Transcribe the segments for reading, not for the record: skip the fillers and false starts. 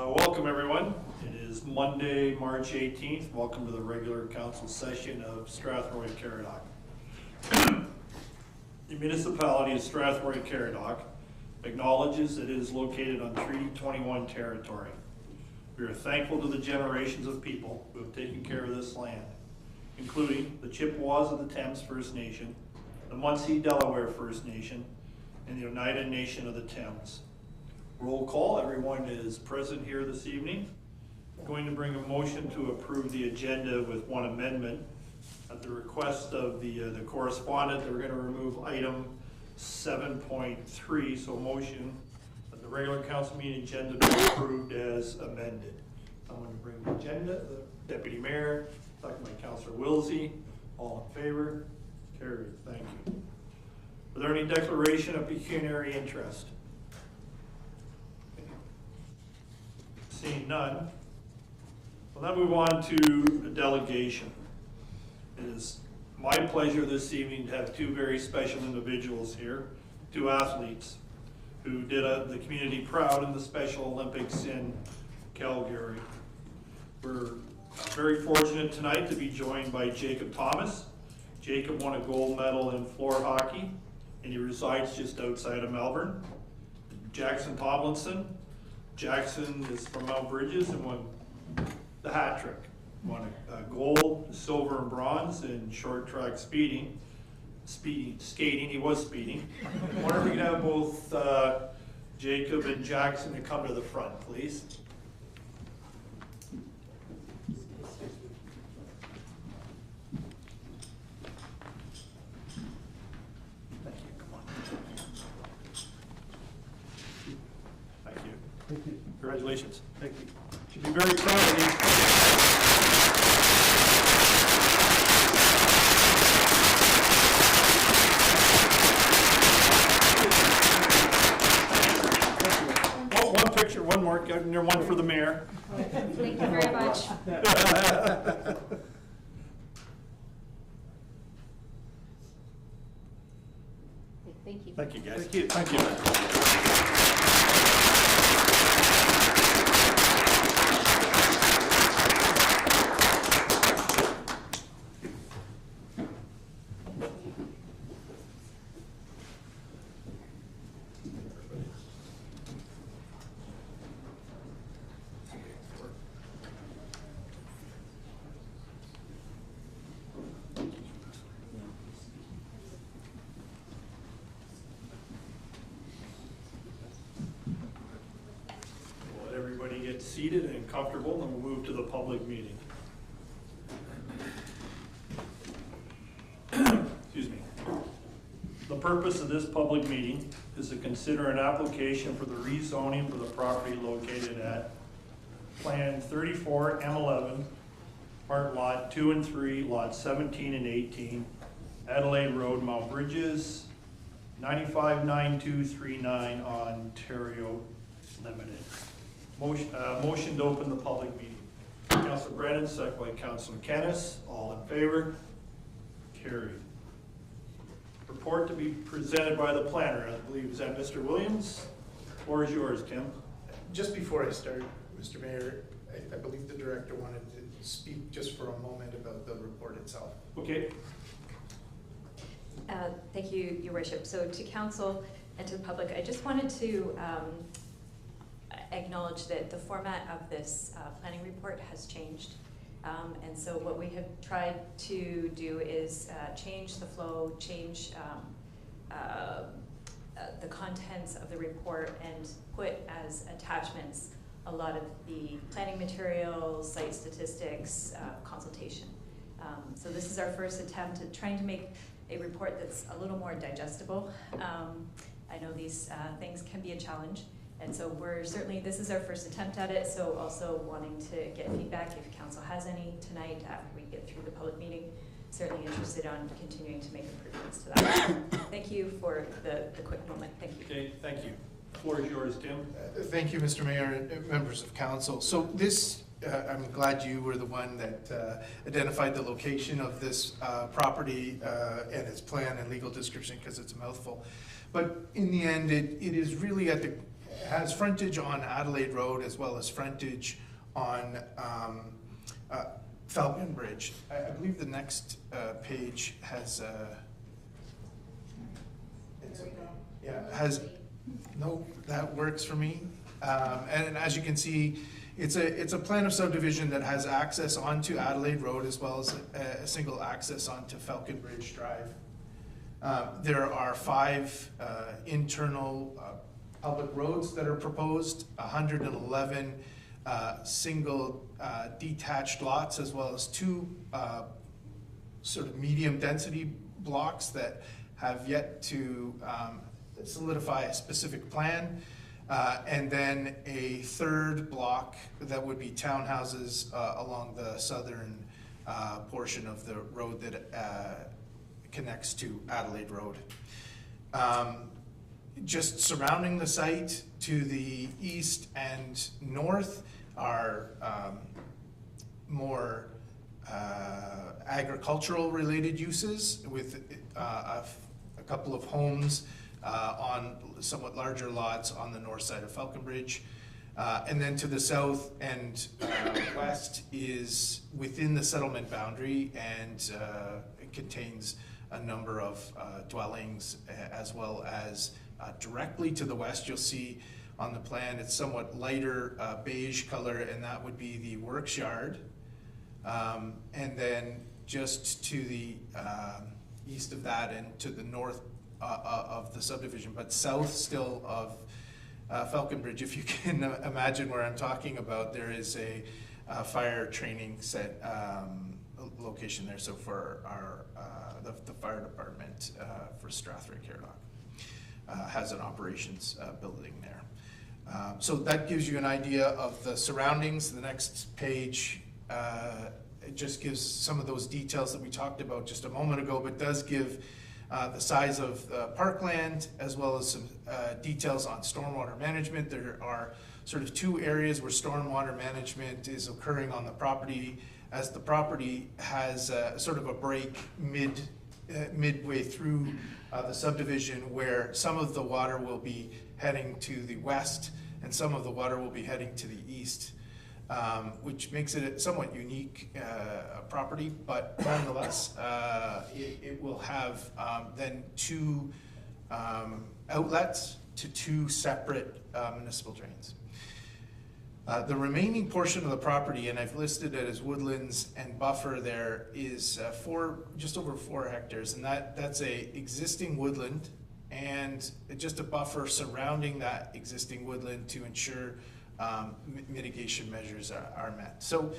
Welcome everyone. It is Monday, March 18th. Welcome to the regular council session of Strathroy-Caradoc. The municipality of Strathroy-Caradoc acknowledges that it is located on Treaty 21 territory. We are thankful to the generations of people who have taken care of this land, including the Chippewas of the Thames First Nation, the Munsee Delaware First Nation, and the Oneida Nation of the Thames. Roll call, everyone is present here this evening. I'm going to bring a motion to approve the agenda with one amendment. At the request of the correspondent, that we're going to remove item 7.3, so motion that the regular council meeting agenda be approved as amended. I'm going to bring the agenda, the Deputy Mayor, second by Councillor Wilsey. All in favor? Carried. Thank you. Are there any declaration of pecuniary interest? Seeing none, we'll now move on to a delegation. It is my pleasure this evening to have two very special individuals here, two athletes who did the community proud in the Special Olympics in Calgary. We're very fortunate tonight to be joined by Jacob Thomas. Jacob won a gold medal in floor hockey, and he resides just outside of Melbourne. Jackson Tomlinson. Jackson is from Mount Bridges and won the hat trick. Won a gold, silver, and bronze in short track skating. He was speeding. I wonder if we can have both Jacob and Jackson to come to the front, please. Thank you. Come on. Thank you. Thank you. Congratulations. Thank you. Should be very proud of you. Oh, one picture, one more, and there one for the mayor. Thank you very much. Thank you. Thank you, guys. Thank you. Thank you. We'll let everybody get seated and comfortable, and we'll move to the public meeting. Excuse me. The purpose of this public meeting is to consider an application for the rezoning for the property located at Plan 34 M11, Part Lot 2 and 3, Lots 17 and 18, Adelaide Road, Mount Bridges, 959239, Ontario Limited. Motion to open the public meeting. Councillor Brennan, second by Councillor Kennis. All in favor? Carried. Report to be presented by the planner. I believe, is that Mr. Williams? Floor is yours, Tim. Just before I start, Mr. Mayor, I believe the director wanted to speak just for a moment about the report itself. Okay. Thank you, Your Worship. So to council and to the public, I just wanted to acknowledge that the format of this planning report has changed. And so what we have tried to do is change the flow, change the contents of the report, and put as attachments a lot of the planning materials, site statistics, consultation. So this is our first attempt at trying to make a report that's a little more digestible. I know these things can be a challenge, and so this is our first attempt at it, so also wanting to get feedback if council has any tonight after we get through the public meeting. Certainly interested on continuing to make improvements to that. Thank you for the quick moment. Thank you. Okay, thank you. Floor is yours, Tim. Thank you, Mr. Mayor and members of council. So this, I'm glad you were the one that identified the location of this property and its plan and legal description, because it's a mouthful. But in the end, it is really at the has frontage on Adelaide Road as well as frontage on Falcon Bridge. I believe the next page has, no, that works for me. And as you can see, it's a plan of subdivision that has access onto Adelaide Road as well as a single access onto Falcon Bridge Drive. There are 5 internal public roads that are proposed, 111 single detached lots, as well as 2 sort of medium density blocks that have yet to solidify a specific plan. And then a 3rd block that would be townhouses along the southern portion of the road that connects to Adelaide Road. Just surrounding the site to the east and north are more agricultural related uses with a couple of homes on somewhat larger lots on the north side of Falcon Bridge. And then to the south and west is within the settlement boundary, and it contains a number of dwellings, as well as directly to the west, you'll see on the plan, it's somewhat lighter beige color, and that would be the works yard. And then just to the east of that and to the north of the subdivision, but south still of Falcon Bridge, if you can imagine where I'm talking about, there is a fire training set location there. So for our the fire department for Strathroy-Caradoc has an operations building there. So that gives you an idea of the surroundings. The next page it just gives some of those details that we talked about just a moment ago, but does give the size of parkland, as well as some details on stormwater management. There are sort of 2 areas where stormwater management is occurring on the property, as the property has sort of a break midway through the subdivision, where some of the water will be heading to the west and some of the water will be heading to the east. Which makes it a somewhat unique property, but nonetheless, it will have then 2 outlets to 2 separate municipal drains. The remaining portion of the property, and I've listed it as woodlands and buffer there, is just over 4 hectares, and that's a existing woodland and just a buffer surrounding that existing woodland to ensure mitigation measures are met. So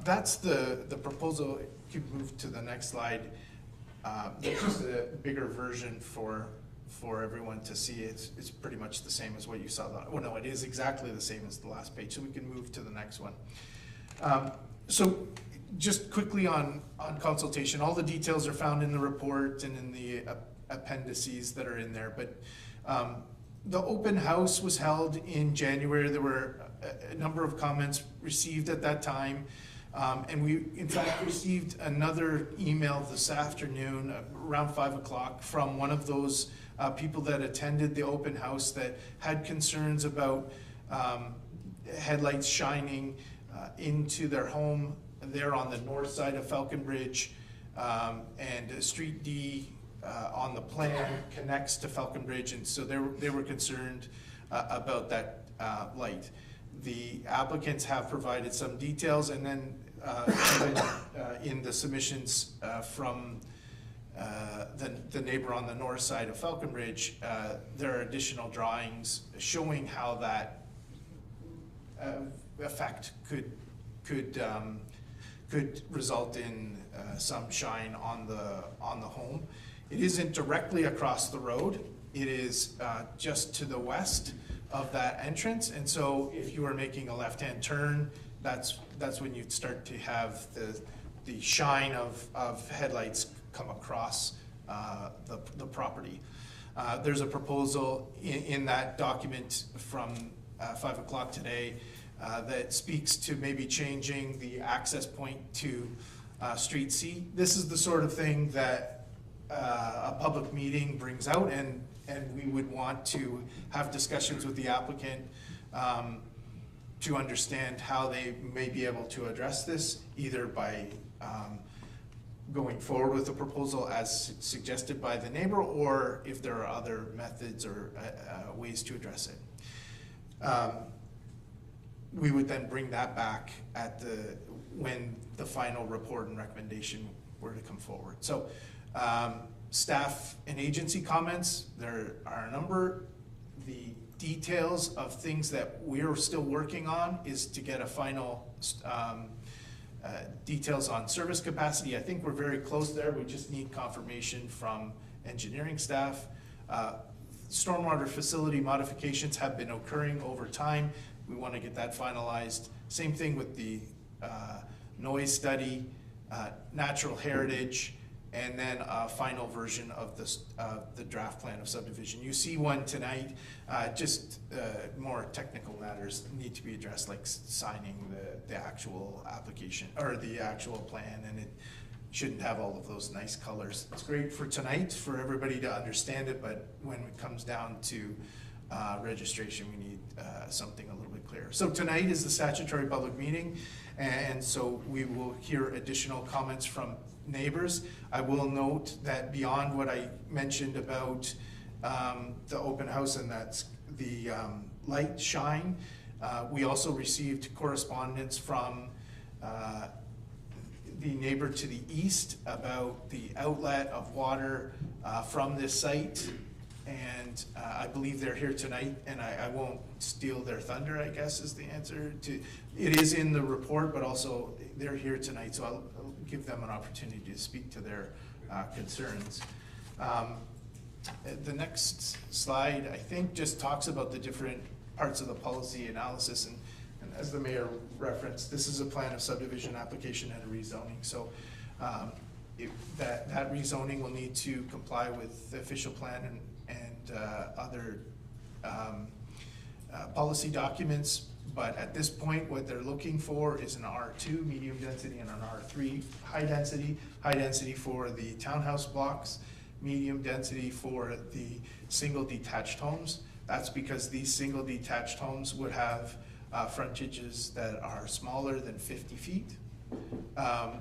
that's the proposal. You could move to the next slide. There's just a bigger version for everyone to see. It's pretty much the same as what you saw. Well, no, it is exactly the same as the last page. So we can move to the next one. So just quickly on consultation, all the details are found in the report and in the appendices that are in there. But the open house was held in January. There were a number of comments received at that time. And we, in fact, received another email this afternoon around 5 o'clock from one of those people that attended the open house that had concerns about headlights shining into their home there on the north side of Falcon Bridge, and Street D on the plan connects to Falcon Bridge, and so they were concerned about that light. The applicants have provided some details, and then in the submissions from the neighbor on the north side of Falcon Bridge, there are additional drawings showing how that effect could result in some shine on the home. It isn't directly across the road. It is just to the west of that entrance, and so if you are making a left-hand turn, that's when you'd start to have the shine of headlights come across the property. There's a proposal in that document from 5 o'clock today that speaks to maybe changing the access point to Street C. This is the sort of thing that a public meeting brings out, and and we would want to have discussions with the applicant to understand how they may be able to address this, either by going forward with the proposal as suggested by the neighbor, or if there are other methods or ways to address it. We would then bring that back at when the final report and recommendation were to come forward. So staff and agency comments, there are a number. The details of things that we're still working on is to get a final details on service capacity. I think we're very close there. We just need confirmation from engineering staff. Stormwater facility modifications have been occurring over time. We want to get that finalized. Same thing with the noise study, natural heritage, and then a final version of the draft plan of subdivision. You see one tonight, just more technical matters need to be addressed, like signing the actual application, or the actual plan, and it shouldn't have all of those nice colors. It's great for tonight, for everybody to understand it, but when it comes down to registration, we need something a little bit clearer. So tonight is the statutory public meeting, and so we will hear additional comments from neighbors. I will note that beyond what I mentioned about the open house and that's the light shine, we also received correspondence from the neighbor to the east about the outlet of water from this site, and I believe they're here tonight, and I won't steal their thunder, I guess is the answer to. It is in the report, but also they're here tonight, so I'll give them an opportunity to speak to their concerns. The next slide, I think, just talks about the different parts of the policy analysis, and as the mayor referenced, this is a plan of subdivision application and a rezoning. So that rezoning will need to comply with the official plan and other policy documents. But at this point, what they're looking for is an R2 medium density and an R3 high density. High density for the townhouse blocks, medium density for the single detached homes. That's because these single detached homes would have frontages that are smaller than 50 feet,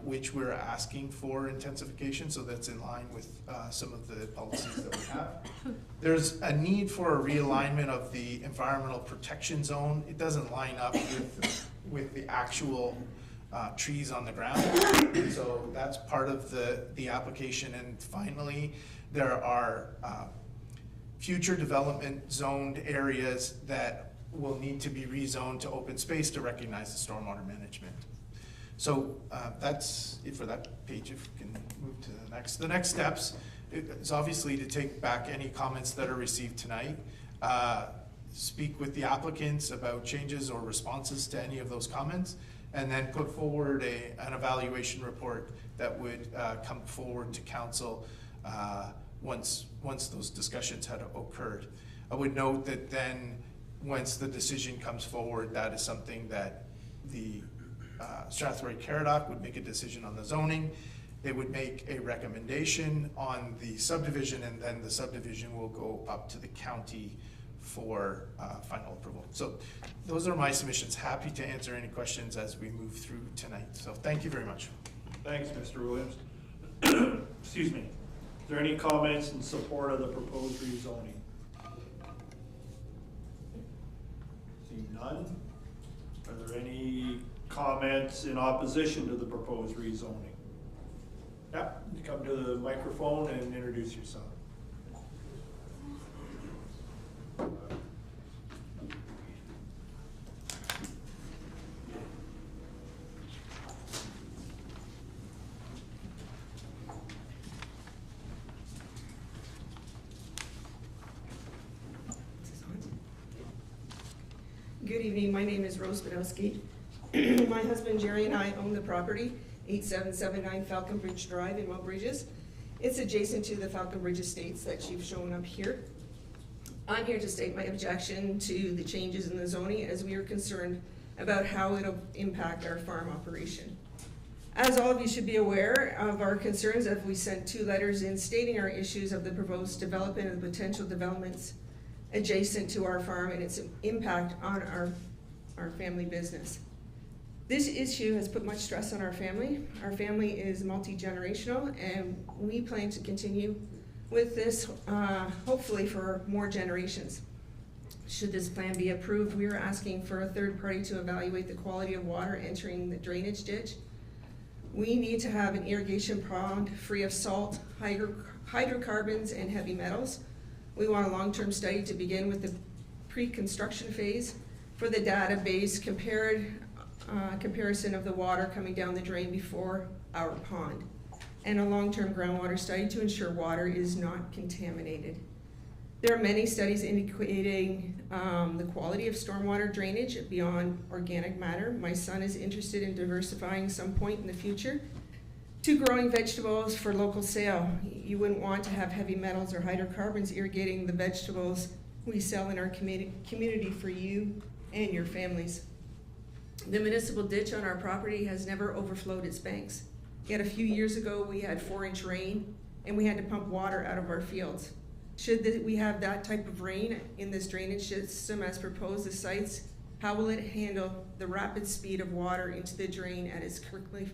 which we're asking for intensification, so that's in line with some of the policies that we have. There's a need for a realignment of the environmental protection zone. It doesn't line up with the actual trees on the ground, so that's part of the application. And finally, there are future development zoned areas that will need to be rezoned to open space to recognize the stormwater management. So that's it for that page. If we can move to the next. The next steps is obviously to take back any comments that are received tonight, speak with the applicants about changes or responses to any of those comments, and then put forward an evaluation report that would come forward to council once those discussions had occurred. I would note that then once the decision comes forward, that is something that the Strathroy-Caradoc would make a decision on the zoning. They would make a recommendation on the subdivision, and then the subdivision will go up to the county for final approval. So those are my submissions. Happy to answer any questions as we move through tonight. So thank you very much. Thanks, Mr. Williams. Excuse me. Is there any comments in support of the proposed rezoning? Seeing none. Are there any comments in opposition to the proposed rezoning? Yep, you come to the microphone and introduce yourself. Good evening, my name is Rose Badowski. My husband Jerry and I own the property, 8779 Falcon Bridge Drive in Mount Bridges. It's adjacent to the Falcon Bridge Estates that you've shown up here. I'm here to state my objection to the changes in the zoning, as we are concerned about how it'll impact our farm operation. As all of you should be aware of our concerns, as we sent 2 letters in stating our issues of the proposed development and the potential developments adjacent to our farm and its impact on our family business. This issue has put much stress on our family. Our family is multi-generational, and we plan to continue with this, hopefully for more generations. Should this plan be approved, we are asking for a third party to evaluate the quality of water entering the drainage ditch. We need to have an irrigation pond free of salt, hydrocarbons, and heavy metals. We want a long-term study to begin with the pre-construction phase for the database comparison of the water coming down the drain before our pond, and a long-term groundwater study to ensure water is not contaminated. There are many studies indicating the quality of stormwater drainage beyond organic matter. My son is interested in diversifying some point in the future to growing vegetables for local sale. You wouldn't want to have heavy metals or hydrocarbons irrigating the vegetables we sell in our community for you and your families. The municipal ditch on our property has never overflowed its banks. Yet a few years ago, we had 4-inch rain and we had to pump water out of our fields. Should we have that type of rain in this drainage system as proposed, the sites, how will it handle the rapid speed of water into the drain as it's currently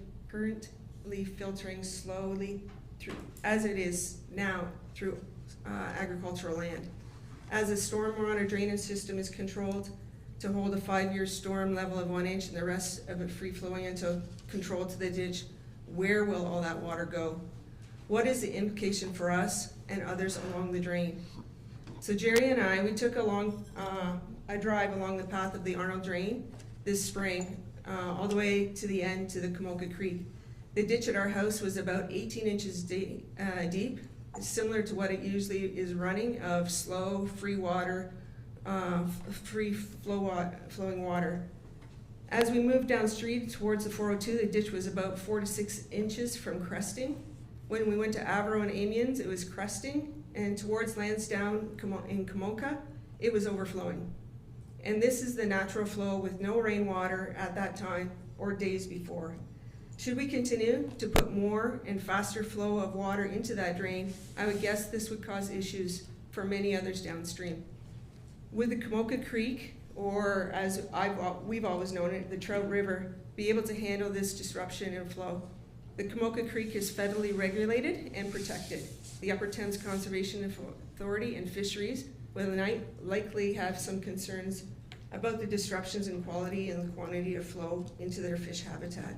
filtering slowly through, as it is now, through agricultural land? As the stormwater drainage system is controlled to hold a 5-year storm level of 1 inch and the rest of it free flowing until controlled to the ditch, where will all that water go? What is the implication for us and others along the drain? So Jerry and I, we took a drive along the path of the Arnold Drain this spring, all the way to the end to the Kamoka Creek. The ditch at our house was about 18 inches deep, similar to what it usually is running, of slow, free water, flowing water. As we moved downstream towards the 402, the ditch was about 4 to 6 inches from cresting. When we went to Avro and Amiens, it was cresting, and towards Lansdowne in Kamoka, it was overflowing. And this is the natural flow with no rainwater at that time or days before. Should we continue to put more and faster flow of water into that drain, I would guess this would cause issues for many others downstream. Would the Kamoka Creek, or as we've always known it, the Trout River, be able to handle this disruption in flow? The Kamoka Creek is federally regulated and protected. The Upper Thames Conservation Authority and Fisheries will likely have some concerns about the disruptions in quality and the quantity of flow into their fish habitat.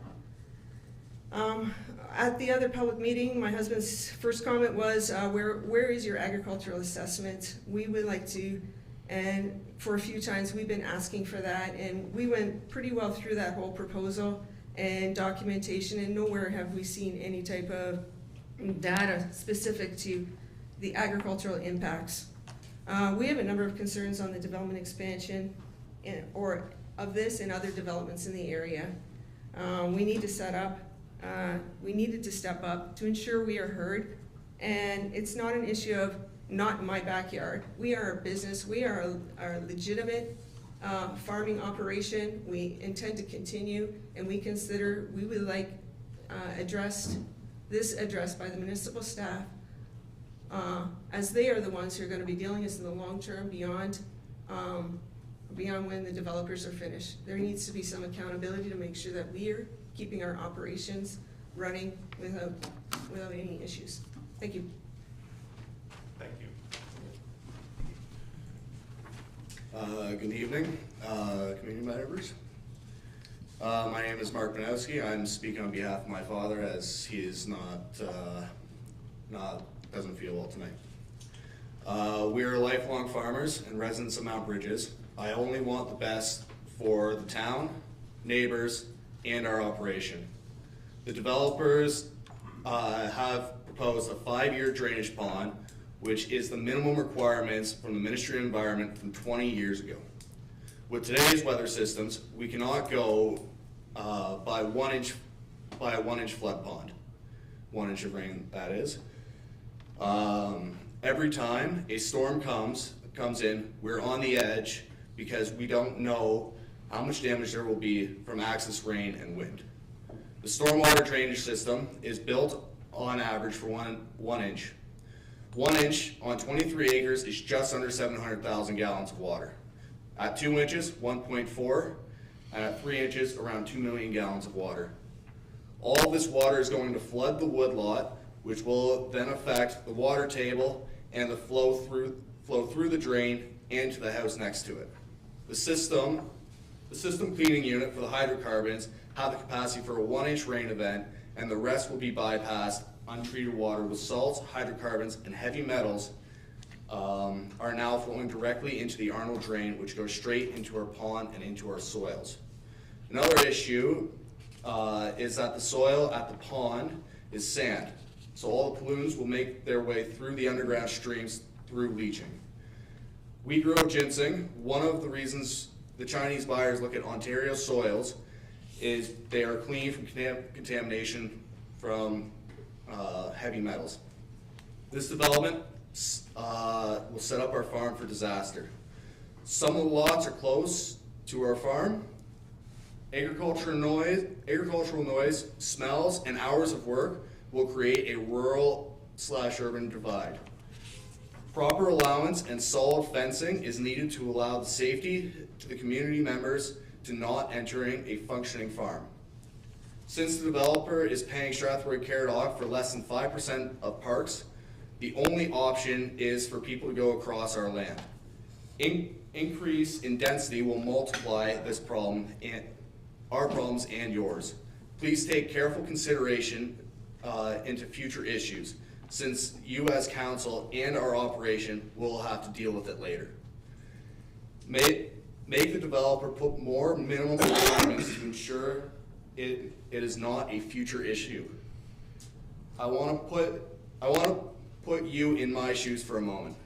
At the other public meeting, my husband's first comment was, where is your agricultural assessment? We would like to, and for a few times we've been asking for that, and we went pretty well through that whole proposal and documentation, and nowhere have we seen any type of data specific to the agricultural impacts. We have a number of concerns on the development expansion or of this and other developments in the area. We need to we needed to step up to ensure we are heard, and it's not an issue of not in my backyard. We are a business, we are a legitimate farming operation. We intend to continue, and we would like this addressed by the municipal staff, as they are the ones who are going to be dealing with this in the long term beyond when the developers are finished. There needs to be some accountability to make sure that we are keeping our operations running without any issues. Thank you. Thank you. Good evening, community members. My name is Mark Banowski. I'm speaking on behalf of my father, as he is doesn't feel well tonight. We are lifelong farmers and residents of Mount Bridges. I only want the best for the town, neighbors, and our operation. The developers have proposed a 5-year drainage pond, which is the minimum requirements from the Ministry of Environment from 20 years ago. With today's weather systems, we cannot go by a 1-inch flood pond. 1 inch of rain, that is. Every time a storm comes in, we're on the edge because we don't know how much damage there will be from excess rain and wind. The stormwater drainage system is built on average for 1 inch. 1 inch on 23 acres is just under 700,000 gallons of water. At 2 inches, 1.4, and at 3 inches, around 2 million gallons of water. All of this water is going to flood the woodlot, which will then affect the water table and the flow through the drain and to the house next to it. The system cleaning unit for the hydrocarbons have the capacity for a 1 inch rain event, and the rest will be bypassed. Untreated water with salts, hydrocarbons, and heavy metals are now flowing directly into the Arnold drain, which goes straight into our pond and into our soils. Another issue is that the soil at the pond is sand, so all the pollutants will make their way through the underground streams through leaching. We grow ginseng. One of the reasons the Chinese buyers look at Ontario soils is they are clean from contamination from heavy metals. This development will set up our farm for disaster. Some of the lots are close to our farm. Agricultural noise, smells, and hours of work will create a rural/urban divide. Proper allowance and solid fencing is needed to allow the safety to the community members to not entering a functioning farm. Since the developer is paying Strathroy-Caradoc for less than 5% of parks, the only option is for people to go across our land. Increase in density will multiply this problem and our problems and yours. Please take careful consideration into future issues, since you as council and our operation will have to deal with it later. Make the developer put more minimum requirements to ensure it is not a future issue. I want to put you in my shoes for a moment.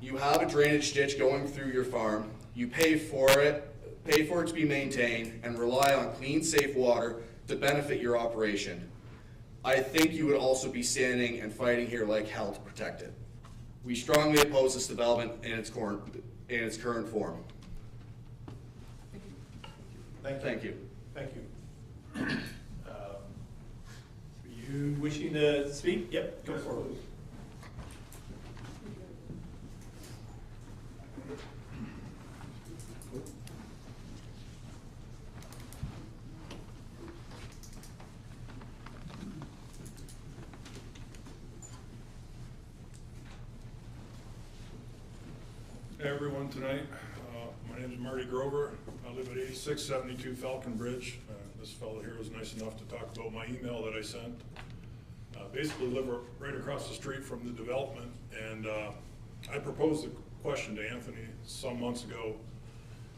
You have a drainage ditch going through your farm. You pay for it to be maintained, and rely on clean, safe water to benefit your operation. I think you would also be standing and fighting here like hell to protect it. We strongly oppose this development in its current form. Thank you. Thank you. You wishing to speak? Yep, go for it. Hey everyone tonight. My name is Marty Grover. I live at 8672 Falcon Bridge. This fellow here was nice enough to talk about my email that I sent. Basically live right across the street from the development, and I proposed a question to Anthony some months ago.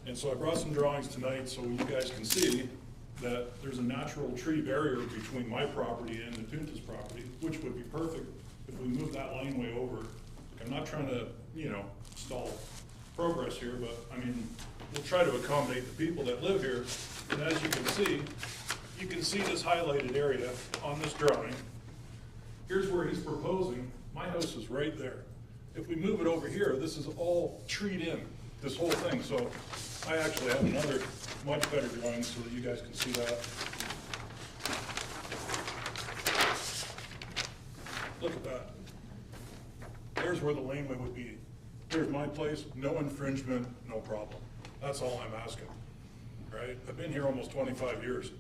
And so I brought some drawings tonight so you guys can see that there's a natural tree barrier between my property and the Tuntas property, which would be perfect if we move that laneway over. I'm not trying to, stall progress here, but I mean, we'll try to accommodate the people that live here. And as you can see this highlighted area on this drawing. Here's where he's proposing. My house is right there. If we move it over here, this is all treed in, this whole thing. So I actually have another much better drawing so that you guys can see that. Look at that. There's where the laneway would be. Here's my place, no infringement, no problem. That's all I'm asking, right? I've been here almost 25 years.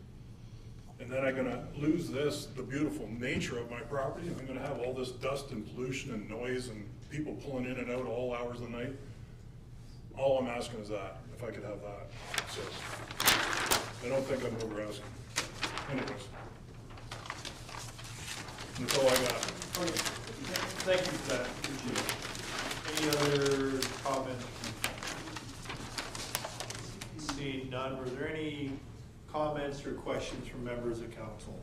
And then I'm gonna lose this, the beautiful nature of my property. I'm gonna have all this dust and pollution and noise and people pulling in and out all hours of the night. All I'm asking is that, if I could have that. So, I don't think I'm over asking. Anyways. That's all I got. Okay. Thank you for that. Appreciate it. Any other comments? Seeing none, were there any comments or questions from members of council?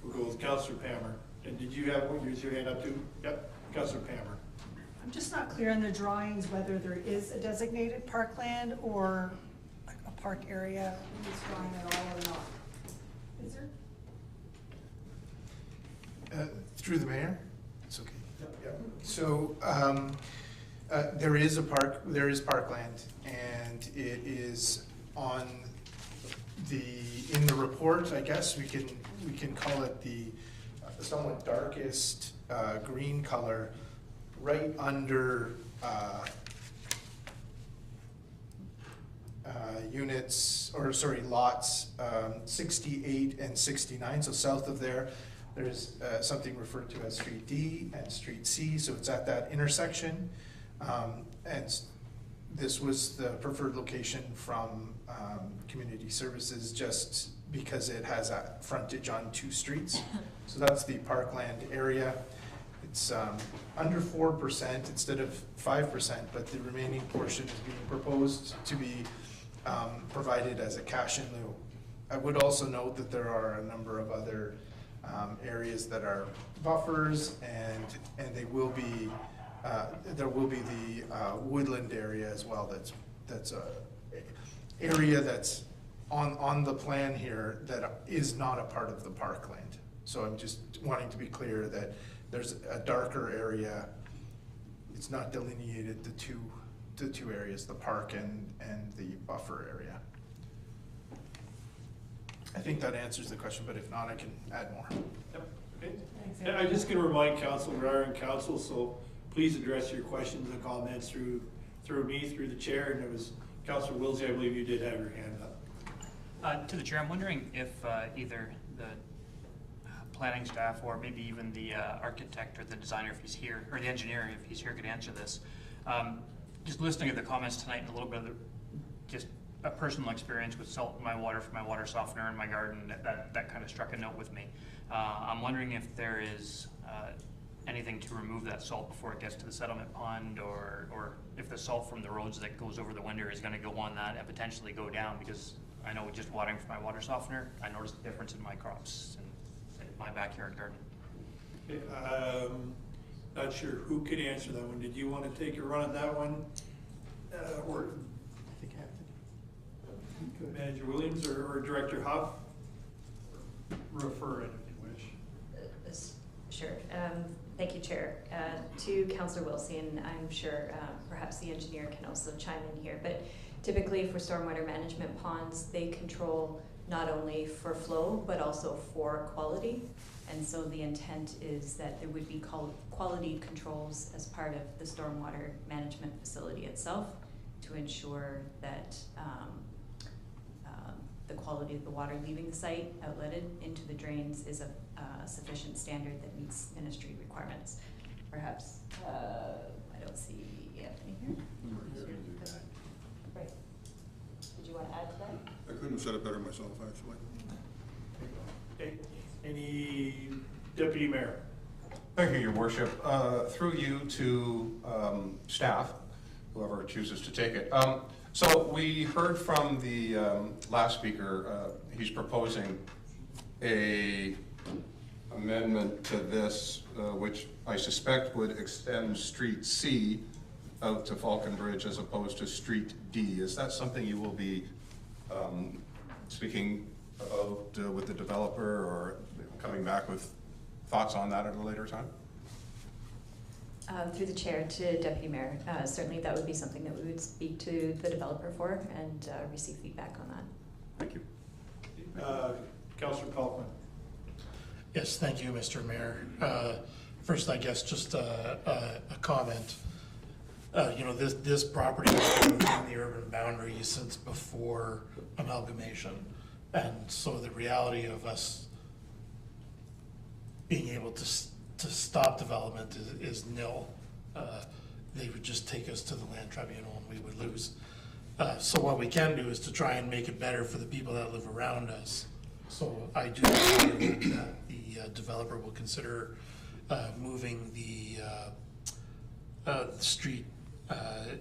We'll go with Councillor Palmer. And did you have one? Use your hand up too? Yep, Councillor Palmer. I'm just not clear on the drawings whether there is a designated parkland or a park area in this drawing at all or not. Is there? Through the mayor? It's okay. Yep. So there is parkland, and it is on in the report, I guess, we can call it the somewhat darkest green color right under lots 68 and 69, so south of there's something referred to as Street D and Street C, so it's at that intersection. And this was the preferred location from Community Services just because it has a frontage on 2 streets. So that's the parkland area. It's under 4% instead of 5%, but the remaining portion is being proposed to be provided as a cash in lieu. I would also note that there are a number of other areas that are buffers, and they will be there will be the woodland area as well. That's a area that's on the plan here that is not a part of the parkland. So I'm just wanting to be clear that there's a darker area. It's not delineated the two areas, the park and the buffer area. I think that answers the question, but if not, I can add more. Yep. Okay. And I'm just gonna remind council, we are in council, so please address your questions and comments through me, through the chair, and it was Councillor Wilsey, I believe you did have your hand up. To the chair, I'm wondering if either the planning staff or maybe even the architect or the designer, if he's here, or the engineer, if he's here, could answer this. Just listening to the comments tonight and a little bit of just a personal experience with salt in my water for my water softener in my garden, that kind of struck a note with me. I'm wondering if there is anything to remove that salt before it gets to the settlement pond, or if the salt from the roads that goes over the winter is going to go on that and potentially go down, because I know just watering for my water softener, I noticed a difference in my crops in my backyard garden. Okay, not sure who could answer that one. Did you want to take a run at that one? Or I think Manager Williams or Director Huff? Refer it if you wish. Sure. Thank you, Chair. To Councillor Wilson, I'm sure perhaps the engineer can also chime in here, but typically for stormwater management ponds, they control not only for flow, but also for quality. And so the intent is that there would be quality controls as part of the stormwater management facility itself to ensure that the quality of the water leaving the site, outletted into the drains, is a sufficient standard that meets ministry requirements. Perhaps, I don't see Anthony here. Right. Did you want to add to that? I couldn't have said it better myself, actually. Okay. Any Deputy Mayor? Thank you, Your Worship. Through you to staff, whoever chooses to take it. So we heard from the last speaker, he's proposing a amendment to this, which I suspect would extend Street C out to Falconbridge as opposed to Street D. Is that something you will be speaking about with the developer, or coming back with thoughts on that at a later time? Through the chair to Deputy Mayor, certainly that would be something that we would speak to the developer for and receive feedback on that. Thank you. Councillor Pelkman. Yes, thank you, Mr. Mayor. First, I guess just a comment. You know, this property has been within the urban boundaries since before amalgamation. And so the reality of us being able to stop development is nil. They would just take us to the land tribunal and we would lose. So what we can do is to try and make it better for the people that live around us. So I do hope that the developer will consider moving the street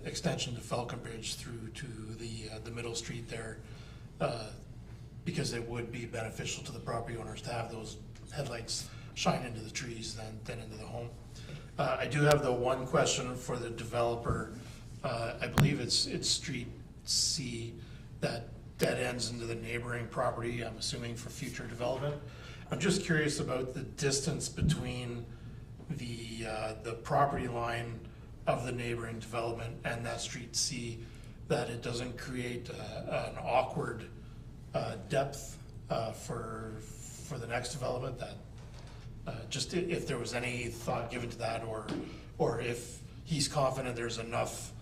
extension to Falconbridge through to the middle street there, because it would be beneficial to the property owners to have those headlights shine into the trees than into the home. I do have the one question for the developer. I believe it's Street C that dead ends into the neighboring property, I'm assuming for future development. I'm just curious about the distance between the property line of the neighboring development and that Street C, that it doesn't create an awkward depth for the next development, that just if there was any thought given to that, or if he's confident there's enough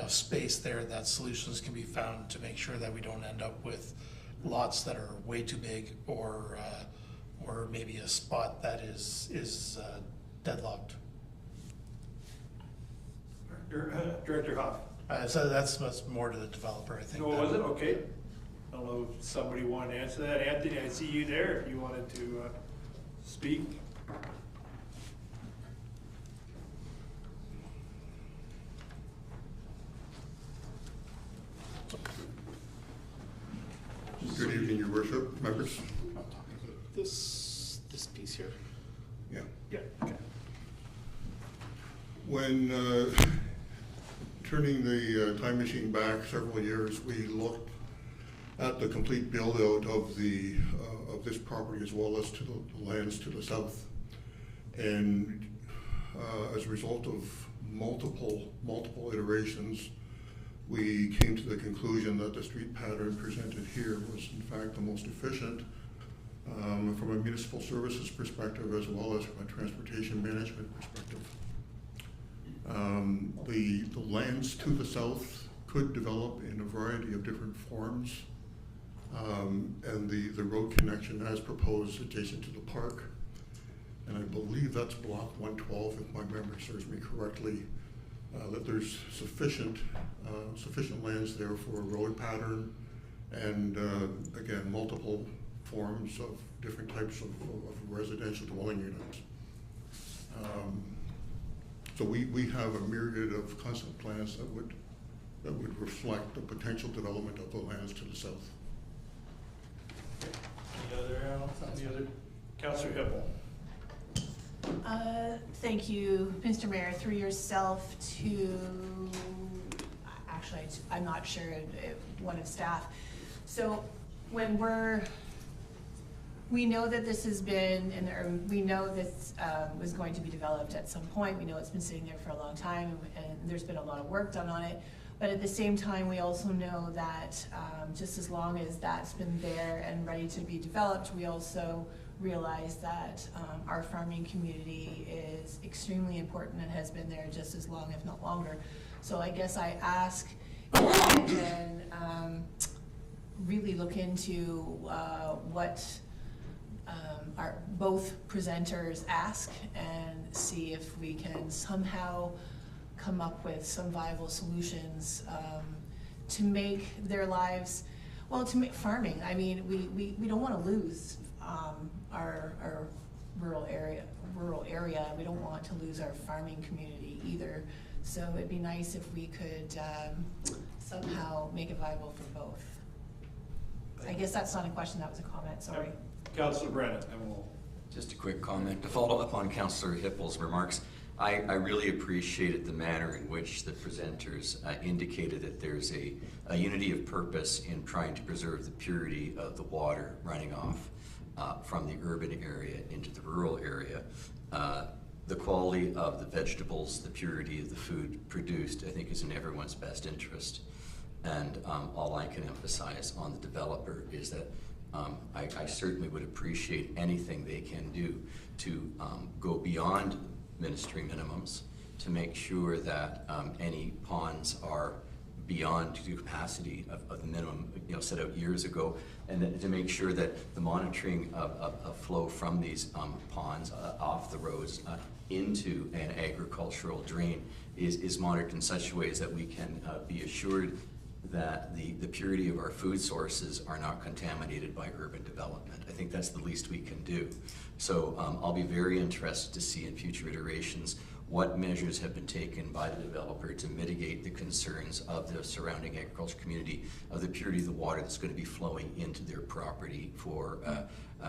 space there that solutions can be found to make sure that we don't end up with lots that are way too big, or maybe a spot that is deadlocked. Director Hoff. So that's more to the developer, I think. No, was it? Okay. I don't know if somebody wanted to answer that. Anthony, I see you there if you wanted to speak. Good evening, Your Worship, members. This piece here. Yeah. Yeah. Okay. When turning the time machine back several years, we looked at the complete build-out of this property as well as to the lands to the south. And as a result of multiple iterations, we came to the conclusion that the street pattern presented here was in fact the most efficient from a municipal services perspective as well as from a transportation management perspective. The lands to the south could develop in a variety of different forms, and the road connection as proposed adjacent to the park, and I believe that's block 112 if my memory serves me correctly, that there's sufficient lands there for a road pattern and again multiple forms of different types of residential dwelling units. So we have a myriad of concept plans that would reflect the potential development of the lands to the south. Any other? Councillor Hippel. Thank you, Mr. Mayor, through yourself to, actually, I'm not sure, one of staff. So when we know that this has been, we know this was going to be developed at some point. We know it's been sitting there for a long time, and there's been a lot of work done on it. But at the same time, we also know that just as long as that's been there and ready to be developed, we also realize that our farming community is extremely important and has been there just as long, if not longer. So I guess I ask if you can really look into what our both presenters ask and see if we can somehow come up with some viable solutions to make their lives, well, to make farming. I mean, we don't want to lose our rural area. We don't want to lose our farming community either. So it'd be nice if we could somehow make it viable for both. I guess that's not a question, that was a comment, sorry. Councillor Brennan, and we'll... Just a quick comment. To follow up on Councillor Hippel's remarks, I really appreciated the manner in which the presenters indicated that there's a unity of purpose in trying to preserve the purity of the water running off from the urban area into the rural area. The quality of the vegetables, the purity of the food produced, I think is in everyone's best interest. And all I can emphasize on the developer is that I certainly would appreciate anything they can do to go beyond ministry minimums to make sure that any ponds are beyond the capacity of the minimum set out years ago, and that to make sure that the monitoring of flow from these ponds off the roads into an agricultural drain is monitored in such ways that we can be assured that the purity of our food sources are not contaminated by urban development. I think that's the least we can do. So I'll be very interested to see in future iterations what measures have been taken by the developer to mitigate the concerns of the surrounding agricultural community of the purity of the water that's going to be flowing into their property for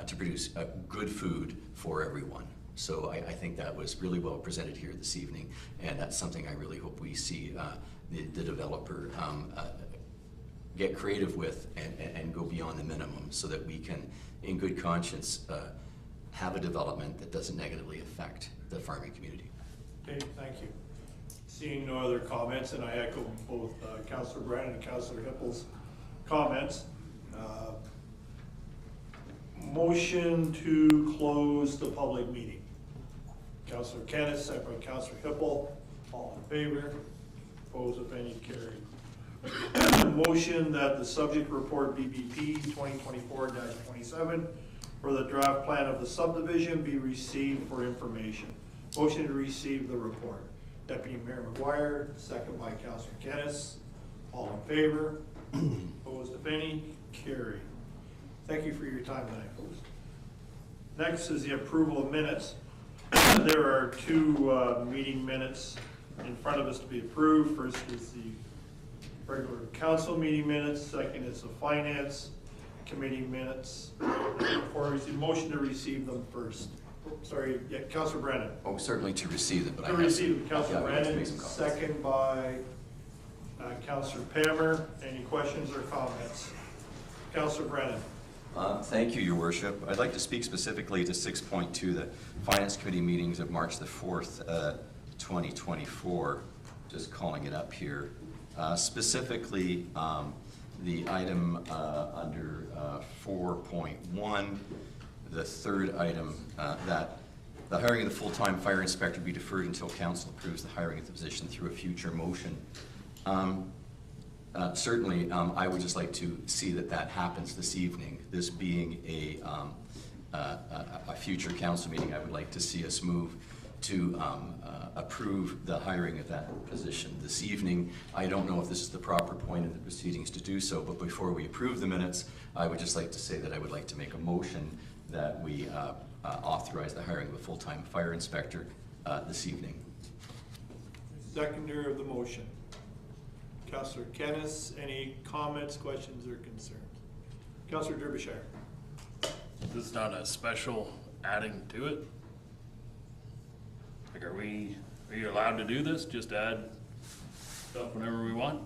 to produce good food for everyone. So I think that was really well presented here this evening, and that's something I really hope we see the developer get creative with and go beyond the minimum so that we can, in good conscience, have a development that doesn't negatively affect the farming community. Okay, thank you. Seeing no other comments, and I echo both Councillor Brennan and Councillor Hippel's comments. Motion to close the public meeting. Councillor Kennis, second by Councillor Hippel. All in favor? Opposed, if any, carried. Motion that the subject report BBP 2024-27 for the draft plan of the subdivision be received for information. Motion to receive the report. Deputy Mayor McGuire, second by Councillor Kennis. All in favor? Opposed, if any, carried. Thank you for your time tonight, folks. Next is the approval of minutes. There are two meeting minutes in front of us to be approved. First is the regular council meeting minutes. Second is the finance committee minutes. Before I receive, motion to receive them first. Sorry, yeah, Councillor Brennan. Oh, certainly to receive them, but I To have receive them, Councillor yeah, I have to Brennan, make some comments. second by Councillor Pammer. Any questions or comments? Councillor Brennan. Thank you, Your Worship. I'd like to speak specifically to 6.2, the Finance Committee meetings of March the 4th, 2024. Just calling it up here. Specifically, the item under 4.1, the third item, that the hiring of the full-time fire inspector be deferred until council approves the hiring of the position through a future motion. Certainly, I would just like to see that happens this evening. This being a future council meeting, I would like to see us move to approve the hiring of that position this evening. I don't know if this is the proper point in the proceedings to do so, but before we approve the minutes, I would just like to say that I would like to make a motion that we authorize the hiring of a full-time fire inspector this evening. Seconder of the motion. Councillor Kennis, any comments, questions, or concerns? Councillor Derbyshire. This is not a special adding to it? Like, are you allowed to do this? Just add stuff whenever we want?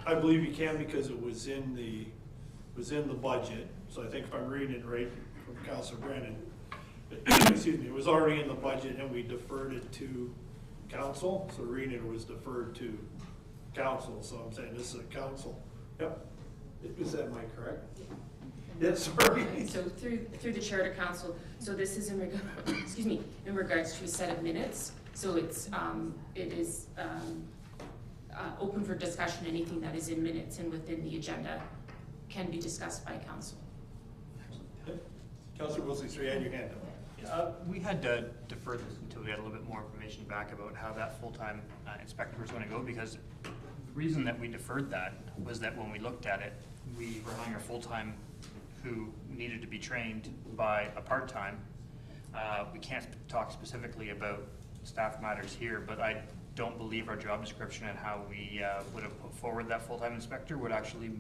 I believe you can because it was in the budget. So I think if I'm reading it right from Councillor Brennan, excuse me, it was already in the budget and we deferred it to council. So reading it was deferred to council. So I'm saying this is a council. Yep. Is that, am I correct? Yes, sorry. So through the chair to council, so this is in regard, excuse me, in regards to a set of minutes. So it is open for discussion. Anything that is in minutes and within the agenda can be discussed by council. Councillor Wilson, so you had your hand up. We had to defer this until we had a little bit more information back about how that full-time inspector was going to go, because the reason that we deferred that was that when we looked at it, we were hiring a full-time who needed to be trained by a part-time. We can't talk specifically about staff matters here, but I don't believe our job description and how we would have put forward that full-time inspector would actually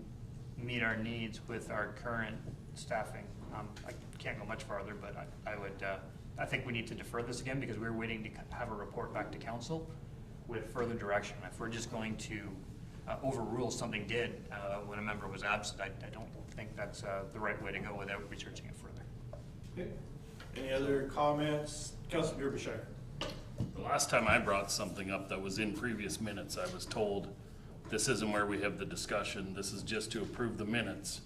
meet our needs with our current staffing. I can't go much farther, but I think we need to defer this again because we're waiting to have a report back to council with further direction. If we're just going to overrule something did when a member was absent, I don't think that's the right way to go without researching it further. Okay. Any other comments? Councillor Derbyshire. The last time I brought something up that was in previous minutes, I was told this isn't where we have the discussion. This is just to approve the minutes.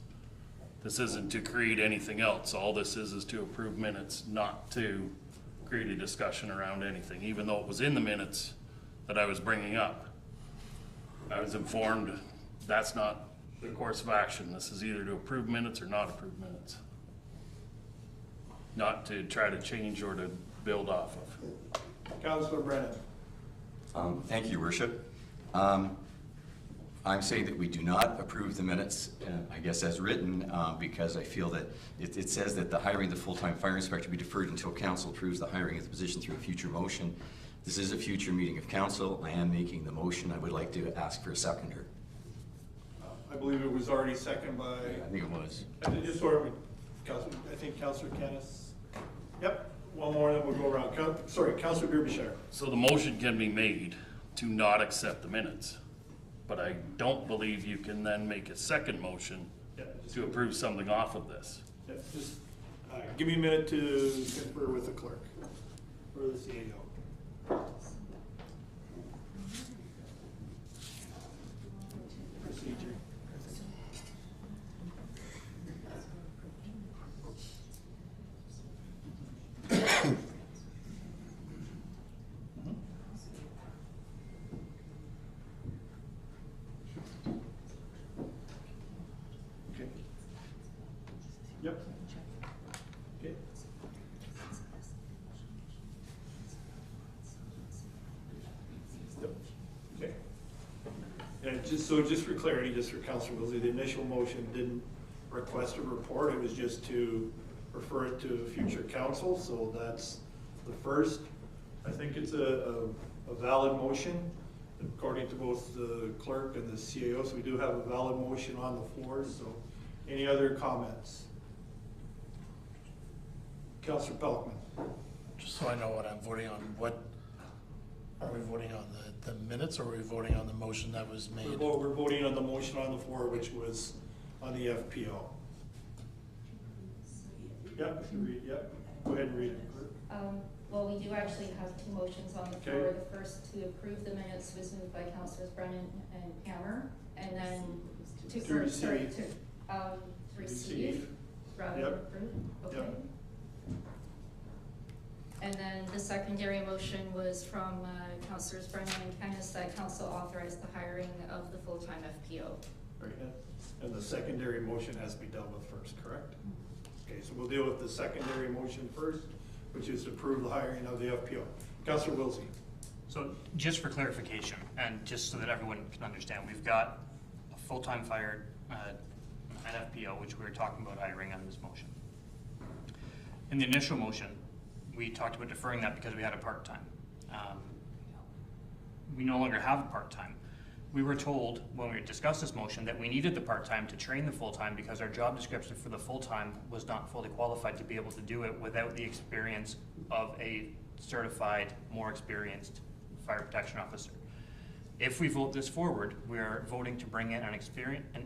This isn't to create anything else. All this is to approve minutes, not to create a discussion around anything, even though it was in the minutes that I was bringing up. I was informed that's not the course of action. This is either to approve minutes or not approve minutes. Not to try to change or to build off of. Councillor Brennan. Thank you, Your Worship. I'm saying that we do not approve the minutes, I guess as written, because I feel that it says that the hiring of the full-time fire inspector be deferred until council approves the hiring of the position through a future motion. This is a future meeting of council. I am making the motion. I would like to ask for a seconder. I believe it was already seconded by. I think it was. Just sort of, I think Councillor Kennis. Yep. One more, then we'll go around. Sorry, Councillor Derbyshire. So the motion can be made to not accept the minutes, but I don't believe you can then make a second motion to approve something off of this. Yeah, just give me a minute to confer with the clerk or the CAO. Procedure. just for clarity, just for Councillor Wilsey, the initial motion didn't request a report, it was just to refer it to future council, so that's the first. I think it's a valid motion, according to both the clerk and the CAO, so we do have a valid motion on the floor, so any other comments? Councillor Pelkman. Just so I know what I'm voting on, what, are we voting on the minutes, or are we voting on the motion that was made? We're voting on the motion on the floor, which was on the FPO. Yep, if you read, yep, go ahead and read it. Well, we do actually have two motions on the Okay. floor. The first to approve the minutes was moved by Councillors Brennan and Hammer, and then to receive rather than Yep. approve, okay? Yep. And then the secondary motion was from Councillors Brennan and Kennis that council authorized the hiring of the full-time FPO. Right, and the secondary motion has to be dealt with first, correct? Okay, so we'll deal with the secondary motion first, which is to approve the hiring of the FPO. Councillor Wilsey. So just for clarification, and just so that everyone can understand, we've got a full-time fired, an FPO, which we were talking about hiring on this motion. In the initial motion, we talked about deferring that because we had a part-time. We no longer have a part-time. We were told when we discussed this motion that we needed the part-time to train the full-time because our job description for the full-time was not fully qualified to be able to do it without the experience of a certified, more experienced fire protection officer. If we vote this forward, we are voting to bring in an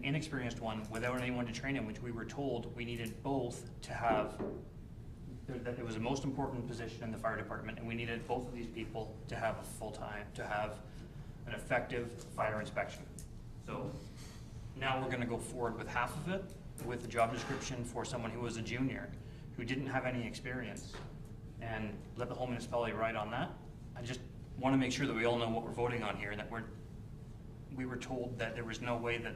inexperienced one without anyone to train him, which we were told we needed both to have. That it was the most important position in the fire department, and we needed both of these people to have a full-time, to have an effective fire inspection. So now we're gonna go forward with half of it, with the job description for someone who was a junior, who didn't have any experience, and let the whole municipality ride on that. I just wanna make sure that we all know what we're voting on here, and that we were told that there was no way that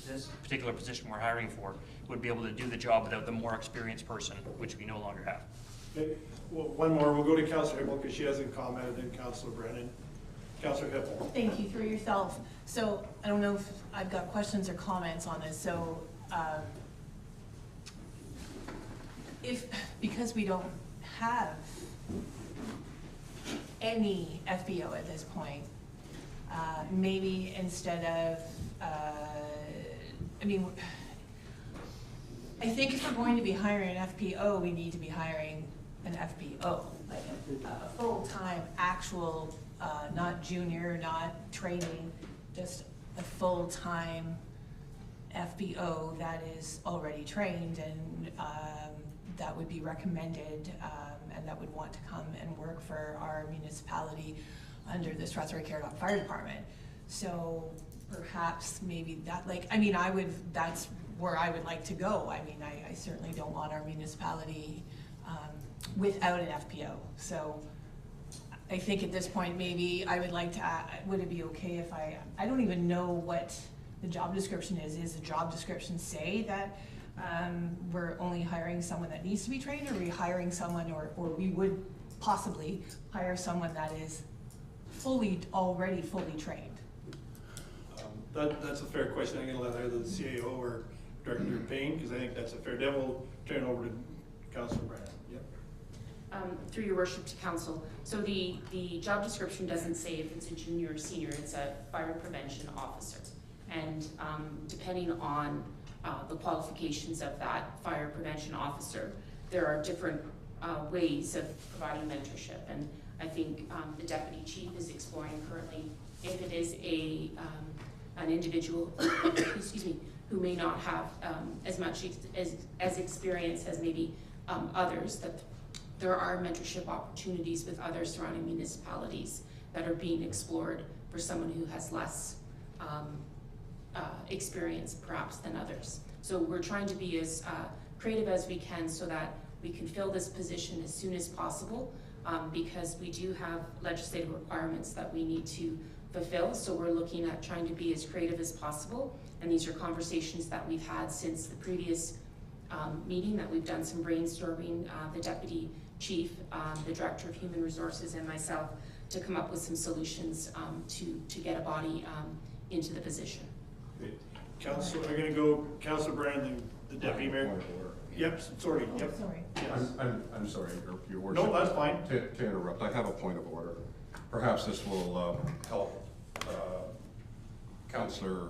this particular position we're hiring for would be able to do the job without the more experienced person, which we no longer have. Okay, well, one more, we'll go to Councillor Hippel because she hasn't commented, then Councillor Brennan. Councillor Hippel. Thank you, through yourself. So I don't know if I've got questions or comments on this. So because we don't have any FBO at this point, maybe instead of, I think if we're going to be hiring an FPO, we need to be hiring an FPO, like a full-time actual, not junior, not training, just a full-time FPO that is already trained and that would be recommended and that would want to come and work for our municipality under the Strathroy-Caradoc Fire Department. So perhaps maybe that, that's where I would like to go. I certainly don't want our municipality without an FPO. So I think at this point, maybe I would like to, would it be okay if I don't even know what the job description is. Is the job description say that we're only hiring someone that needs to be trained, or are we hiring someone, or we would possibly hire someone that is already fully trained? That's a fair question. I'm gonna let either the CAO or Director Payne, because I think that's a fair, then we'll turn over to Councillor Brennan. Yep. Through your worship to council. So the job description doesn't say if it's a junior or senior, it's a fire prevention officer. And depending on the qualifications of that fire prevention officer, there are different ways of providing mentorship. And I think the deputy chief is exploring currently if it is an individual, excuse me, who may not have as much as experience as maybe others, that there are mentorship opportunities with other surrounding municipalities that are being explored for someone who has less experience perhaps than others. So we're trying to be as creative as we can so that we can fill this position as soon as possible, because we do have legislative requirements that we need to fulfill. So we're looking at trying to be as creative as possible. And these are conversations that we've had since the previous meeting, that we've done some brainstorming, the deputy chief, the director of human resources, and myself, to come up with some solutions to get a body into the position. Council, we're gonna go, Councilor Brandon, the deputy mayor. Point of order. Yep, sorry, yep. Sorry. Yes. I'm sorry, Your Worship. No, that's fine. To interrupt, I have a point of order. Perhaps this will help Councillor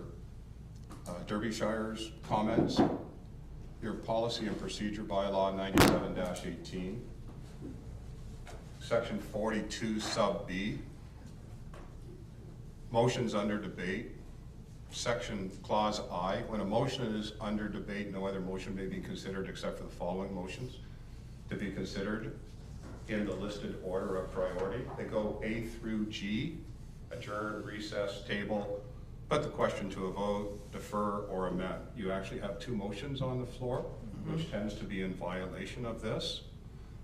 Derbyshire's comments. Your policy and procedure bylaw 97-18, section 42 sub B, motions under debate. Section clause I, when a motion is under debate, no other motion may be considered except for the following motions to be considered in the listed order of priority. They go A through G, adjourn, recess, table, put the question to a vote, defer, or amend. You actually have two motions on the floor, which tends to be in violation of this.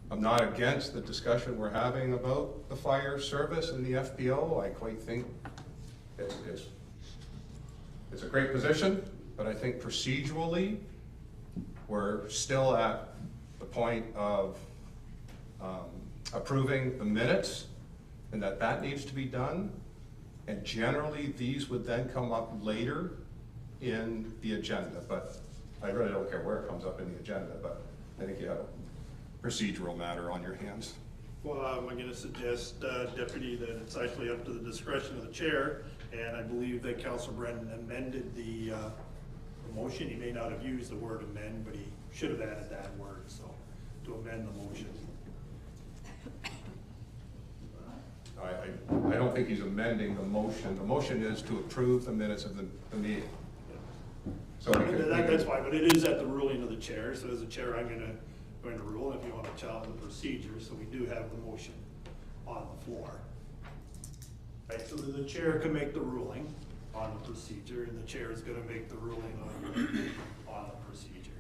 I'm not against the discussion we're having about the fire service and the FPO. I quite think it's a great position, but I think procedurally, we're still at the point of approving the minutes, and that needs to be done. And generally, these would then come up later in the agenda, but I really don't care where it comes up in the agenda, but I think you have a procedural matter on your hands. Well, I'm gonna suggest, Deputy, that it's actually up to the discretion of the chair, and I believe that Councilor Brennan amended the motion. He may not have used the word amend, but he should have added that word, so, to amend the motion. I don't think he's amending the motion. The motion is to approve the minutes of the meeting. So That's fine, but it is at the ruling of the chair, so as a chair, I'm going to rule if you want to challenge the procedure, so we do have the motion on the floor. Right, so the chair can make the ruling on the procedure, and the chair is going to make the ruling on the procedure.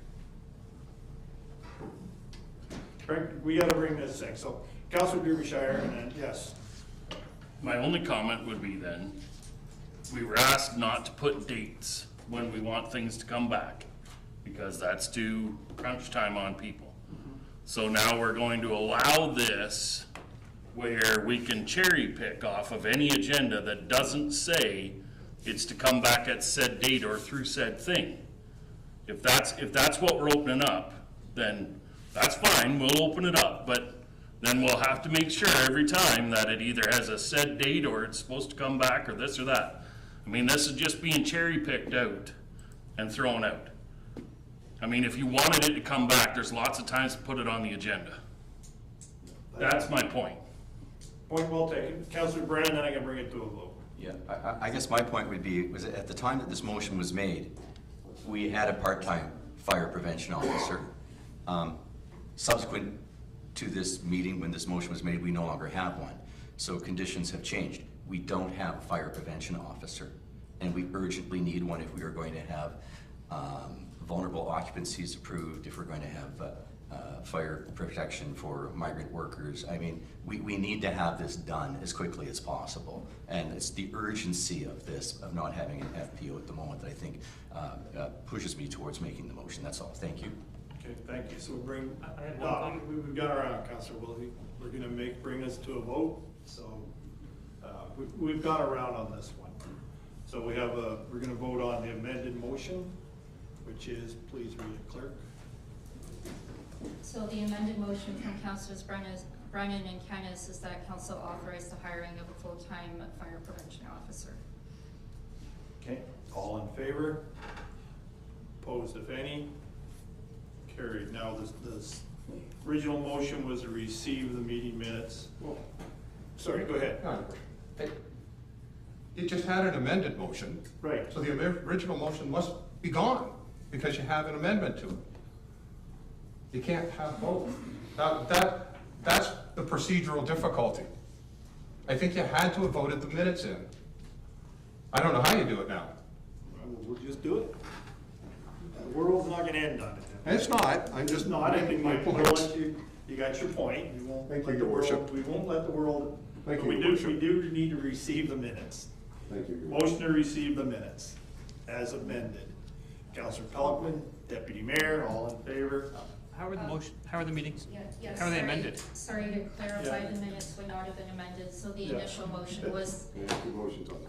Right, we got to bring this thing, so Councilor Derbyshire, and then, yes. My only comment would be then, we were asked not to put dates when we want things to come back, because that's too crunch time on people. So now we're going to allow this where we can cherry pick off of any agenda that doesn't say it's to come back at said date or through said thing. If that's what we're opening up, then that's fine, we'll open it up, but then we'll have to make sure every time that it either has a set date or it's supposed to come back or this or that. I mean, this is just being cherry picked out and thrown out. I mean, if you wanted it to come back, there's lots of times to put it on the agenda. That's my point. Point well taken. Councilor Brennan, then I can bring it to a vote. Yeah, I guess my point would be, was at the time that this motion was made, we had a part-time fire prevention officer. Subsequent to this meeting, when this motion was made, we no longer have one. So conditions have changed. We don't have a fire prevention officer, and we urgently need one if we are going to have vulnerable occupancies approved, if we're going to have fire protection for migrant workers. I mean, we need to have this done as quickly as possible. And it's the urgency of this, of not having an FPO at the moment, that I think pushes me towards making the motion. That's all. Thank you. Okay, thank you. So we've got our, Councilor Willoughby, we're gonna bring this to a vote. So we've got around on this one. So we're gonna vote on the amended motion, which is, please read it, clerk. So the amended motion from Councilors Brennan and Kennis is that council authorize the hiring of a full-time fire prevention officer. Okay, all in favor? Opposed, if any? Carried. Now, this original motion was to receive the meeting minutes. Well, sorry, go ahead. It just had an amended motion. Right. So the original motion must be gone because you have an amendment to it. You can't have both. That's the procedural difficulty. I think you had to have voted the minutes in. I don't know how you do it now. We'll just do it. The world's not gonna end on it. It's not. I'm just making my point. You got your point. We won't Thank let you, the Your world, Worship. we won't let the world, Thank but you, we Your do Worship. need to receive the minutes. Thank you, Your Motion to receive the minutes as amended. Councilor Pelkman, Deputy Mayor, all in favor? How are the motion, how are the meetings, Yes, how are they sorry. amended? Sorry to clarify, Yeah. the minutes would not have been amended, so the Yeah. initial motion was,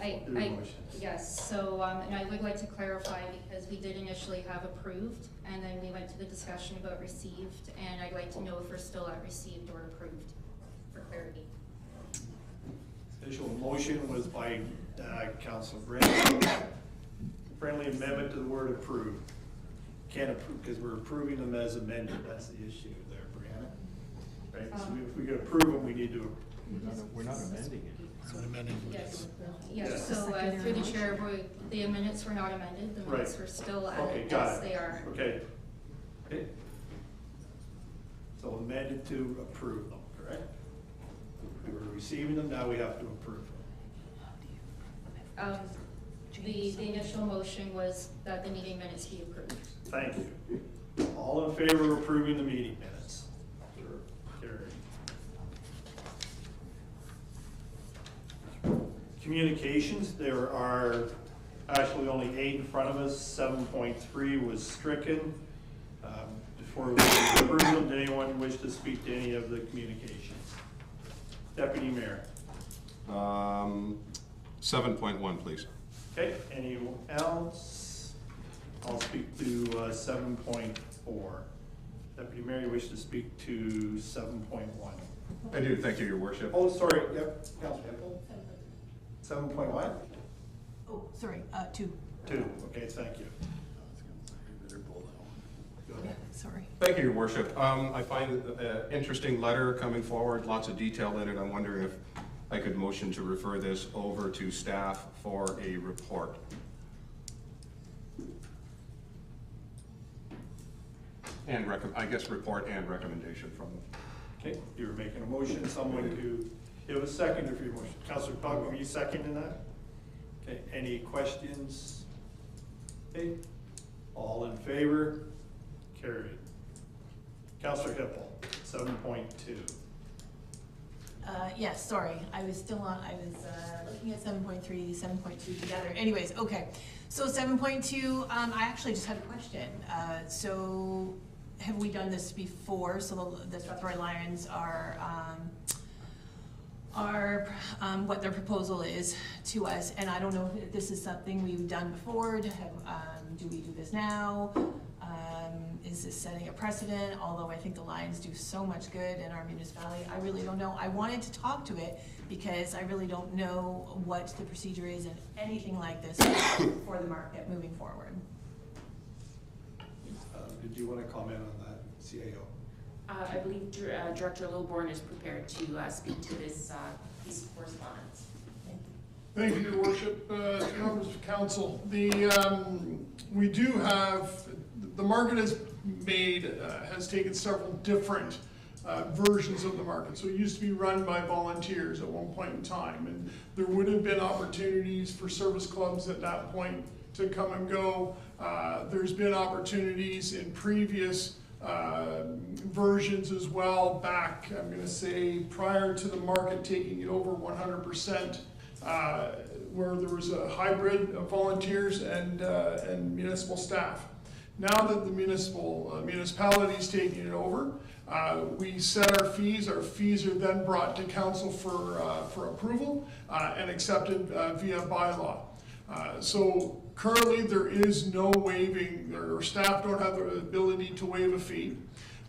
I, Your motion. yes, so, and I would like to clarify, because we did initially have approved, and then we went to the discussion about received, and I'd like to know if we're still at received or approved, for clarity. Initial motion was by Councilor Brand. Friendly amendment to the word approved. Can't approve, because we're approving them as amended, that's the issue there, Brianna. Right, so if we could approve them, we need to. We're not amending it. We're not amending. Yes, Yes. yes, so through the chair, the minutes were not amended, the minutes Right. were still Okay, as got they it. are. Okay. Okay. So amended to approve them, correct? We were receiving them, now we have to approve them. The initial motion was that the meeting minutes be approved. Thank you. All in favor of approving the meeting minutes? Carried. Communications, there are actually only 8 in front of us. 7.3 was stricken. Before we approve them, did anyone wish to speak to any of the communications? Deputy Mayor. 7.1, please. Okay, anyone else? I'll speak to 7.4. Deputy Mayor, you wish to speak to 7.1? I do, thank you, Your Worship. Oh, sorry, yep, Councilor Hippel. 7.1? Oh, sorry, 2. 2, okay, thank you. Sorry. Thank you, Your Worship. I find an interesting letter coming forward, lots of detail in it. I'm wondering if I could motion to refer this over to staff for a report. And I guess report and recommendation from them. Okay, you were making a motion, someone to give a second for your motion. Councilor Pug, were you seconding that? Okay, any questions? Okay, all in favor? Carried. Councilor Hippel, 7.2. Yes, sorry, I was still on, I was looking at 7.3, 7.2 together. Anyways, okay. So 7.2, I actually just had a question. So have we done this before? So the Strathroy Lions are what their proposal is to us, and I don't know if this is something we've done before. Do we do this now? Is this setting a precedent? Although I think the Lions do so much good in our municipality, I really don't know. I wanted to talk to it because I really don't know what the procedure is in anything like this for the market moving forward. Did you want to comment on that, CAO? I believe Director Lilborn is prepared to speak to this piece of correspondence. Thank you, Your Worship. Members of Council, we do have, the market has taken several different versions of the market. So it used to be run by volunteers at one point in time, and there would have been opportunities for service clubs at that point to come and go. There's been opportunities in previous versions as well, back, I'm gonna say, prior to the market taking it over 100%, where there was a hybrid of volunteers and municipal staff. Now that the municipality's taking it over, we set our fees. Our fees are then brought to council for approval and accepted via bylaw. So currently there is no waiving, or staff don't have the ability to waive a fee.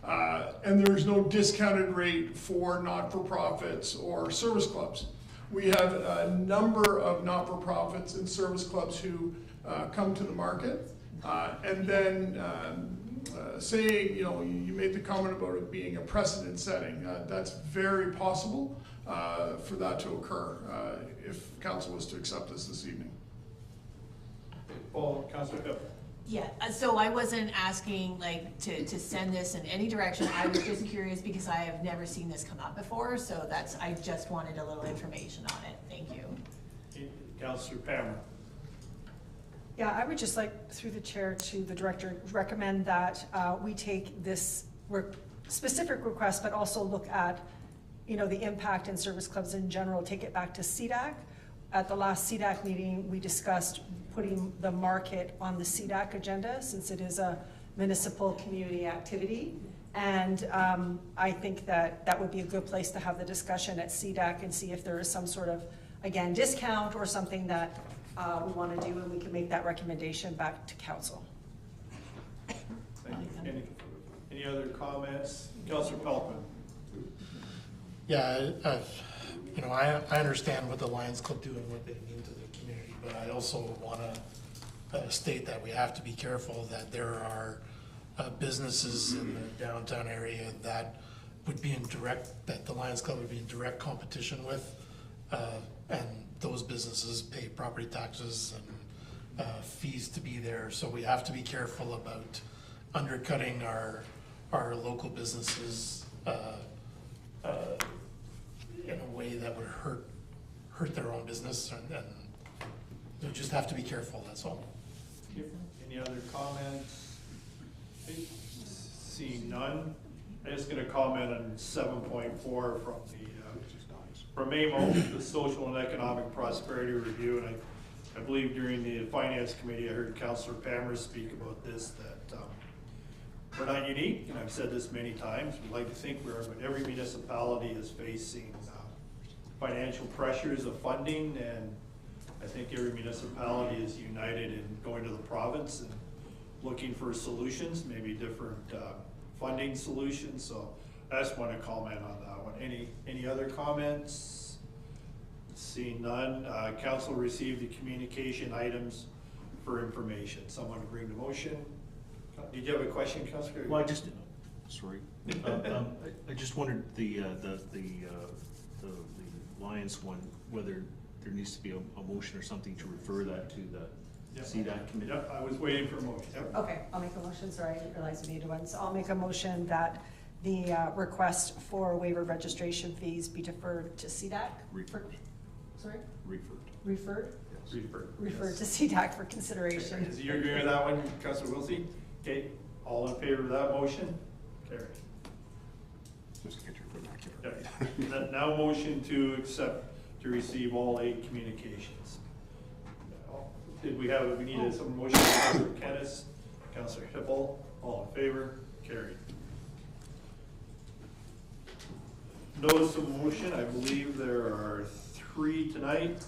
And there's no discounted rate for not-for-profits or service clubs. We have a number of not-for-profits and service clubs who come to the market. And then saying, you made the comment about it being a precedent setting. That's very possible for that to occur if council was to accept this evening. Paul, Councilor Hippel. Yeah, so I wasn't asking to send this in any direction. I was just curious because I have never seen this come up before, so I just wanted a little information on it. Thank you. Councilor Pamela. Yeah, I would just like, through the chair to the director, recommend that we take this specific request, but also look at, the impact in service clubs in general, take it back to CDAC. At the last CDAC meeting, we discussed putting the market on the CDAC agenda since it is a municipal community activity. And I think that that would be a good place to have the discussion at CDAC and see if there is some sort of, again, discount or something that we want to do, and we can make that recommendation back to council. Thank you. Any other comments? Councillor Pelkman. Yeah, you know, I understand what the Lions Club do and what they mean to the community, but I also want to state that we have to be careful that there are businesses in the downtown area that would be in direct, that the Lions Club would be in direct competition with, and those businesses pay property taxes and fees to be there, so we have to be careful about undercutting our local businesses in a way that would hurt their own business, and you just have to be careful, that's all. Any other comments? Seeing none, I'm just gonna comment on 7.4 from AMO, the Social and Economic Prosperity Review, and I believe during the Finance Committee, I heard Councillor Palmer speak about this, that we're not unique, and I've said this many times, we'd like to think we are, but every municipality is facing financial pressures of funding, and I think every municipality is united in going to the province and looking for solutions, maybe different funding solutions, so I just want to comment on that one. Any other comments? Seeing none, council received the communication items for information. Someone bring the motion. Did you have a question, Councillor? Well, sorry. I just wondered the Lions one, whether there needs to be a motion or something to refer that to the CDAC committee. Yep, I was waiting for a motion. Yep. Okay, I'll make a motion, sorry, I didn't realize we needed one. So I'll make a motion that the request for waiver registration fees be deferred to CDAC. Sorry? Referred? Yes. Referred to CDAC for consideration. Is you agree with that one, Councillor Wilsey? Okay, all in favor of that motion? Carry. Just get your vernacular. Okay. Now motion to accept, to receive all 8 communications. Did we needed some motion, Councillor Kennis, Councillor Hippel, all in favor? Carried. Notice of motion, I believe there are 3 tonight.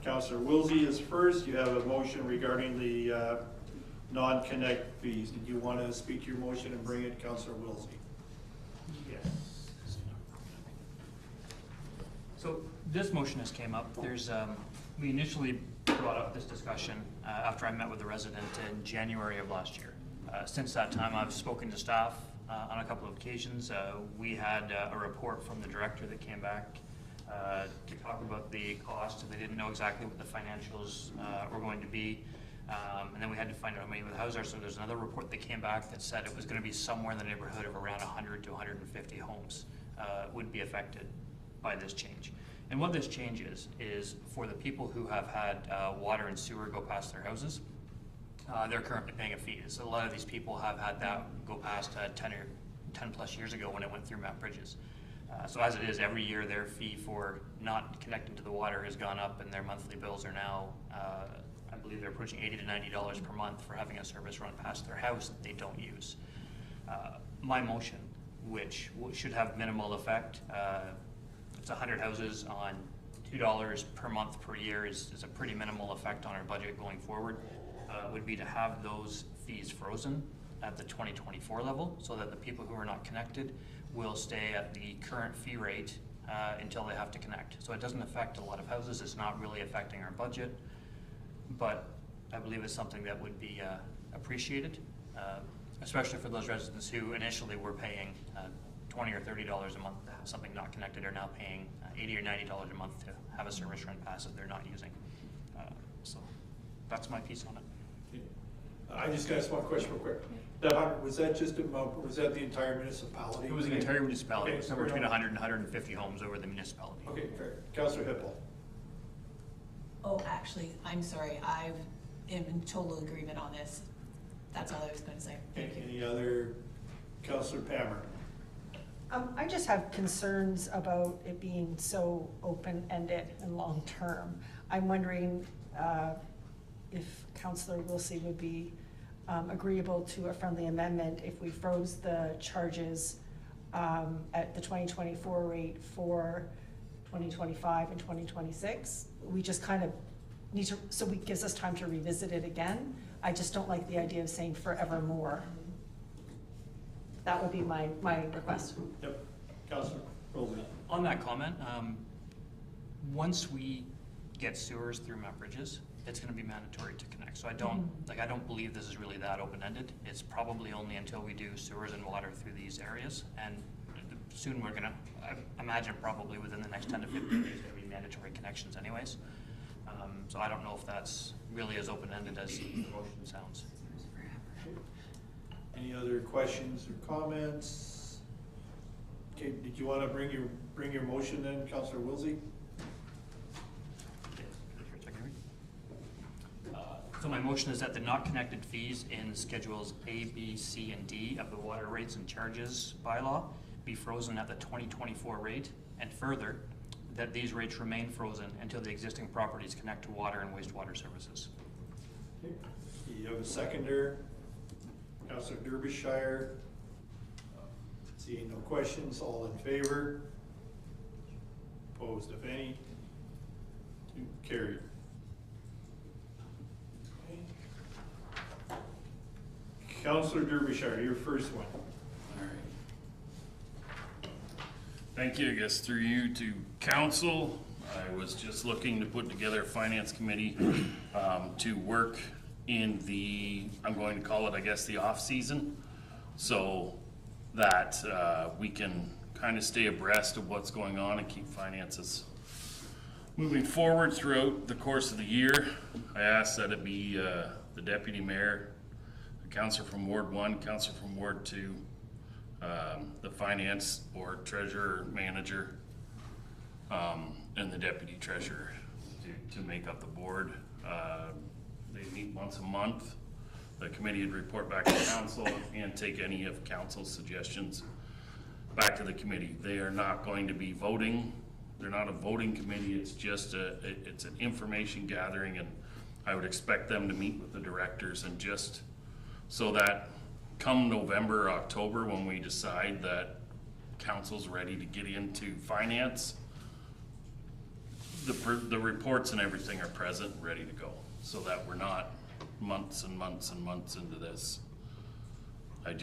Councillor Wilsey is first. You have a motion regarding the non-connect fees. Did you want to speak to your motion and bring it, Councillor Wilsey? Yes. So this motion has came up. There's, we initially brought up this discussion after I met with the resident in January of last year. Since that time, I've spoken to staff on a couple of occasions. We had a report from the director that came back to talk about the cost, and they didn't know exactly what the financials were going to be. And then we had to find out how many the houses are. So there's another report that came back that said it was going to be somewhere in the neighborhood of around 100 to 150 homes would be affected by this change. And what this change is for the people who have had water and sewer go past their houses, they're currently paying a fee. So a lot of these people have had that go past 10 plus years ago when it went through Mount Bridges. So as it is, every year their fee for not connecting to the water has gone up, and their monthly bills are now, I believe they're approaching $80 to $90 per month for having a service run past their house that they don't use. My motion, which should have minimal effect, it's 100 houses on $2 per month per year is a pretty minimal effect on our budget going forward, would be to have those fees frozen at the 2024 level so that the people who are not connected will stay at the current fee rate until they have to connect. So it doesn't affect a lot of houses. It's not really affecting our budget, but I believe it's something that would be appreciated, especially for those residents who initially were paying $20 or $30 a month to have something not connected, are now paying $80 or $90 a month to have a service run pass that they're not using. So that's my piece on it. I just got one question real quick. Was that just was that the entire municipality? It was the entire municipality. Okay, It was somewhere between 100 and 150 homes over the municipality. Okay, fair. Councillor Hippel. Oh, actually, I'm sorry, I am in total agreement on this. That's all I was going to say. Thank you. Any other? Councillor Palmer. I just have concerns about it being so open-ended and long-term. I'm wondering if Councillor Wilsey would be agreeable to a friendly amendment if we froze the charges at the 2024 rate for 2025 and 2026. We just kind of need to, so it gives us time to revisit it again. I just don't like the idea of saying forevermore. That would be my request. Yep, Councilor Rosen. On that comment, once we get sewers through Mount Bridges, it's gonna be mandatory to connect. So I don't believe this is really that open-ended. It's probably only until we do sewers and water through these areas. And soon we're gonna, I imagine probably within the next 10 to 15 years, gonna be mandatory connections anyways. So I don't know if that's really as open-ended as the motion sounds. Any other questions or comments? Okay, did you want to bring your motion then, Councilor Wilsey? So my motion is that the not connected fees in Schedules A, B, C, and D of the water rates and charges bylaw be frozen at the 2024 rate, and further, that these rates remain frozen until the existing properties connect to water and wastewater services. Okay. You have a seconder, Councilor Derbyshire. Seeing no questions, all in favor? Opposed, if any? Carried. Okay. Councilor Derbyshire, your first one. Thank you. I guess through you to council, I was just looking to put together a finance committee to work in the, I'm going to call it, I guess, the off season, so that we can kind of stay abreast of what's going on and keep finances moving forward throughout the course of the year. I asked that it be the deputy mayor, a councillor from Ward 1, councillor from Ward 2, the finance board treasurer, manager, and the deputy treasurer to make up the board. They meet once a month. The committee would report back to council and take any of council's suggestions back to the committee. They are not going to be voting. They're not a voting committee. It's just it's an information gathering, and I would expect them to meet with the directors, and just so that come November, October, when we decide that council's ready to get into finance, the reports and everything are present and ready to go, so that we're not months and months and months into this. I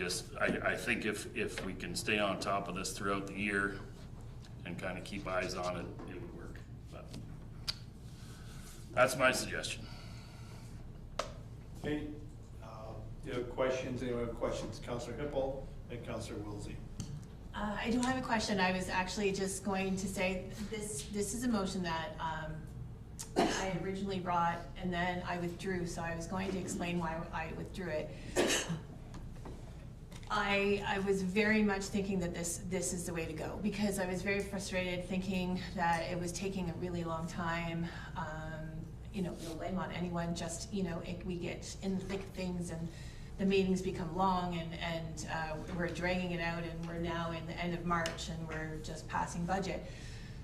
think if we can stay on top of this throughout the year and kind of keep eyes on it, it would work. But that's my suggestion. Okay. Do you have questions? Anyone have questions? Councilor Hippel and Councilor Wilsey. I do have a question. I was actually just going to say, this is a motion that I originally brought and then I withdrew, so I was going to explain why I withdrew it. I was very much thinking that this is the way to go, because I was very frustrated thinking that it was taking a really long time. No blame on anyone, just, we get in the thick of things and the meetings become long and we're dragging it out, and we're now in the end of March and we're just passing budget.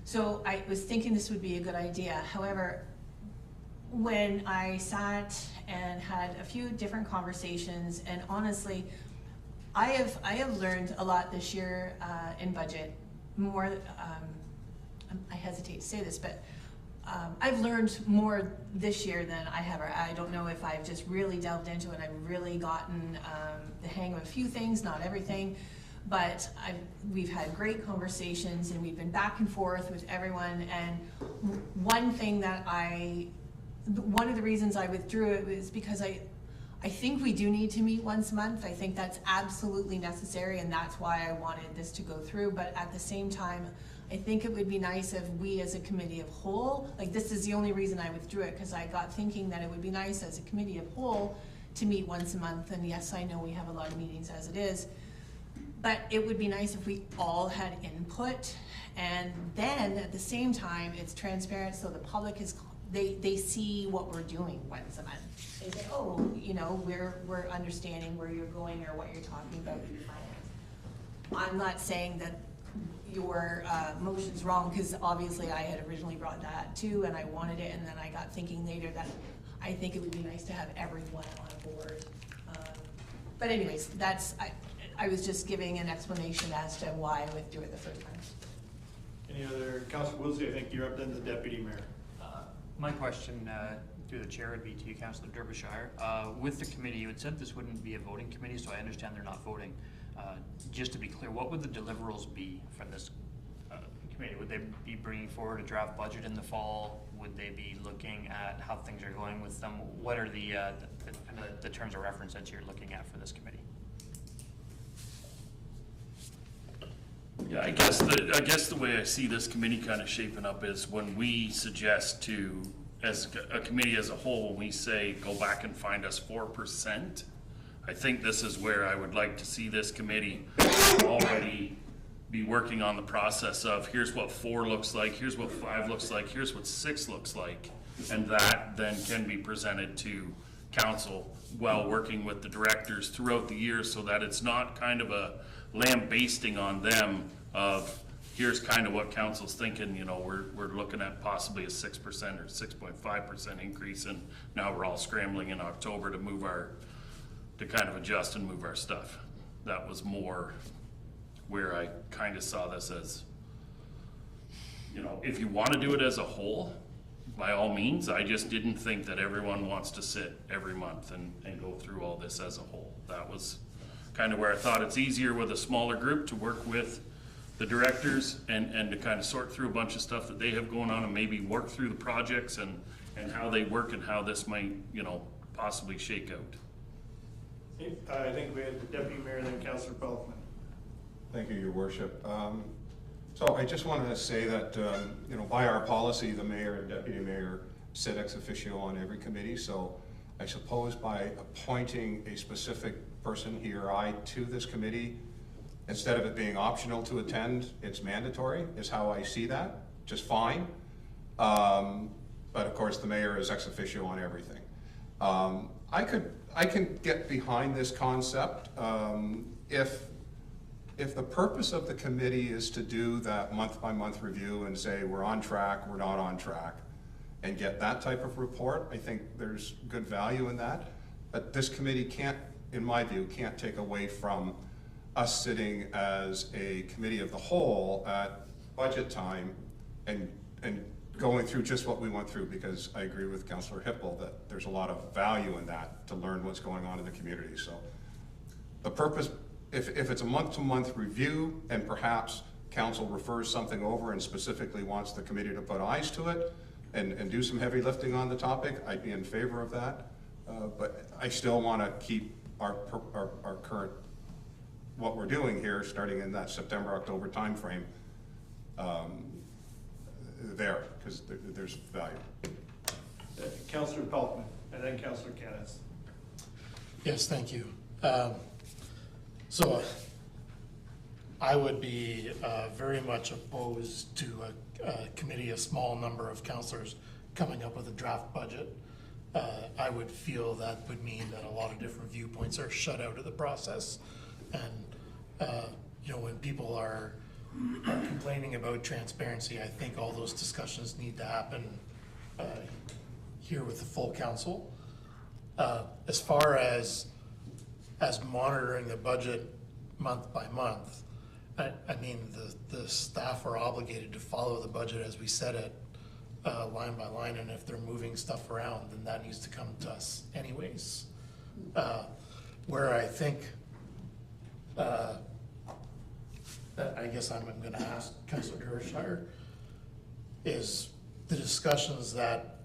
So I was thinking this would be a good idea. However, when I sat and had a few different conversations, and honestly, I have learned a lot this year in budget, more, I hesitate to say this, but I've learned more this year than I have. I don't know if I've just really delved into it. I've really gotten the hang of a few things, not everything, but we've had great conversations and we've been back and forth with everyone. And one of the reasons I withdrew it was because I think we do need to meet once a month. I think that's absolutely necessary, and that's why I wanted this to go through. But at the same time, I think it would be nice if we as a committee of whole, like, this is the only reason I withdrew it, because I got thinking that it would be nice as a committee of whole to meet once a month. And yes, I know we have a lot of meetings as it is, but it would be nice if we all had input, and then at the same time it's transparent, so the public is, they see what we're doing once a month. They say, oh, we're understanding where you're going or what you're talking about with your finance. I'm not saying that your motion's wrong, because obviously I had originally brought that too and I wanted it, and then I got thinking later that I think it would be nice to have everyone on board But anyways, I was just giving an explanation as to why I withdrew it the first time. Any other, Councilor Woolsey, I think you're up, then the deputy mayor. My question through the chair would be to you, Councilor Derbyshire. With the committee, you had said this wouldn't be a voting committee, so I understand they're not voting. Just to be clear, what would the deliverables be from this committee? Would they be bringing forward a draft budget in the fall? Would they be looking at how things are going with them? What are the terms of reference that you're looking at for this committee? Yeah, I guess the way I see this committee kind of shaping up is when we suggest to, as a committee as a whole, when we say go back and find us 4%, I think this is where I would like to see this committee already be working on the process of here's what 4 looks like, here's what 5 looks like, here's what 6 looks like, and that then can be presented to council while working with the directors throughout the year, so that it's not kind of a lambasting on them of here's kind of what council's thinking, you know, we're looking at possibly a 6% or 6.5% increase, and now we're all scrambling in October to kind of adjust and move our stuff. That was more where I kind of saw this as, you know, if you want to do it as a whole, by all means. I just didn't think that everyone wants to sit every month and go through all this as a whole. That was kind of where I thought it's easier with a smaller group to work with the directors and to kind of sort through a bunch of stuff that they have going on and maybe work through the projects and how they work and how this might, you know, possibly shake out. I think we had the deputy mayor and then Councilor Pelkman. Thank you, Your Worship. So I just want to say that, you know, by our policy, the mayor and deputy mayor sit ex officio on every committee. So I suppose by appointing a specific person, he or I, to this committee, instead of it being optional to attend, it's mandatory, is how I see that, just fine. But of course, the mayor is ex officio on everything. I can get behind this concept if the purpose of the committee is to do that month-by-month review and say we're on track, we're not on track, and get that type of report. I think there's good value in that. But this committee can't, in my view, can't take away from us sitting as a committee of the whole at budget time and going through just what we went through, because I agree with Councillor Hippel that there's a lot of value in that to learn what's going on in the community. So the purpose, if it's a month-to-month review and perhaps council refers something over and specifically wants the committee to put eyes to it and do some heavy lifting on the topic, I'd be in favor of that. But I still want to keep our current, what we're doing here, starting in that September-October timeframe, there, because there's value. Councillor Pelkman, and then Councillor Kenneth. Yes, thank you. So I would be very much opposed to a committee, a small number of councillors coming up with a draft budget. I would feel that would mean that a lot of different viewpoints are shut out of the process. And, you know, when people are complaining about transparency, I think all those discussions need to happen here with the full council. As far as monitoring the budget month by month, I mean, the staff are obligated to follow the budget as we set it line by line, and if they're moving stuff around, then that needs to come to us anyways. Where I think, I guess I'm going to ask Councillor Derbyshire, is the discussions that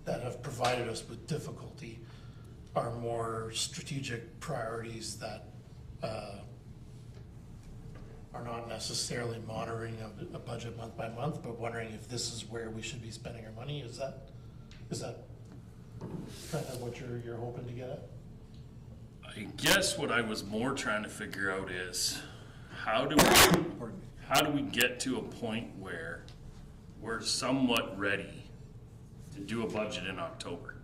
have provided us with difficulty are more strategic priorities that are not necessarily monitoring a budget month by month, but wondering if this is where we should be spending our money. Is that kind of what you're hoping to get at? I guess what I was more trying to figure out is how do we get to a point where we're somewhat ready to do a budget in October?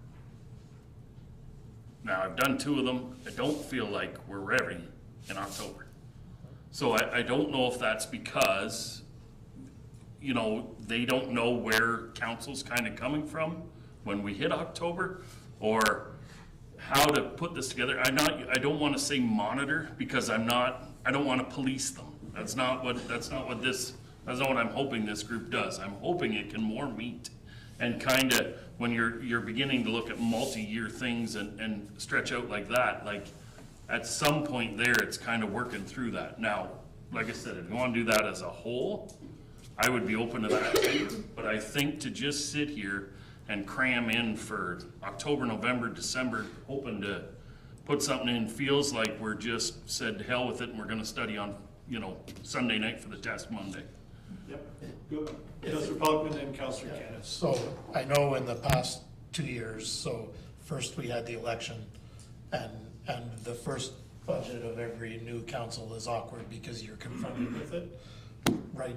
Now, I've done 2 of them. I don't feel like we're ready in October. So I don't know if that's because, you know, they don't know where council's kind of coming from when we hit October, or how to put this together. I don't want to say monitor, because I don't want to police them. That's not what I'm hoping this group does. I'm hoping it can more meet and kind of, when you're beginning to look at multi-year things and stretch out like that, like at some point there, it's kind of working through that. Now, like I said, if you want to do that as a whole, I would be open to that too. But I think to just sit here and cram in for October, November, December, hoping to put something in, feels like we're just said to hell with it and we're gonna study on, Sunday night for the test Monday. Yep, good. Councillor Pelkman and Councillor Canis. So I know in the past 2 years, so first we had the election, and the first budget of every new council is awkward because you're confronted with it right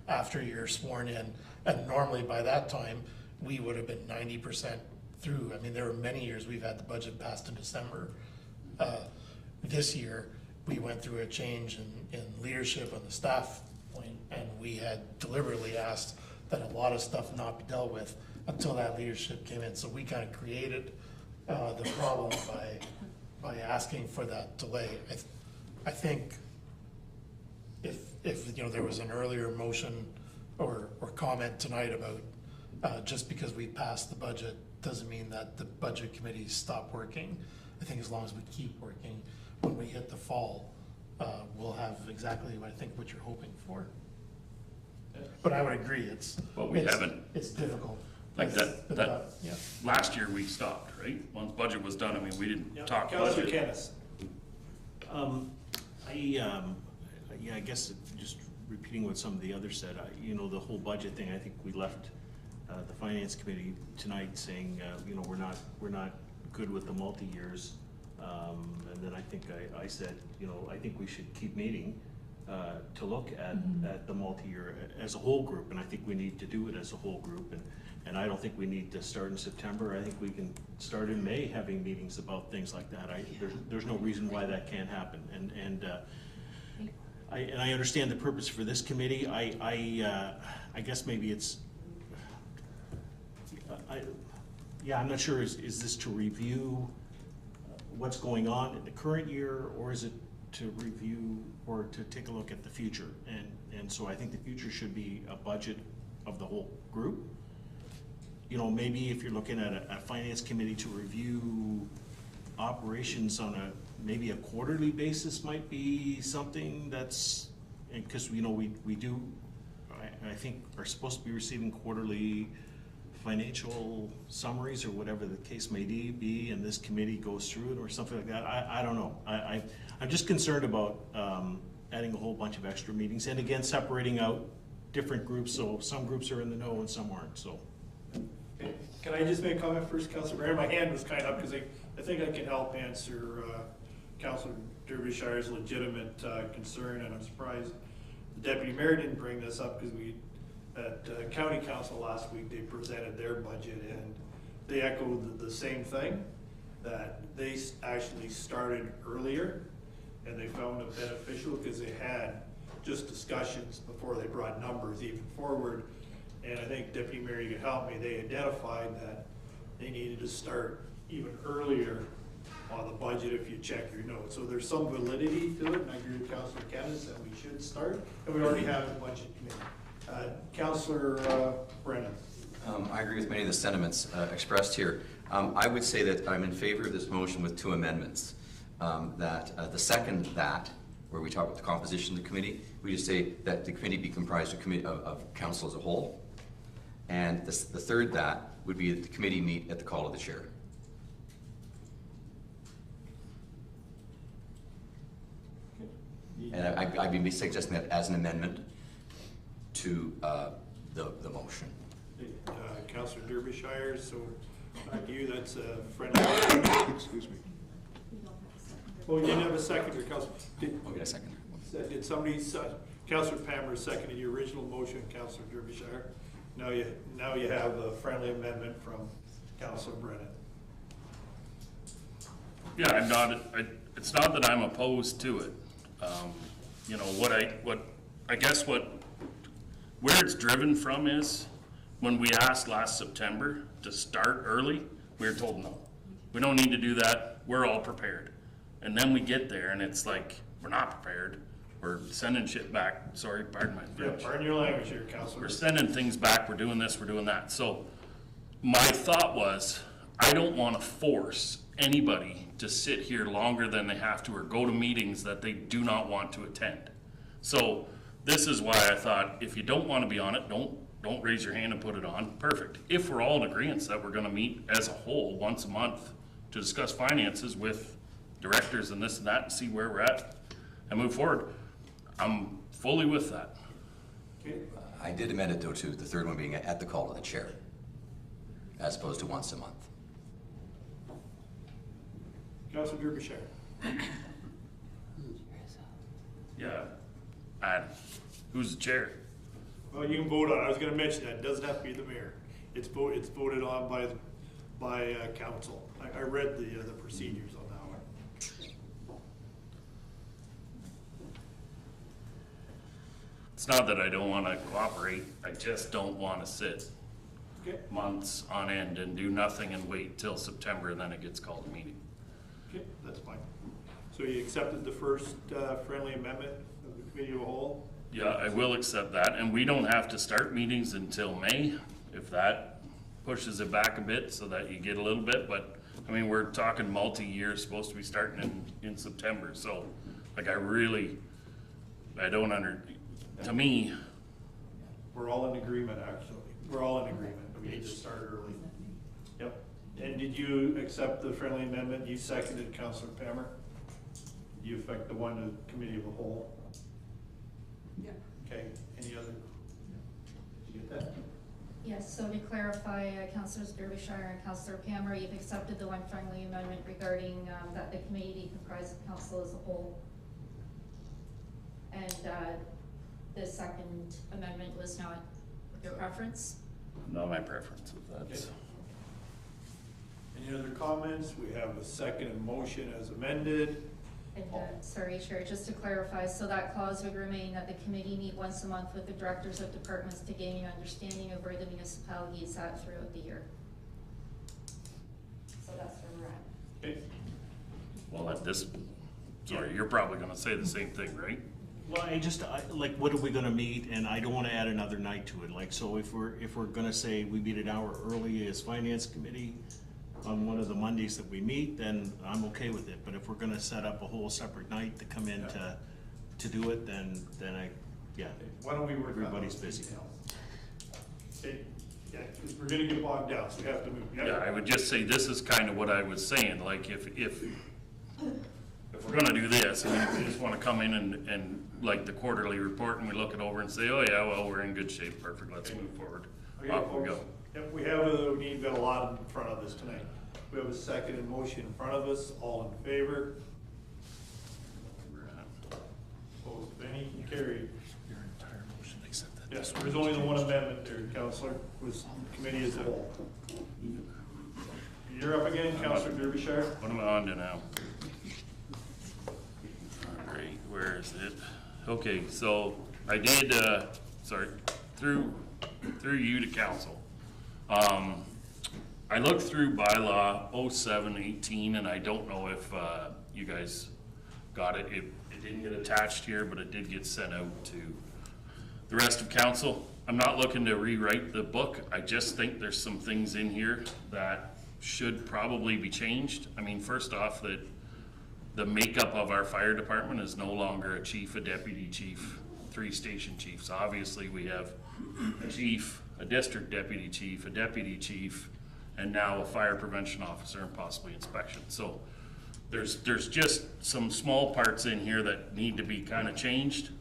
after you're sworn in. And normally by that time, we would have been 90% through. I mean, there were many years we've had the budget passed in December. This year, we went through a change in leadership on the staff point, and we had deliberately asked that a lot of stuff not be dealt with until that leadership came in. So we kind of created the problem by asking for that delay. I think if there was an earlier motion or comment tonight about just because we passed the budget doesn't mean that the budget committees stop working. I think as long as we keep working, when we hit the fall, we'll have exactly what you're hoping for. But I would agree, it's difficult. Like that yeah. Last year we stopped, right? Once budget was done, I mean, we didn't talk Councillor budget. Canis. I guess just repeating what some of the others said, the whole budget thing, I think we left the finance committee tonight saying, we're not good with the multi-years. And then I think I said, I think we should keep meeting to look at the multi-year as a whole group, and I think we need to do it as a whole group. And I don't think we need to start in September. I think we can start in May having meetings about things like that. There's no reason why that can't happen. And I understand the purpose for this committee. I guess maybe it's, I'm not sure. Is this to review what's going on in the current year, or is it to review or to take a look at the future? And so I think the future should be a budget of the whole group. Maybe if you're looking at a finance committee to review operations on maybe a quarterly basis might be something that's, and because we do, I think are supposed to be receiving quarterly financial summaries or whatever the case may be, and this committee goes through it or something like that. I don't know. I'm just concerned about adding a whole bunch of extra meetings, and again, separating out different groups, so some groups are in the know and some aren't, so. Okay. Can I just make a comment first, Councillor Mayor? My hand was kind of up because I think I can help answer Councillor Derbyshire's legitimate concern, and I'm surprised the Deputy Mayor didn't bring this up, because at County Council last week, they presented their budget, and they echoed the same thing, that they actually started earlier, and they found it beneficial because they had just discussions before they brought numbers even forward. And I think Deputy Mayor, you can help me, they identified that they needed to start even earlier on the budget if you check your notes. So there's some validity to it, and I agree with Councillor Canis that we should start, and we already have a budget committee. Councillor Brennan. I agree with many of the sentiments expressed here. I would say that I'm in favor of this motion with two amendments. That the second where we talk about the composition of the committee, we just say that the committee be comprised of council as a whole. And the third would be that the committee meet at the call of the chair. And I'd be suggesting that as an amendment to the motion. Councillor Derbyshire, so back to you, that's a friendly. Excuse me. Oh, you didn't have a seconder, Councillor. We'll get a second. Did somebody, Councillor Palmer seconded your original motion, Councillor Derbyshire. Now you have a friendly amendment from Councillor Brennan. Yeah, it's not that I'm opposed to it. Where it's driven from is when we asked last September to start early, we were told no. we don't need to do that, we're all prepared. And then we get there and it's like, we're not prepared, we're sending shit back, sorry, pardon my Yeah, French. pardon your language here, Councilor. We're sending things back, we're doing this, we're doing that. So my thought was, I don't want to force anybody to sit here longer than they have to or go to meetings that they do not want to attend. So this is why I thought, if you don't want to be on it, don't raise your hand and put it on. Perfect. If we're all in agreement that we're going to meet as a whole once a month to discuss finances with directors and this and that and see where we're at and move forward, I'm fully with that. Okay. I did amend it though to the third one being at the call of the chair, as opposed to once a month. Councilor Derbyshire. Yeah. Adam, who's the chair? Well, you can vote on it. I was gonna mention that. It doesn't have to be the mayor. It's voted on by council. I read the procedures on that one. It's not that I don't want to cooperate, I just don't want to sit Okay. months on end and do nothing and wait till September and then it gets called a meeting. Okay, that's fine. So you accepted the first friendly amendment of the committee of the whole? Yeah, I will accept that, and we don't have to start meetings until May, if that pushes it back a bit so that you get a little bit, but, I mean, we're talking multi-year, supposed to be starting in September, so, like, I don't to me, We're all in agreement, actually. We're all in agreement. We need to start early. Yep. And did you accept the friendly amendment? You seconded, Councilor Pammer? Did you affect the one to committee of the whole? Yeah. Okay, any other? Did you get that? Yes, so to clarify, Councilors Derbyshire and Councilor Pammer, you've accepted the one friendly amendment regarding that the committee be comprised of council as a whole. And the second amendment was not your preference? not my preference, if that's. Any other comments? We have a second motion as amended. And, sorry, Chair, just to clarify, so that clause would remain that the committee meet once a month with the directors of departments to gain an understanding of where the municipality is at throughout the year. So that's where we're at. Okay. Well, at this, sorry, you're probably gonna say the same thing, right? Well, like, what are we gonna meet, and I don't wanna add another night to it, like, so if we're gonna say we meet an hour early as finance committee on one of the Mondays that we meet, then I'm okay with it, but if we're gonna set up a whole separate night to come in to do it, then Why don't we work on everybody's those busy. details? Okay, yeah, 'cause we're gonna get bogged down, so we have to move. Yeah, I would just say, this is kind of what I was saying, like, if we're gonna do this, and if we just wanna come in and like the quarterly report, and we look it over and say, oh yeah, well, we're in good shape, perfect, let's move forward. Okay, Off we folks. go. Yep, we've got a lot in front of us tonight. We have a second in motion in front of us, all in favor? Opposed, if any, carried. Your entire motion, except that. Yes, there's only the one amendment there, Counselor, was committee as a whole. You're up again, Counselor Derbyshire. What am I on to now? All right, where is it? Okay, so I did, sorry, through you to council. I looked through bylaw 0718, and I don't know if you guys got it. It didn't get attached here, but it did get sent out to the rest of council. I'm not looking to rewrite the book. I just think there's some things in here that should probably be changed. I mean, first off, that the makeup of our fire department is no longer a chief, a deputy chief, 3 station chiefs. Obviously, we have a chief, a district deputy chief, a deputy chief, and now a fire prevention officer and possibly inspection. So there's just some small parts in here that need to be kind of changed.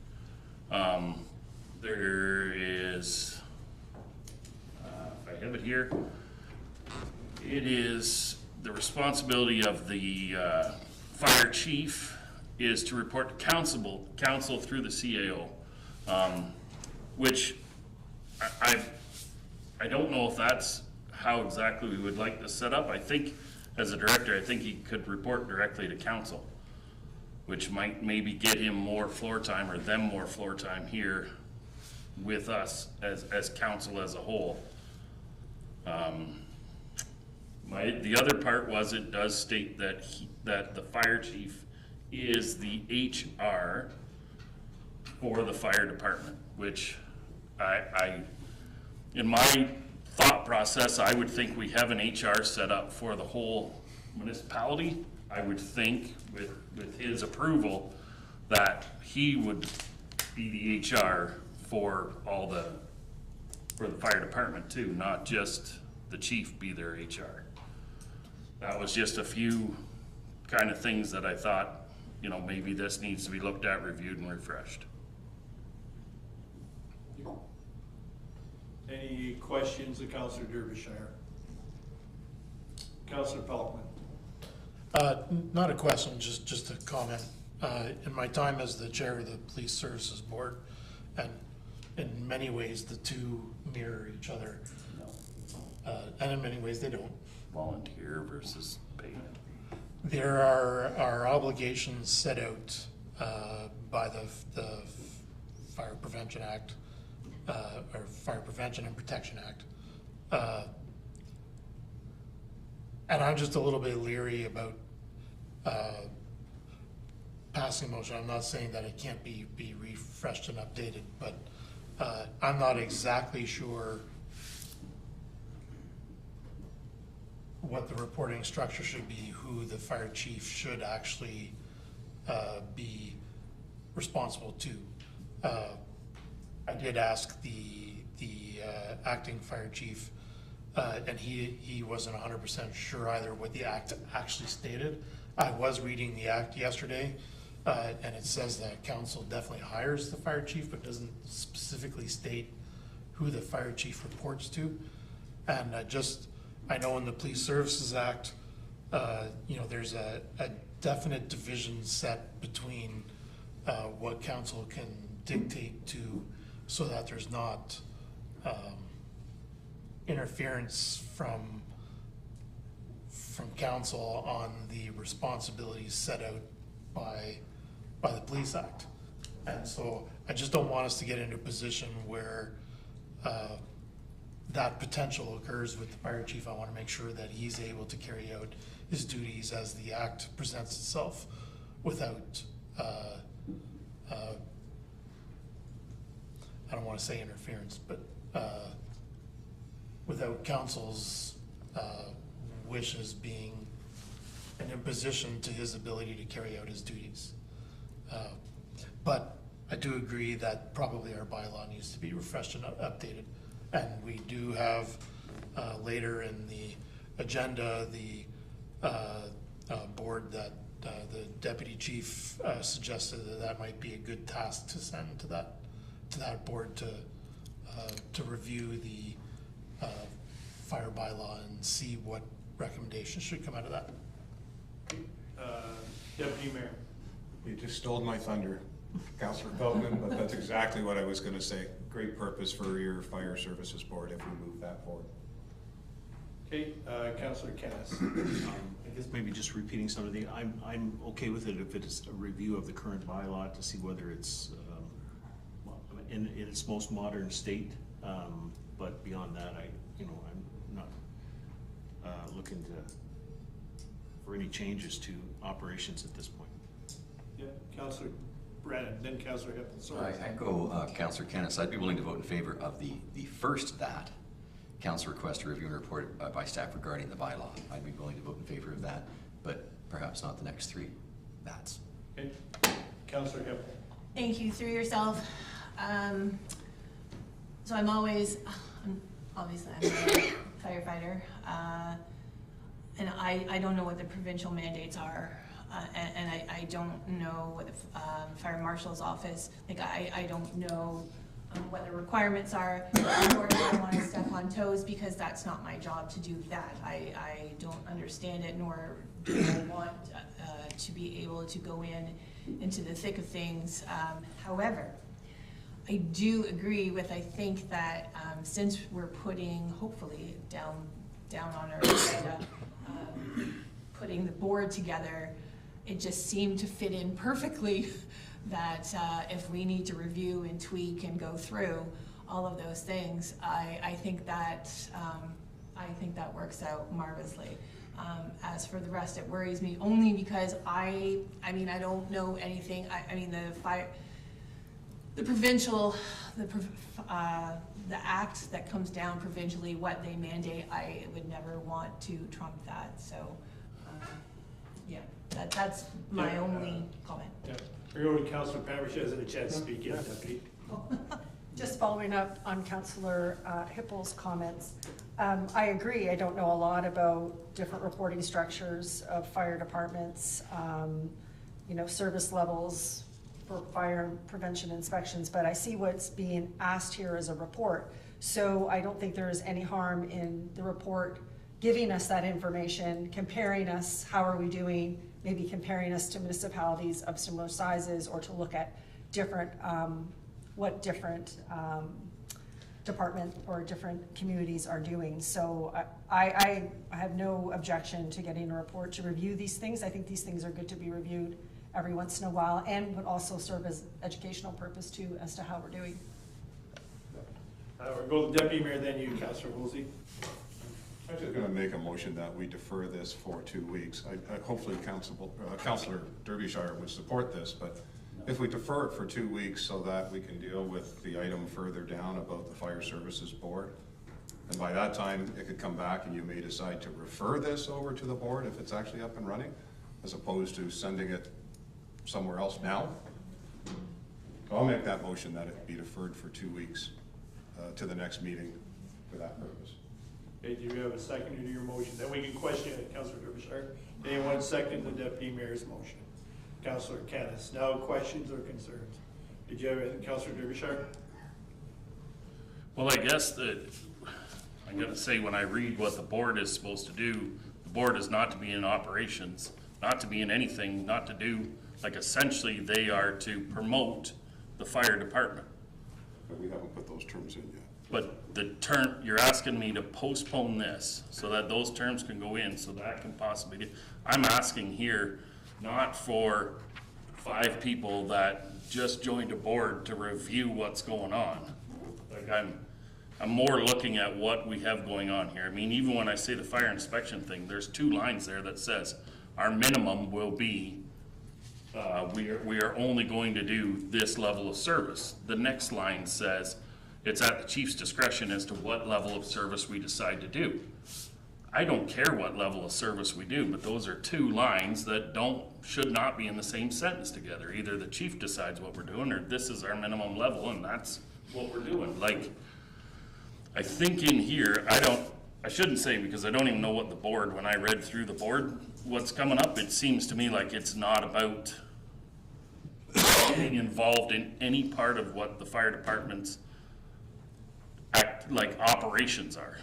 There is, if I have it here, it is the responsibility of the fire chief is to report to council through the CAO, which I don't know if that's how exactly we would like this set up. I think, as a director, I think he could report directly to council, which might maybe get him more floor time or them more floor time here with us as council as a whole. The other part was, it does state that that the fire chief is the HR for the fire department, which in my thought process, I would think we have an HR set up for the whole municipality. I would think with his approval that he would be the HR for the fire department too, not just the chief be their HR. That was just a few kind of things that I thought, maybe this needs to be looked at, reviewed, and refreshed. Any questions of Councillor Derbyshire? Councillor Pelkman? Not a question, just a comment. In my time as the chair of the Police Services Board, and in many ways the two mirror each other, and in many ways they don't. Volunteer versus paid. There are obligations set out by the Fire Prevention Act, or Fire Prevention and Protection Act. And I'm just a little bit leery about passing a motion. I'm not saying that it can't be refreshed and updated, but I'm not exactly sure what the reporting structure should be, who the fire chief should actually be responsible to. I did ask the acting fire chief, and he wasn't 100% sure either what the act actually stated. I was reading the act yesterday, and it says that council definitely hires the fire chief, but doesn't specifically state who the fire chief reports to. And I know in the Police Services Act, there's a definite division set between what council can dictate to, so that there's not interference from council on the responsibilities set out by the Police Act. And so I just don't want us to get into a position where that potential occurs with the fire chief. I want to make sure that he's able to carry out his duties as the act presents itself without, I don't want to say interference, but without council's wishes being an imposition to his ability to carry out his duties. But I do agree that probably our bylaw needs to be refreshed and updated. And we do have later in the agenda the board that the deputy chief suggested that might be a good task to send to that board to review the fire bylaw and see what recommendations should come out of that. Deputy Mayor. You just stole my thunder, Councillor Pelkman, but that's exactly what I was going to say. Great purpose for your fire services board if we move that forward. Okay, Councillor Cass. I guess maybe just repeating some of the, I'm okay with it if it's a review of the current bylaw to see whether it's in its most modern state. But beyond that, I'm not looking for any changes to operations at this point. Yeah, Councillor Brennan, then Councillor Hippel. Sorry. I echo Councillor Kennis. I'd be willing to vote in favor of the first that council request to review and report by staff regarding the bylaw. I'd be willing to vote in favor of that, but perhaps not the next three that's. Okay, Councillor Hippel. Thank you. Through yourself. So I'm obviously I'm a firefighter, and I don't know what the provincial mandates are, and I don't know what the fire marshal's office, I don't know what the requirements are, nor do I want to step on toes, because that's not my job to do that. I don't understand it, nor do I want to be able to go into the thick of things. However, I do agree with, I think that since we're putting, hopefully, down on our agenda, putting the board together, it just seemed to fit in perfectly that if we need to review and tweak and go through all of those things, I think that I think that works out marvelously. As for the rest, it worries me only because I mean, I don't know anything. I mean, the provincial, the act that comes down provincially, what they mandate, I would never want to trump that. So, yeah, that's my only comment. Yeah. We're going to Councillor Pamela. She hasn't had a chance to speak yet, Deputy. Just following up on Councillor Hippel's comments, I agree. I don't know a lot about different reporting structures of fire departments, you know, service levels for fire prevention inspections, but I see what's being asked here as a report. So I don't think there is any harm in the report giving us that information, comparing us, how are we doing, maybe comparing us to municipalities of similar sizes, or to look at different, what different department or different communities are doing. So I have no objection to getting a report to review these things. I think these things are good to be reviewed every once in a while, and would also serve as educational purpose too as to how we're doing. We'll go to the Deputy Mayor, then you, Councillor Woolsey. I'm just going to make a motion that we defer this for 2 weeks. Hopefully Councillor Derbyshire would support this, but if we defer it for 2 weeks so that we can deal with the item further down about the Fire Services Board, and by that time it could come back and you may decide to refer this over to the board if it's actually up and running, as opposed to sending it somewhere else now. So I'll make that motion that it be deferred for 2 weeks to the next meeting for that purpose. Okay, do you have a second to your motion? Then we can question it, Councillor Derbyshire. Anyone second the Deputy Mayor's motion? Councillor Kennis. Now, questions or concerns? Did you have anything, Councillor Derbyshire? Well, I guess that I'm gonna say, when I read what the board is supposed to do, the board is not to be in operations, not to be in anything, not to do, like, essentially they are to promote the fire department. But we haven't put those terms in yet. But the term, you're asking me to postpone this so that those terms can go in, so that can possibly get, I'm asking here not for 5 people that just joined a board to review what's going on. Like, I'm more looking at what we have going on here. I mean, even when I say the fire inspection thing, there's 2 lines there that says our minimum will be we are only going to do this level of service. The next line says it's at the chief's discretion as to what level of service we decide to do. I don't care what level of service we do, but those are 2 lines that should not be in the same sentence together. Either the chief decides what we're doing, or this is our minimum level and that's what we're doing. Like, I think in here, I shouldn't say, because I don't even know what the board, when I read through the board, what's coming up, it seems to me like it's not about being involved in any part of what the fire department's operations are.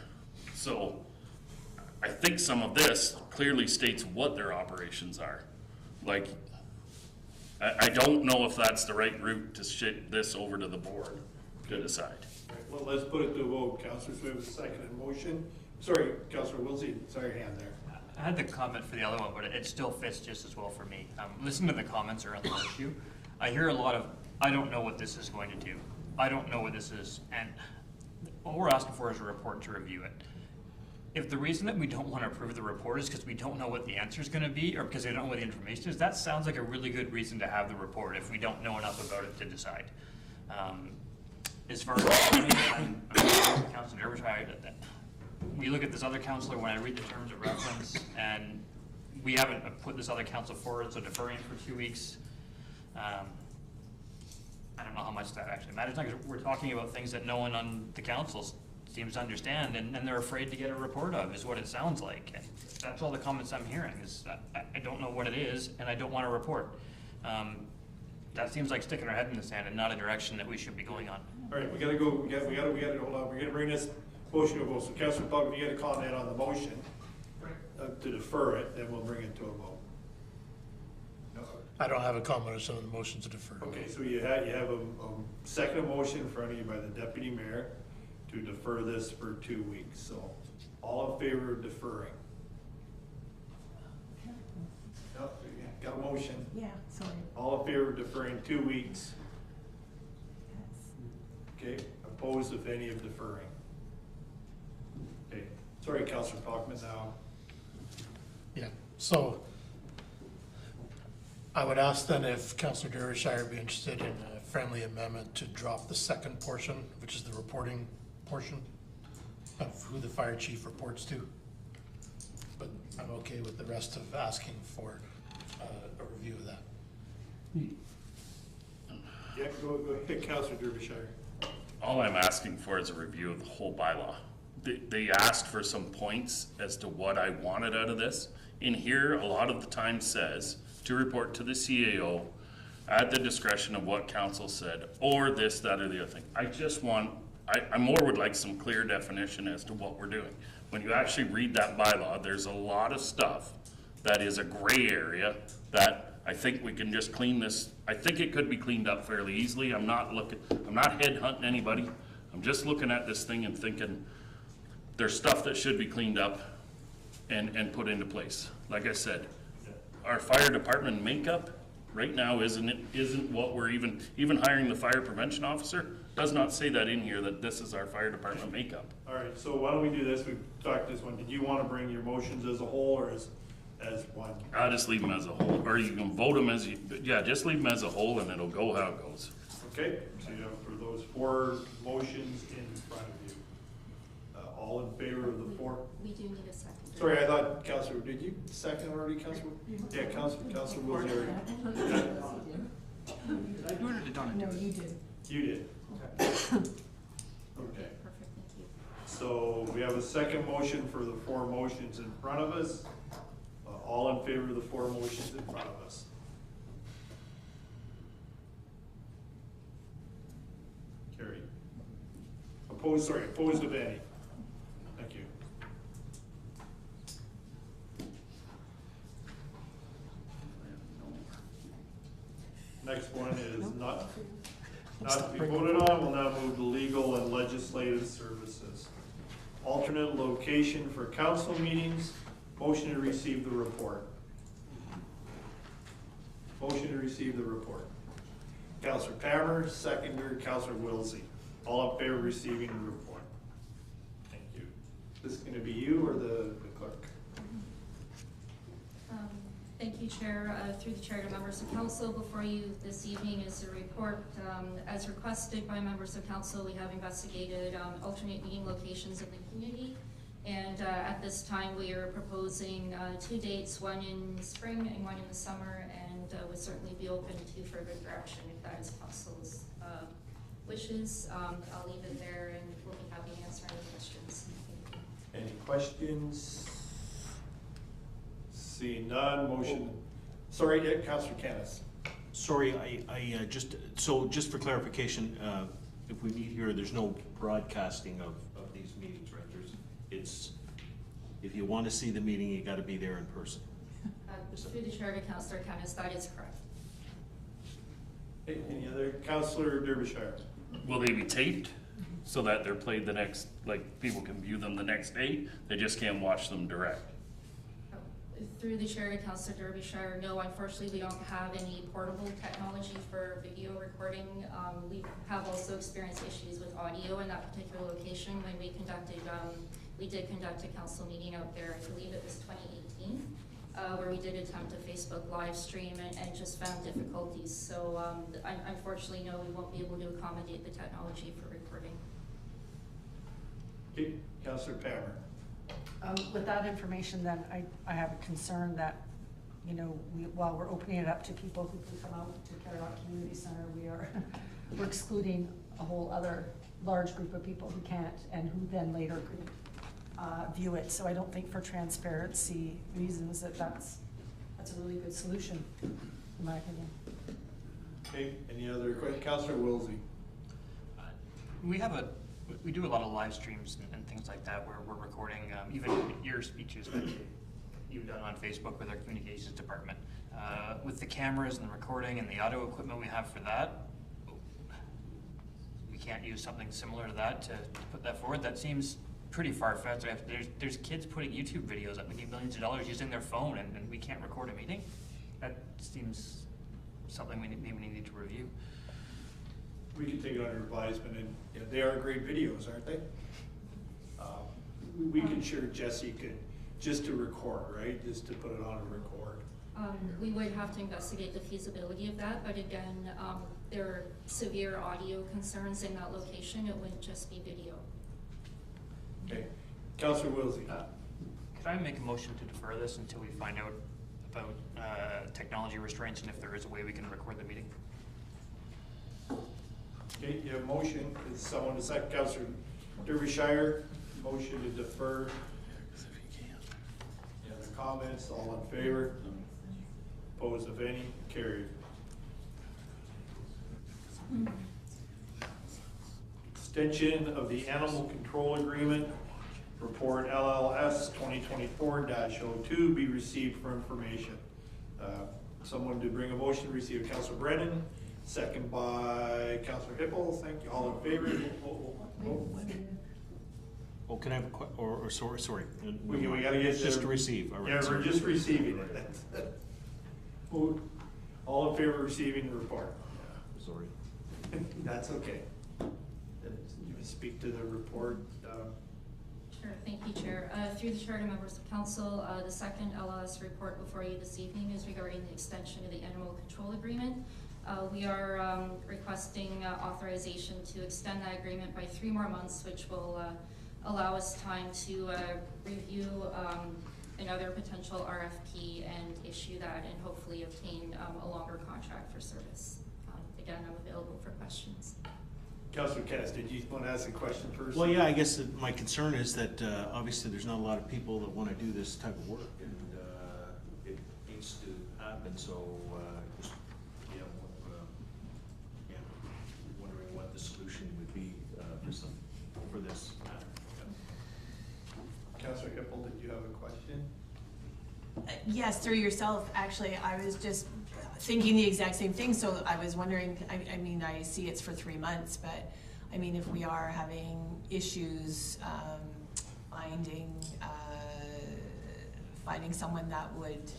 So I think some of this clearly states what their operations are. Like, I don't know if that's the right route to ship this over to the board to decide. Right, well, let's put it to a vote, Councillors. We have a second motion. Sorry, Councillor Woolsey, sorry, hand there. I had the comment for the other one, but it still fits just as well for me. Listen to the comments around the issue. I hear a lot of, I don't know what this is going to do. I don't know what this is. And all we're asking for is a report to review it. If the reason that we don't want to approve the report is because we don't know what the answer is going to be, or because we don't know what the information is, that sounds like a really good reason to have the report if we don't know enough about it to decide. As far as Councillor Derbyshire, we look at this other councillor, when I read the terms of reference, and we haven't put this other council forward, so deferring for 2 weeks, I don't know how much that actually matters, because we're talking about things that no one on the council seems to understand, and they're afraid to get a report of, is what it sounds like. And that's all the comments I'm hearing, is I don't know what it is, and I don't want a report. That seems like sticking our head in the sand and not a direction that we should be going on. All right, we gotta go, we gotta hold on, we're gonna bring this motion to a vote. So Councillor Pugh, if you get a comment on the motion to defer it, then we'll bring it to a vote. I don't have a comment on the motion to defer. Okay, so you have a second motion in front of you by the Deputy Mayor to defer this for 2 weeks. So all in favor of deferring? No, got a motion? Yeah, sorry. All in favor of deferring 2 weeks? Okay, opposed if any of deferring? Okay, Sorry, Councillor Talkman now. Yeah, so I would ask then if Councillor Derbyshire would be interested in a friendly amendment to drop the second portion, which is the reporting portion of who the fire chief reports to. But I'm okay with the rest of asking for a review of that. Yeah, go ahead, Councillor Derbyshire. All I'm asking for is a review of the whole bylaw. They asked for some points as to what I wanted out of this. In here, a lot of the time says to report to the CAO at the discretion of what council said, or this, that, or the other thing. I just want, I more would like some clear definition as to what we're doing. When you actually read that bylaw, there's a lot of stuff that is a gray area that I think we can just clean this. I think it could be cleaned up fairly easily. I'm not head hunting anybody. I'm just looking at this thing and thinking there's stuff that should be cleaned up and put into place. Like I said, our fire department makeup right now isn't what we're even hiring the fire prevention officer does not say that in here, that this is our fire department makeup. All right, so why don't we do this? We've talked this one. Did you want to bring your motions as a whole or as one? I'll just leave them as a whole, or you can vote them as just leave them as a whole and it'll go how it goes. Okay, so you have for those 4 motions in front of you. All in favor of the 4? We do need a second. Sorry, I thought Councillor, did you second already, Councillor? Yeah, Councillor Wills already. Did I do it or did Donna do it? No, you did. You did. Okay. Okay. Perfect, thank you. So we have a second motion for the 4 motions in front of us. All in favor of the 4 motions in front of us? Carried. Opposed of any? Thank you. Next one is not to be voted on. We'll now move to legal and legislative services. Alternate location for council meetings. Motion to receive the report. Motion to receive the report. Councillor Pammer, seconder, Councillor Wilsey. All in favor of receiving the report? Thank you. Is this going to be you or the clerk? Thank you, Chair. Through the Chair to members of council, before you this evening is a report. As requested by members of council, we have investigated alternate meeting locations in the community. And at this time, we are proposing 2 dates, one in spring and one in the summer, and would certainly be open to further direction if that is council's wishes. I'll leave it there and we'll be happy to answer any questions. Any questions? Seeing none, motion. Sorry, Councillor Canis. Sorry, I just for clarification, if we meet here, there's no broadcasting of these meetings, right? If you want to see the meeting, you got to be there in person. Through the Chair to Councillor Canis, that is correct. Any other? Councillor Derbyshire. Will they be taped so that they're played the next, like people can view them the next day? They just can't watch them direct. Through the Chair to Councillor Derbyshire, no, unfortunately we don't have any portable technology for video recording. We have also experienced issues with audio in that particular location when we did conduct a council meeting out there. I believe it was 2018, where we did attempt a Facebook live stream and just found difficulties. So unfortunately, no, we won't be able to accommodate the technology for recording. Okay, Councillor Pammer. With that information, then I have a concern that, you know, while we're opening it up to people who can come out to Caradoc Community Center, we're excluding a whole other large group of people who can't and who then later could view it. So I don't think for transparency reasons that's a really good solution, in my opinion. Okay, any other questions? Councillor Wilsey. We do a lot of live streams and things like that where we're recording even your speeches that you've done on Facebook with our communications department. With the cameras and the recording and the audio equipment we have for that, we can't use something similar to that to put that forward. That seems pretty far-fetched. There's kids putting YouTube videos up making millions of dollars using their phone and we can't record a meeting. That seems something we need to review. We can take it under advisement, and they are great videos, aren't they? we can share Jesse could, just to record, right? Just to put it on a record. We would have to investigate the feasibility of that, but again, there are severe audio concerns in that location. It wouldn't just be video. Okay. Councillor Wilsey. Could I make a motion to defer this until we find out about technology restraints and if there is a way we can record the meeting? Okay, you have a motion. Is someone to second? Councillor Derbyshire, motion to defer. Any other comments? All in favor? Opposed, if any? Carried. Extension of the Animal Control Agreement, report LLS 2024-02 be received for information. Someone to bring a motion to receive. Councillor Brennan, second by Councillor Hippel. Thank you. All in favor? Oh, can I have a sorry. We gotta get just to receive. All right, yeah, sorry. we're just receiving it. All in favor of receiving the report? Sorry. That's okay. You can speak to the report. Sure, thank you, Chair. Through the Chair to members of Council, the second LLS report before you this evening is regarding the extension of the Animal Control Agreement. We are requesting authorization to extend that agreement by 3 more months, which will allow us time to review another potential RFP and issue that and hopefully obtain a longer contract for service. Again, I'm available for questions. Councillor Cass, did you want to ask a question first? Well, yeah, I guess that my concern is that obviously there's not a lot of people that want to do this type of work, and it needs to happen. So, just wondering what the solution would be for this matter. Councillor Hippel, did you have a question? Yes, through yourself, actually, I was just thinking the exact same thing, so I was wondering, I mean, I see it's for 3 months, but I mean, if we are having issues finding someone that would,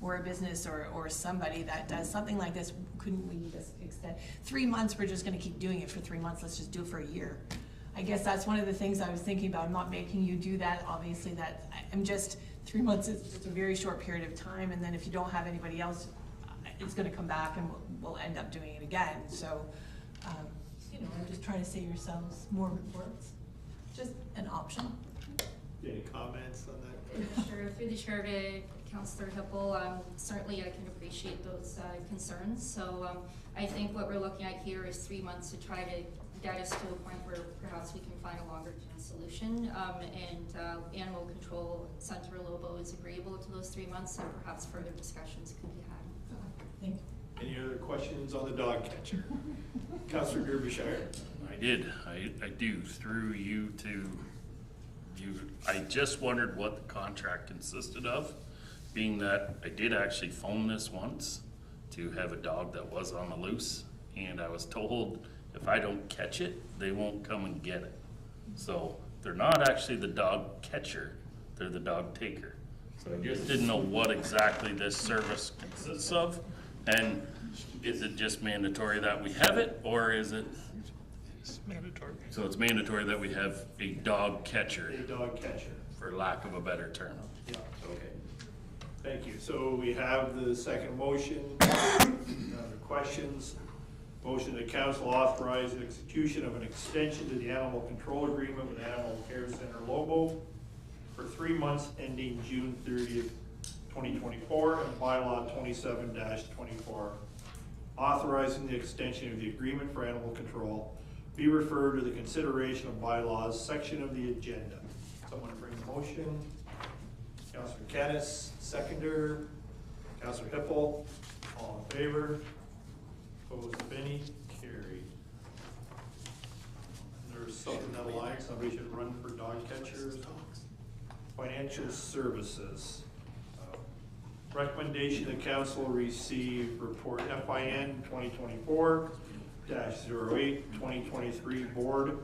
or a business or somebody that does something like this, couldn't we just extend? 3 months, we're just gonna keep doing it for 3 months, let's just do it for a year. I guess that's one of the things I was thinking about. I'm not making you do that, obviously, that, I'm just, 3 months is just a very short period of time, and then if you don't have anybody else, it's gonna come back and we'll end up doing it again. So, you know, I'm just trying to save yourselves more reports. Just an option. Any comments on that? Sure, through the Chair to Councillor Hippel, certainly I can appreciate those concerns. So I think what we're looking at here is 3 months to try to get us to a point where perhaps we can find a longer term solution. Animal Control Centre Lobo is agreeable to those 3 months, and perhaps further discussions could be had. Thank you. Any other questions on the dog catcher? Councillor Derbyshire. I do, through you to you. I just wondered what the contract consisted of, being that I did actually phone this once to have a dog that was on the loose, and I was told if I don't catch it, they won't come and get it. So they're not actually the dog catcher, they're the dog taker. So I just didn't know what exactly this service consists of, and is it just mandatory that we have it, or is it? It's mandatory. So it's mandatory that we have a dog catcher. A dog catcher. For lack of a better term. Yeah, okay. Thank you. So we have the second motion. Other questions? Motion that council authorize the execution of an extension to the animal control agreement with Animal Care Center Lobo for 3 months ending June 30th, 2024, and bylaw 27-24. Authorizing the extension of the agreement for animal control be referred to the consideration of bylaws section of the agenda. Someone bring the motion. Councillor Caddis, seconder. Councillor Hippel, all in favor? Opposed, if any? Carried. There's something that aligns, somebody should run for dog catchers. Financial services. Recommendation that council receive report FIN 2024-08, 2023 board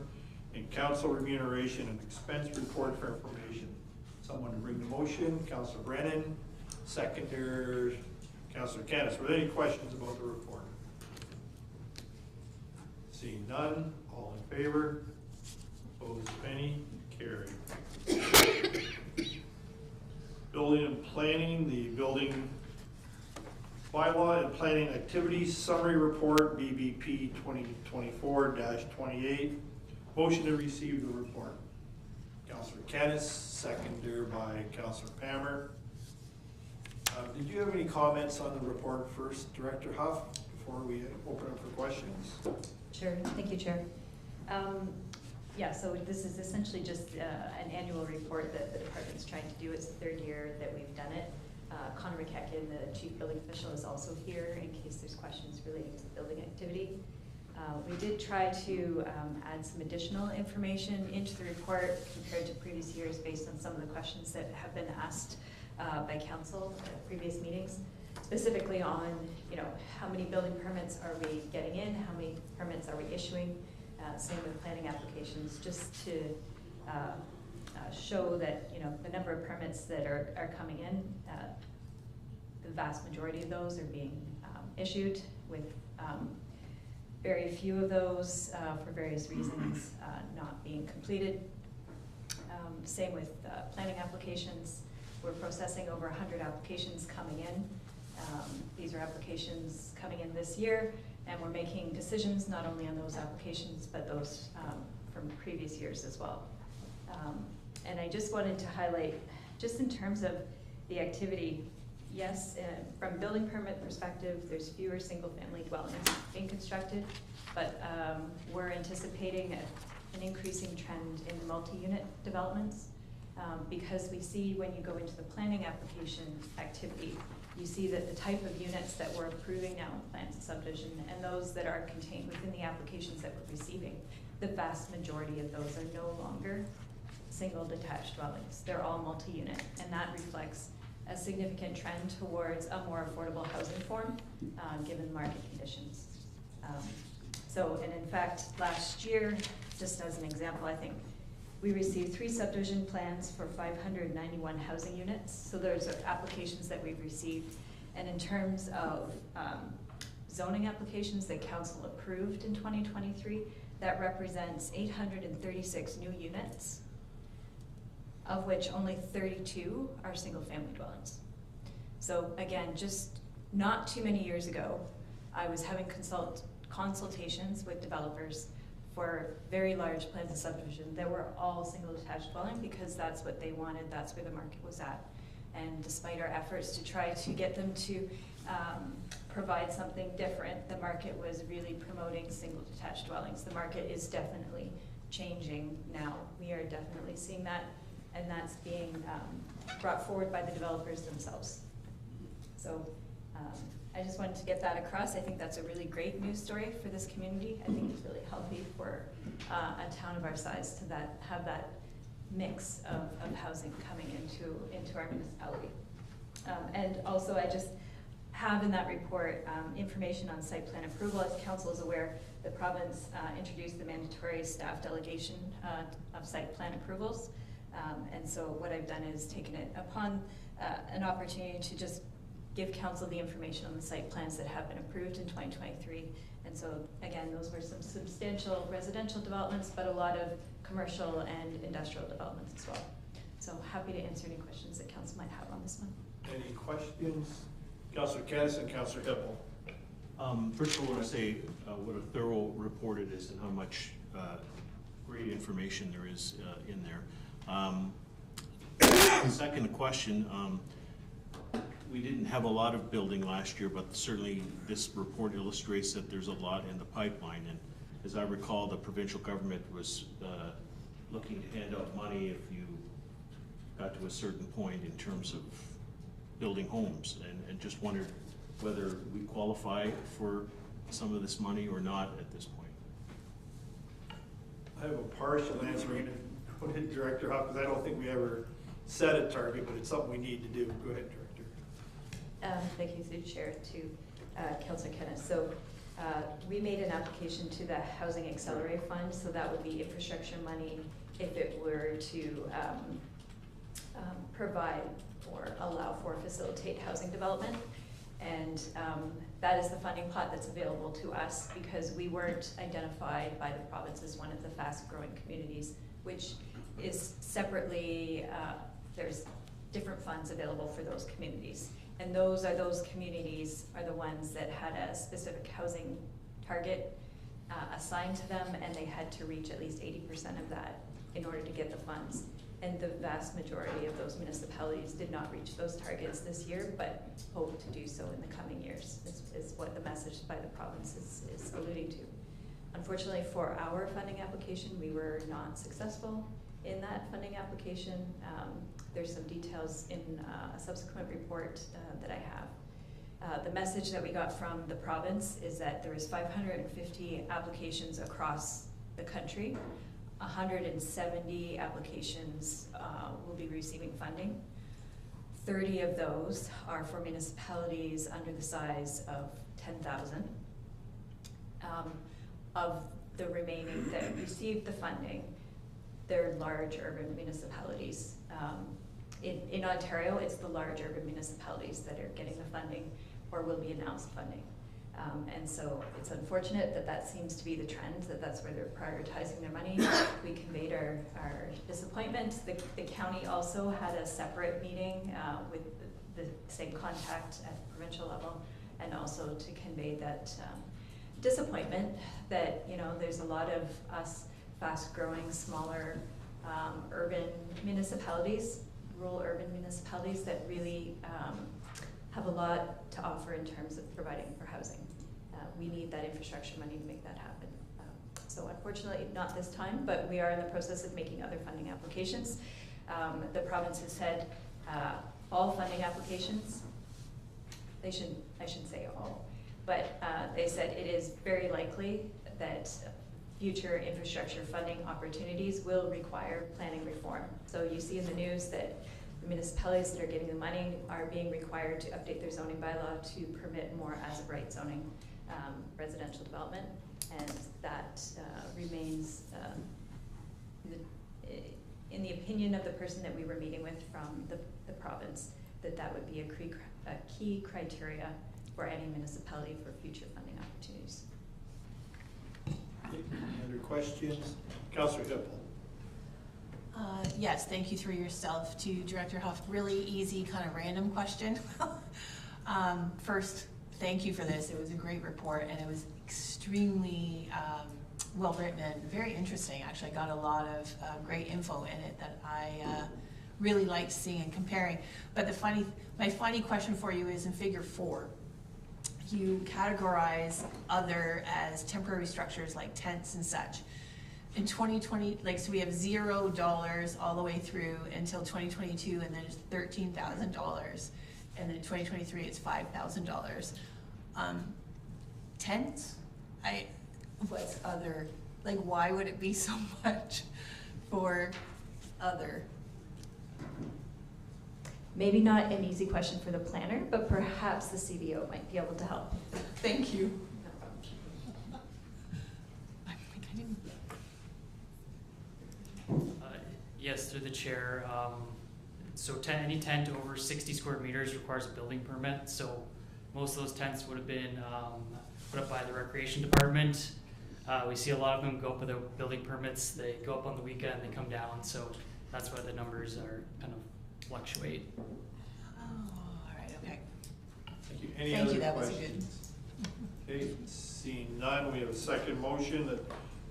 and council remuneration and expense report for information. Someone to bring the motion. Councillor Brennan, seconder, Councillor Caddis. Were there any questions about the report? Seeing none, all in favor? Opposed, if any? Carried. planning, the building bylaw and planning activities summary report, BBP 2024-28. Motion to receive the report. Councillor Kennis, seconded by Councillor Palmer. Did you have any comments on the report first, Director Huff, before we open up for questions? Sure, thank you, Chair. Yeah, so this is essentially just an annual report that the department's trying to do. It's the third year that we've done it. Connor McKecken, the Chief Building Official, is also here in case there's questions relating to building activity. We did try to add some additional information into the report compared to previous years based on some of the questions that have been asked by council at previous meetings, specifically on, you know, how many building permits are we getting in, how many permits are we issuing, same with planning applications, just to show that, you know, the number of permits that are coming in, the vast majority of those are being issued, with very few of those for various reasons not being completed. Same with planning applications. We're processing over 100 applications coming in. These are applications coming in this year, and we're making decisions not only on those applications, but those from previous years as well. And I just wanted to highlight, just in terms of the activity, yes, from a building permit perspective, there's fewer single-family dwellings being constructed, but we're anticipating an increasing trend in the multi-unit developments, because we see when you go into the planning application activity, you see that the type of units that we're approving now in plans of subdivision and those that are contained within the applications that we're receiving, the vast majority of those are no longer single detached dwellings. They're all multi-unit, and that reflects a significant trend towards a more affordable housing form, given market conditions. And in fact, last year, just as an example, I think we received 3 subdivision plans for 591 housing units. So those are applications that we've received. And in terms of zoning applications that council approved in 2023, that represents 836 new units, of which only 32 are single-family dwellings. So again, just not too many years ago, I was having consultations with developers for very large plans of subdivision that were all single detached dwelling, because that's what they wanted, that's where the market was at. And despite our efforts to try to get them to provide something different, the market was really promoting single detached dwellings. The market is definitely changing now. We are definitely seeing that, and that's being brought forward by the developers themselves. So I just wanted to get that across. I think that's a really great news story for this community. I think it's really healthy for a town of our size to have that mix of housing coming into our municipality. And also, I just have in that report information on site plan approval. As council is aware, the province introduced the mandatory staff delegation of site plan approvals. And so what I've done is taken it upon an opportunity to just give council the information on the site plans that have been approved in 2023. And so again, those were some substantial residential developments, but a lot of commercial and industrial developments as well. So happy to answer any questions that council might have on this one. Any questions? Councillor Kennis and Councillor Hippel. First of all, I want to say what a thorough report it is and how much great information there is in there. Second question, we didn't have a lot of building last year, but certainly this report illustrates that there's a lot in the pipeline. And as I recall, the provincial government was looking to hand out money if you got to a certain point in terms of building homes, and just wondered whether we qualify for some of this money or not at this point. I have a partial answer. Go ahead, Director Huff, because I don't think we ever set a target, but it's something we need to do. Go ahead, Director. Thank you through the chair to Councillor Kennis. So we made an application to the Housing Accelerator Fund, so that would be infrastructure money if it were to provide or allow for facilitate housing development. And that is the funding pot that's available to us because we weren't identified by the province as one of the fast growing communities, which is separately, there's different funds available for those communities. And those communities are the ones that had a specific housing target assigned to them, and they had to reach at least 80% of that in order to get the funds. And the vast majority of those municipalities did not reach those targets this year, but hope to do so in the coming years, is what the message by the province is alluding to. Unfortunately for our funding application, we were not successful in that funding application. There's some details in a subsequent report that I have. The message that we got from the province is that there is 550 applications across the country. 170 applications will be receiving funding. 30 of those are for municipalities under the size of 10,000. Of the remaining that received the funding, they're large urban municipalities. In Ontario, it's the large urban municipalities that are getting the funding or will be announced funding. And so it's unfortunate that that seems to be the trend, that that's where they're prioritizing their money. We conveyed our disappointment. The county also had a separate meeting with the same contact at the provincial level, and also to convey that disappointment that, you know, there's a lot of us fast-growing, smaller urban municipalities, rural urban municipalities that really have a lot to offer in terms of providing for housing. We need that infrastructure money to make that happen. So unfortunately, not this time, but we are in the process of making other funding applications. The province has said all funding applications, I shouldn't say all, but they said it is very likely that future infrastructure funding opportunities will require planning reform. So you see in the news that the municipalities that are getting the money are being required to update their zoning bylaw to permit more as-of-right zoning residential development, and that remains, in the opinion of the person that we were meeting with from the province, that would be a key criteria for any municipality for future funding opportunities. Any other questions? Councillor Hippel. Yes, thank you through yourself to Director Huff. Really easy, kind of random question. First, thank you for this. It was a great report, and it was extremely well written and very interesting. Actually, I got a lot of great info in it that I really liked seeing and comparing. But my funny question for you is in Figure 4. You categorize other as temporary structures like tents and such. In 2020, so we have $0 all the way through until 2022, and then it's $13,000, and then in 2023 it's $5,000. Tents? What's other? Like, why would it be so much for other? Maybe not an easy question for the planner, but perhaps the CBO might be able to help. Thank you. Yes, through the chair. So any tent over 60 square meters requires a building permit. So most of those tents would have been put up by the recreation department. We see a lot of them go up without building permits. They go up on the weekend, they come down. So that's why the numbers are kind of fluctuate. Oh, all right, okay. Thank you. Any Thank other you, that questions? Was good. Okay, seeing none, we have a second motion that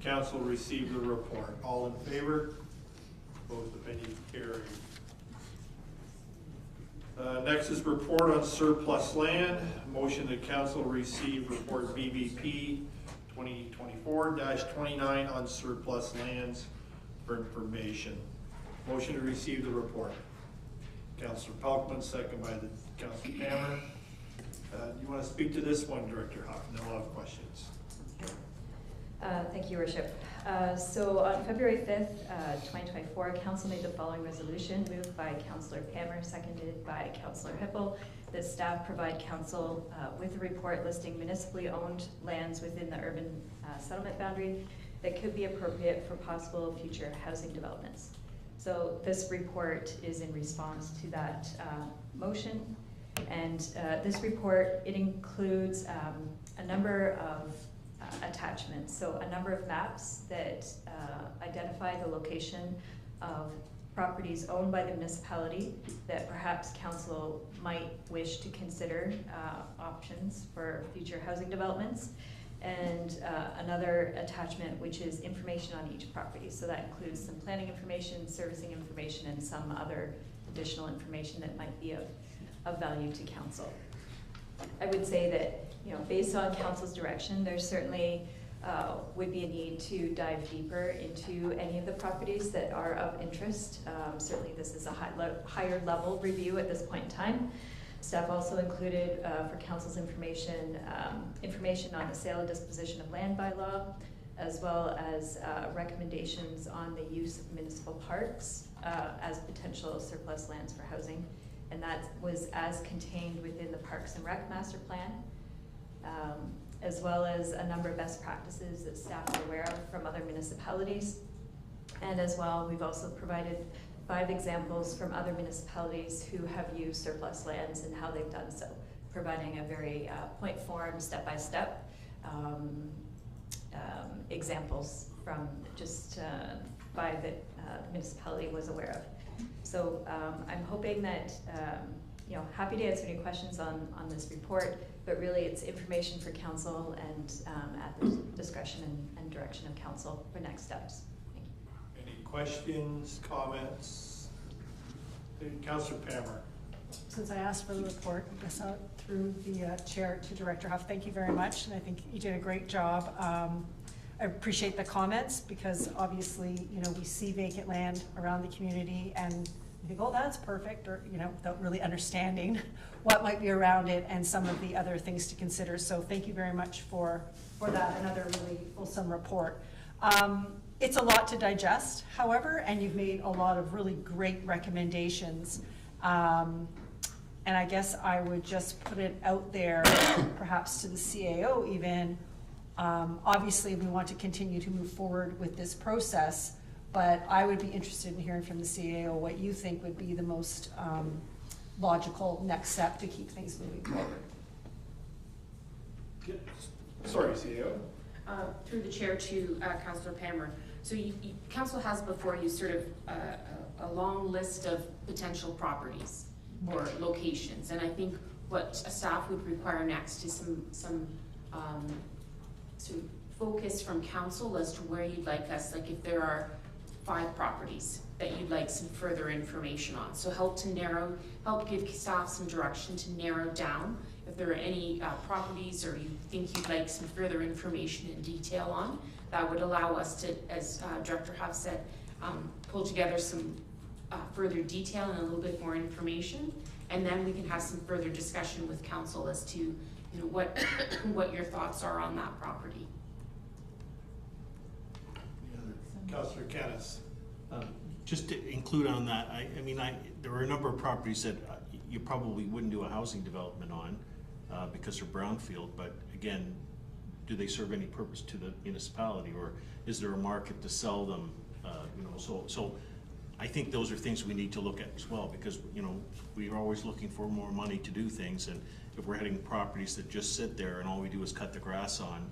council receive the report. All in favor? Opposed, if any, carried. Next is report on surplus land. Motion that council receive report BBP 2024-29 on surplus lands for information. Motion to receive the report. Councillor Pelkman, second by the Councillor Cameron. You want to speak to this one, Director Huff? No, I'll have questions. Thank you, Worship. So on February 5th, 2024, Council made the following resolution, moved by Councillor Pammer, seconded by Councillor Hippel, that staff provide Council with a report listing municipally owned lands within the urban settlement boundary that could be appropriate for possible future housing developments. So this report is in response to that motion, and this report, it includes a number of attachments, so a number of maps that identify the location of properties owned by the municipality that perhaps council might wish to consider options for future housing developments. And another attachment, which is information on each property. So that includes some planning information, servicing information, and some other additional information that might be of value to council. I would say that, you know, based on council's direction, there certainly would be a need to dive deeper into any of the properties that are of interest. Certainly this is a higher level review at this point in time. Staff also included, for council's information, information on the sale and disposition of land bylaw, as well as recommendations on the use of municipal parks as potential surplus lands for housing. And that was as contained within the Parks and Rec Master Plan, as well as a number of best practices that staff are aware of from other municipalities. And as well, we've also provided 5 examples from other municipalities who have used surplus lands and how they've done so, providing a very point form, step-by-step examples from just 5 that the municipality was aware of. So I'm hoping that, you know, happy to answer any questions on this report, but really it's information for council and at the discretion and direction of council for next steps. Any questions, comments? Councillor Pammer. Since I asked for the report, I guess out through the chair to Director Huff, thank you very much, and I think you did a great job. I appreciate the comments because obviously, you know, we see vacant land around the community and we think, oh, that's perfect, or, you know, without really understanding what might be around it and some of the other things to consider. So thank you very much for that, another really fulsome report. It's a lot to digest, however, and you've made a lot of really great recommendations. And I guess I would just put it out there, perhaps to the CAO even. Obviously, we want to continue to move forward with this process, but I would be interested in hearing from the CAO what you think would be the most logical next step to keep things moving forward. Sorry, CAO. Through the chair to Councillor Pammer. So council has before you sort of a long list of potential properties or locations, and I think what a staff would require next is some sort of focus from council as to where you'd like us, like if there are 5 properties that you'd like some further information on. So help give staff some direction to narrow down if there are any properties or you think you'd like some further information and detail on. That would allow us to, as Director Huff said, pull together some further detail and a little bit more information, and then we can have some further discussion with council as to, you know, what your thoughts are on that property. Councillor Kennis. Just to include on that, I mean, there are a number of properties that you probably wouldn't do a housing development on because they're brownfield, but again, do they serve any purpose to the municipality, or is there a market to sell them? You know, so I think those are things we need to look at as well, because, you know, we are always looking for more money to do things, and if we're having properties that just sit there and all we do is cut the grass on,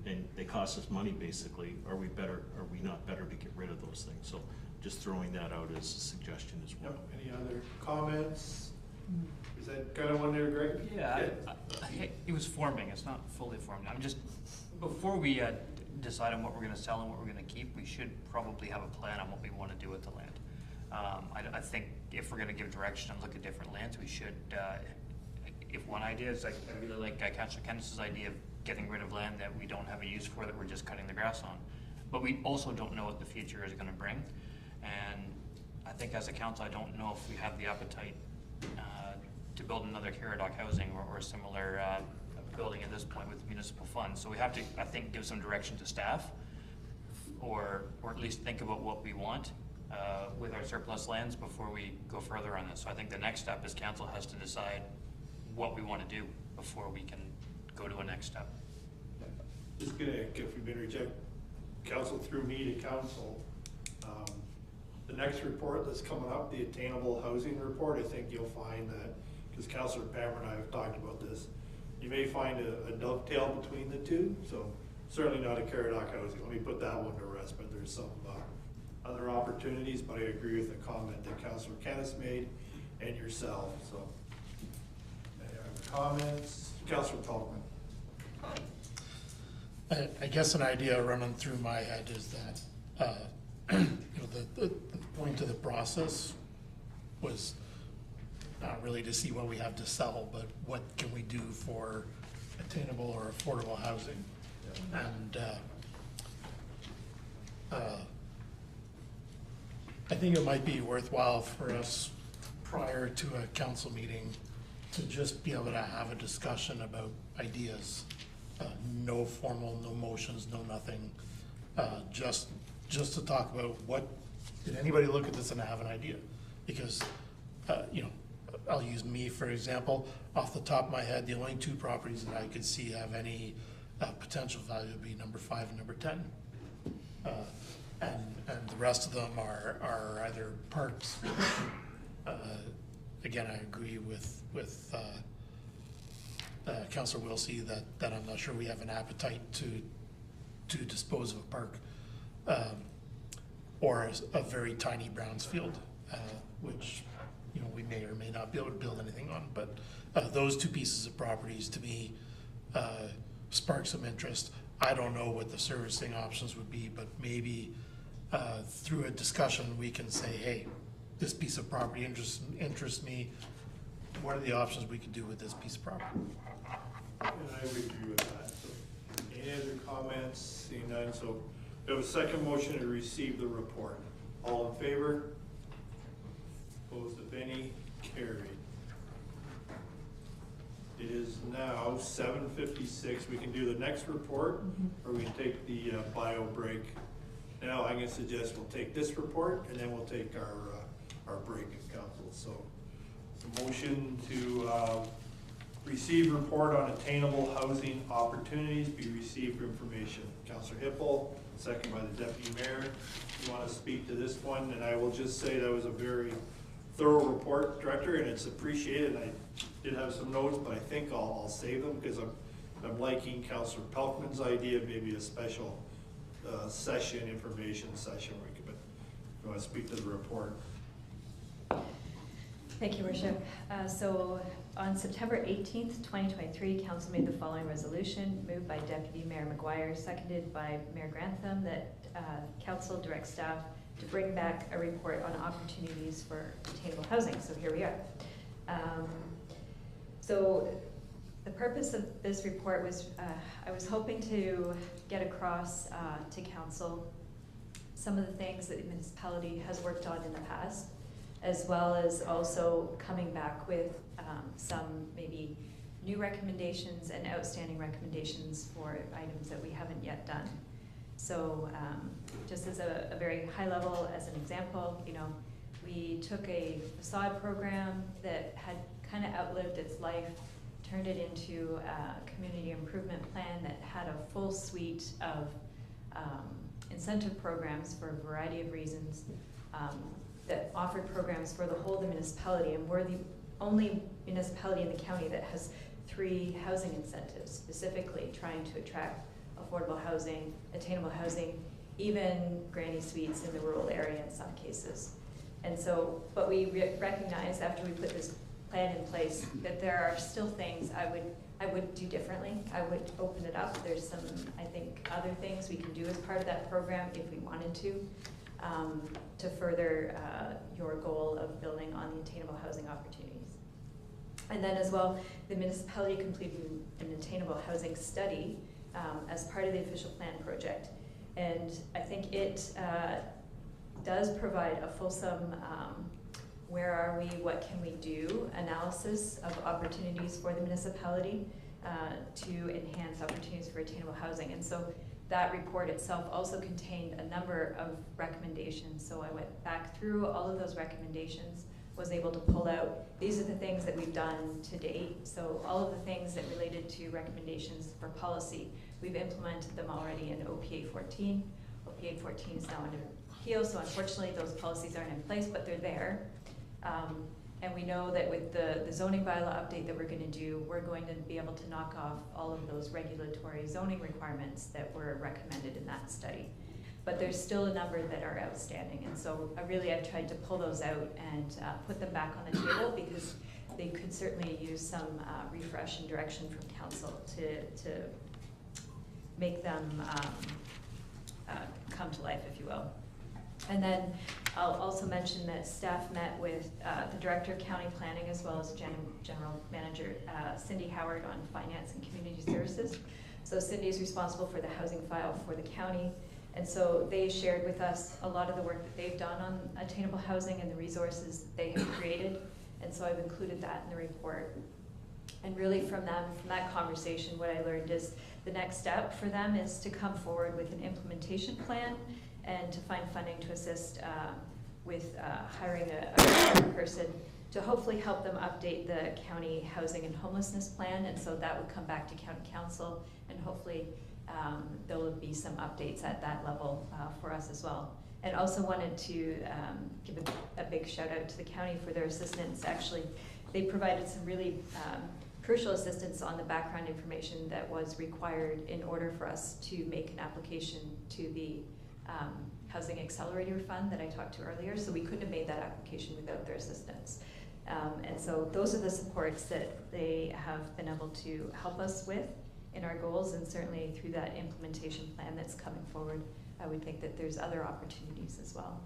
and they cost us money basically, are we not better to get rid of those things? So just throwing that out as a suggestion as well. Yep. Any other comments? Is that kind of one there, Greg? Yeah, it was forming, it's not fully formed. I'm just, before we decide on what we're gonna sell and what we're gonna keep, we should probably have a plan on what we wanna do with the land. I think if we're gonna give direction and look at different lands, we should, if one idea is, like, I really like Councillor Kennis's idea of getting rid of land that we don't have a use for, that we're just cutting the grass on. But we also don't know what the future is gonna bring. And I think as a council, I don't know if we have the appetite to build another Caradoc housing or a similar building at this point with municipal funds. So we have to, I think, give some direction to staff, or at least think about what we want with our surplus lands before we go further on this. So I think the next step is council has to decide what we want to do before we can go to a next step. Just gonna, if we may reject council through me to council, the next report that's coming up, the attainable housing report, I think you'll find that, because Councillor Pammer and I have talked about this, you may find a dovetail between the two. So certainly not a Caradoc housing, let me put that one to rest, but there's some other opportunities, but I agree with the comment that Councillor Kennis made and yourself, so. Any other comments? Councillor Tolkman. I guess an idea running through my head is that, you know, the point of the process was not really to see what we have to sell, but what can we do for attainable or affordable housing. And I think it might be worthwhile for us prior to a council meeting to just be able to have a discussion about ideas. No formal, no motions, no nothing. Just to talk about did anybody look at this and have an idea? Because, you know, I'll use me for example. Off the top of my head, the only two properties that I could see have any potential value would be number 5 and number 10. And the rest of them are either parks. Again, I agree with Councillor Wilsey that I'm not sure we have an appetite to dispose of a park or a very tiny Brownsfield, which, you know, we may or may not be able to build anything on. But those two pieces of properties to me spark some interest. I don't know what the servicing options would be, but maybe through a discussion we can say, hey, this piece of property interests me. What are the options we could do with this piece of property? And I would agree with that. So, any other comments? Seeing none, so we have a second motion to receive the report. All in favor? Opposed, if any? Carried. It is now 7:56. We can do the next report, or we can take the bio break. Now, I'm going to suggest we'll take this report, and then we'll take our break in council. So, the motion to receive report on attainable housing opportunities, be received for information. Councillor Hippel, second by the Deputy Mayor. You want to speak to this one? And I will just say that was a very thorough report, Director, and it's appreciated. I did have some notes, but I think I'll save them because I'm liking Councillor Pelkman's idea, maybe a special session, information session where we could, but if you want to speak to the report. Thank you, Worship. So on September 18th, 2023, Council made the following resolution, moved by Deputy Mayor McGuire, seconded by Mayor Grantham, that Council directs staff to bring back a report on opportunities for attainable housing. So here we are. So the purpose of this report was, I was hoping to get across to Council some of the things that the municipality has worked on in the past, as well as also coming back with some maybe new recommendations and outstanding recommendations for items that we haven't yet done. So just as a very high level, as an example, you know, we took a facade program that had kind of outlived its life, turned it into a community improvement plan that had a full suite of incentive programs for a variety of reasons, that offered programs for the whole of the municipality, and we're the only municipality in the county that has 3 housing incentives, specifically trying to attract affordable housing, attainable housing, even granny suites in the rural area in some cases. And so, but we recognize after we put this plan in place that there are still things I would do differently. I would open it up. There's some, I think, other things we can do as part of that program if we wanted to further your goal of building on the attainable housing opportunities. And then as well, the municipality completed an attainable housing study as part of the official plan project. And I think it does provide a fulsome where are we, what can we do analysis of opportunities for the municipality to enhance opportunities for attainable housing. And so that report itself also contained a number of recommendations. So I went back through all of those recommendations, was able to pull out, these are the things that we've done to date. So all of the things that related to recommendations for policy, we've implemented them already in OPA 14. OPA 14 is now under appeal, so unfortunately those policies aren't in place, but they're there. And we know that with the zoning bylaw update that we're going to do, we're going to be able to knock off all of those regulatory zoning requirements that were recommended in that study. but there's still a number that are outstanding. And so I've tried to pull those out and put them back on the table, because they could certainly use some refresh and direction from council to make them come to life, if you will. And then I'll also mention that staff met with the Director of County Planning, as well as General Manager Cindy Howard, on Finance and Community Services. So Cindy is responsible for the housing file for the county. And so they shared with us a lot of the work that they've done on attainable housing and the resources that they have created. And so I've included that in the report. And really from that conversation, what I learned is the next step for them is to come forward with an implementation plan and to find funding to assist with hiring a person to hopefully help them update the county housing and homelessness plan. And so that would come back to county council, and hopefully there will be some updates at that level for us as well. And also wanted to give a big shout out to the county for their assistance. Actually, they provided some really crucial assistance on the background information that was required in order for us to make an application to the Housing Accelerator Fund that I talked to earlier. So we couldn't have made that application without their assistance. And so those are the supports that they have been able to help us with in our goals, and certainly through that implementation plan that's coming forward, I would think that there's other opportunities as well.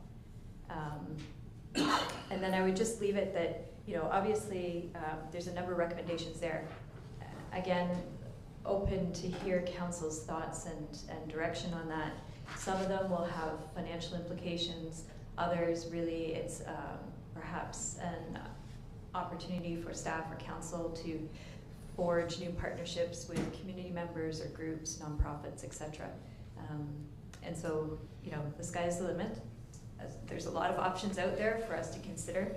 And then I would just leave it that, obviously there's a number of recommendations there. Again, open to hear council's thoughts and direction on that. Some of them will have financial implications. Others, really, it's perhaps an opportunity for staff or council to forge new partnerships with community members or groups, nonprofits, etc. And so, the sky's the limit. There's a lot of options out there for us to consider.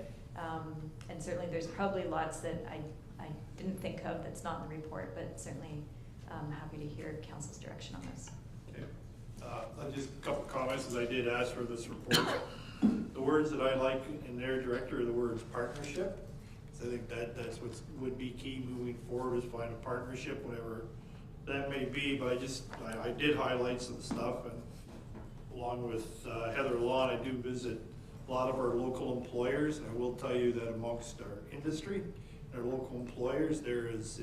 And certainly there's probably lots that I didn't think of that's not in the report, but certainly I'm happy to hear council's direction on this. Okay. Just a couple comments, as I did ask for this report. The words that I like in their director are the words partnership. So I think that's what would be key moving forward, is find a partnership, whatever that may be. But I did highlight some stuff, and along with Heather Lawn, I do visit a lot of our local employers, and I will tell you that amongst our industry, our local employers, there is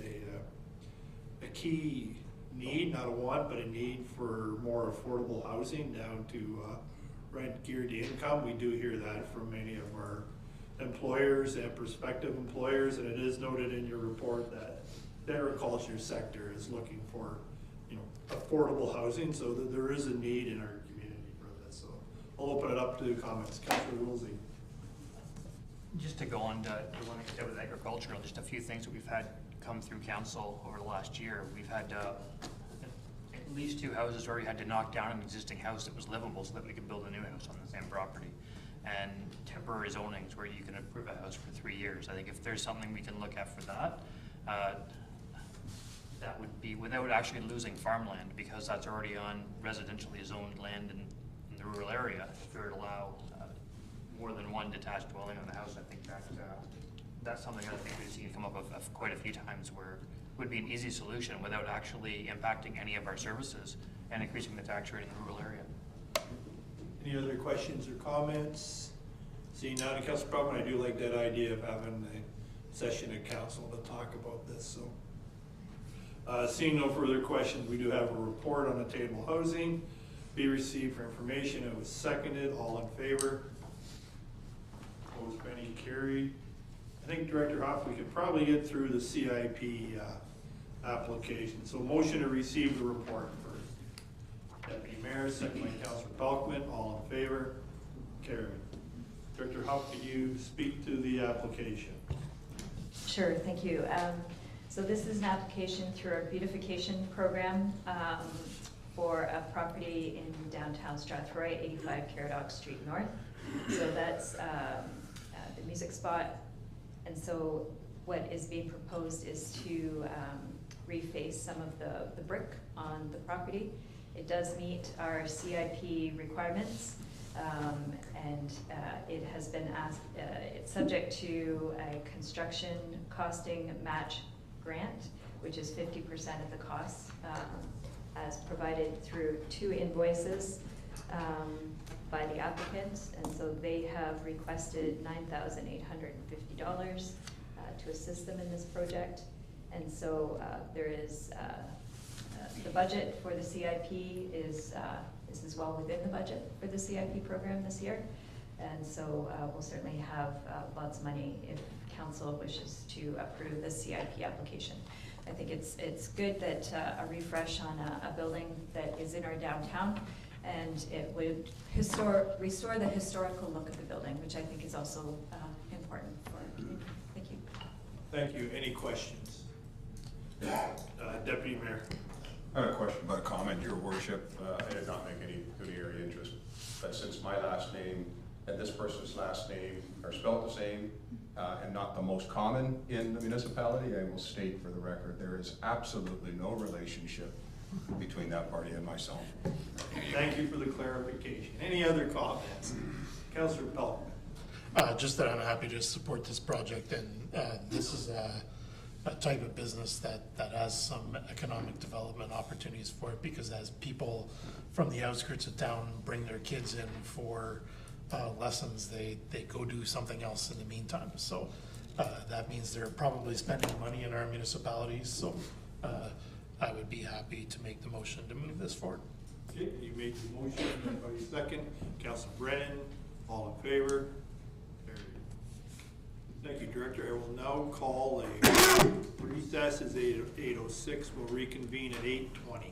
a key need, not a want, but a need for more affordable housing down to rent geared to income. We do hear that from many of our employers and prospective employers, and it is noted in your report that the agriculture sector is looking for, affordable housing, so that there is a need in our community for this. So I'll open it up to comments. Councilor Woolsey. Just to go on to the one that with agricultural, just a few things that we've had come through council over the last year. We've had at least 2 houses where we had to knock down an existing house that was livable so that we could build a new house on the same property. And temporary zonings where you can approve a house for 3 years. I think if there's something we can look at for that, that would be without actually losing farmland, because that's already on residentially zoned land in the rural area. If we were to allow more than one detached dwelling on the house, I think that's something I think we've seen come up of quite a few times, where it would be an easy solution without actually impacting any of our services and increasing the tax rate in the rural area. Any other questions or comments? Seeing none, Councilor Brockman, I do like that idea of having a session at council to talk about this. So, seeing no further questions, we do have a report on attainable housing. Be received for information. It was seconded. All in favor? Opposed? Any carried? I think, Director Hoff, we could probably get through the CIP application. So, motion to receive the report first. Deputy Mayor, second by Councilor Pelkman. All in favor? Carried. Director Hoff, could you speak to the application? Sure, thank you. So this is an application through our beautification program for a property in downtown Strathroy, 85 Caradoc Street North. So that's the music spot. And so what is being proposed is to reface some of the brick on the property. It does meet our CIP requirements, and it has been asked, it's subject to a construction costing match grant, which is 50% of the costs, as provided through 2 invoices. by the applicant, and so they have requested $9,850 to assist them in this project. And so there is, the budget for the CIP is as well within the budget for the CIP program this year. And so we'll certainly have lots of money if council wishes to approve the CIP application. I think it's good that a refresh on a building that is in our downtown, and it would restore the historical look of the building, which I think is also important for our community. Thank you. Thank you. Any questions? Deputy Mayor. I have a question, but a comment, Your Worship. I did not make any pecuniary interest, but since my last name and this person's last name are spelled the same and not the most common in the municipality, I will state for the record, there is absolutely no relationship between that party and myself. Thank you for the clarification. Any other comments? Councillor Pelton. Just that I'm happy to support this project, and this is a type of business that has some economic development opportunities for it, because as people from the outskirts of town bring their kids in for lessons, they go do something else in the meantime. So that means they're probably spending money in our municipalities. So I would be happy to make the motion to move this forward. Okay, you made the motion, anybody second? Councillor Brennan, all in favor? Carried. Thank you, Director. I will now call a recess. Is 8:06. We'll reconvene at 8:20.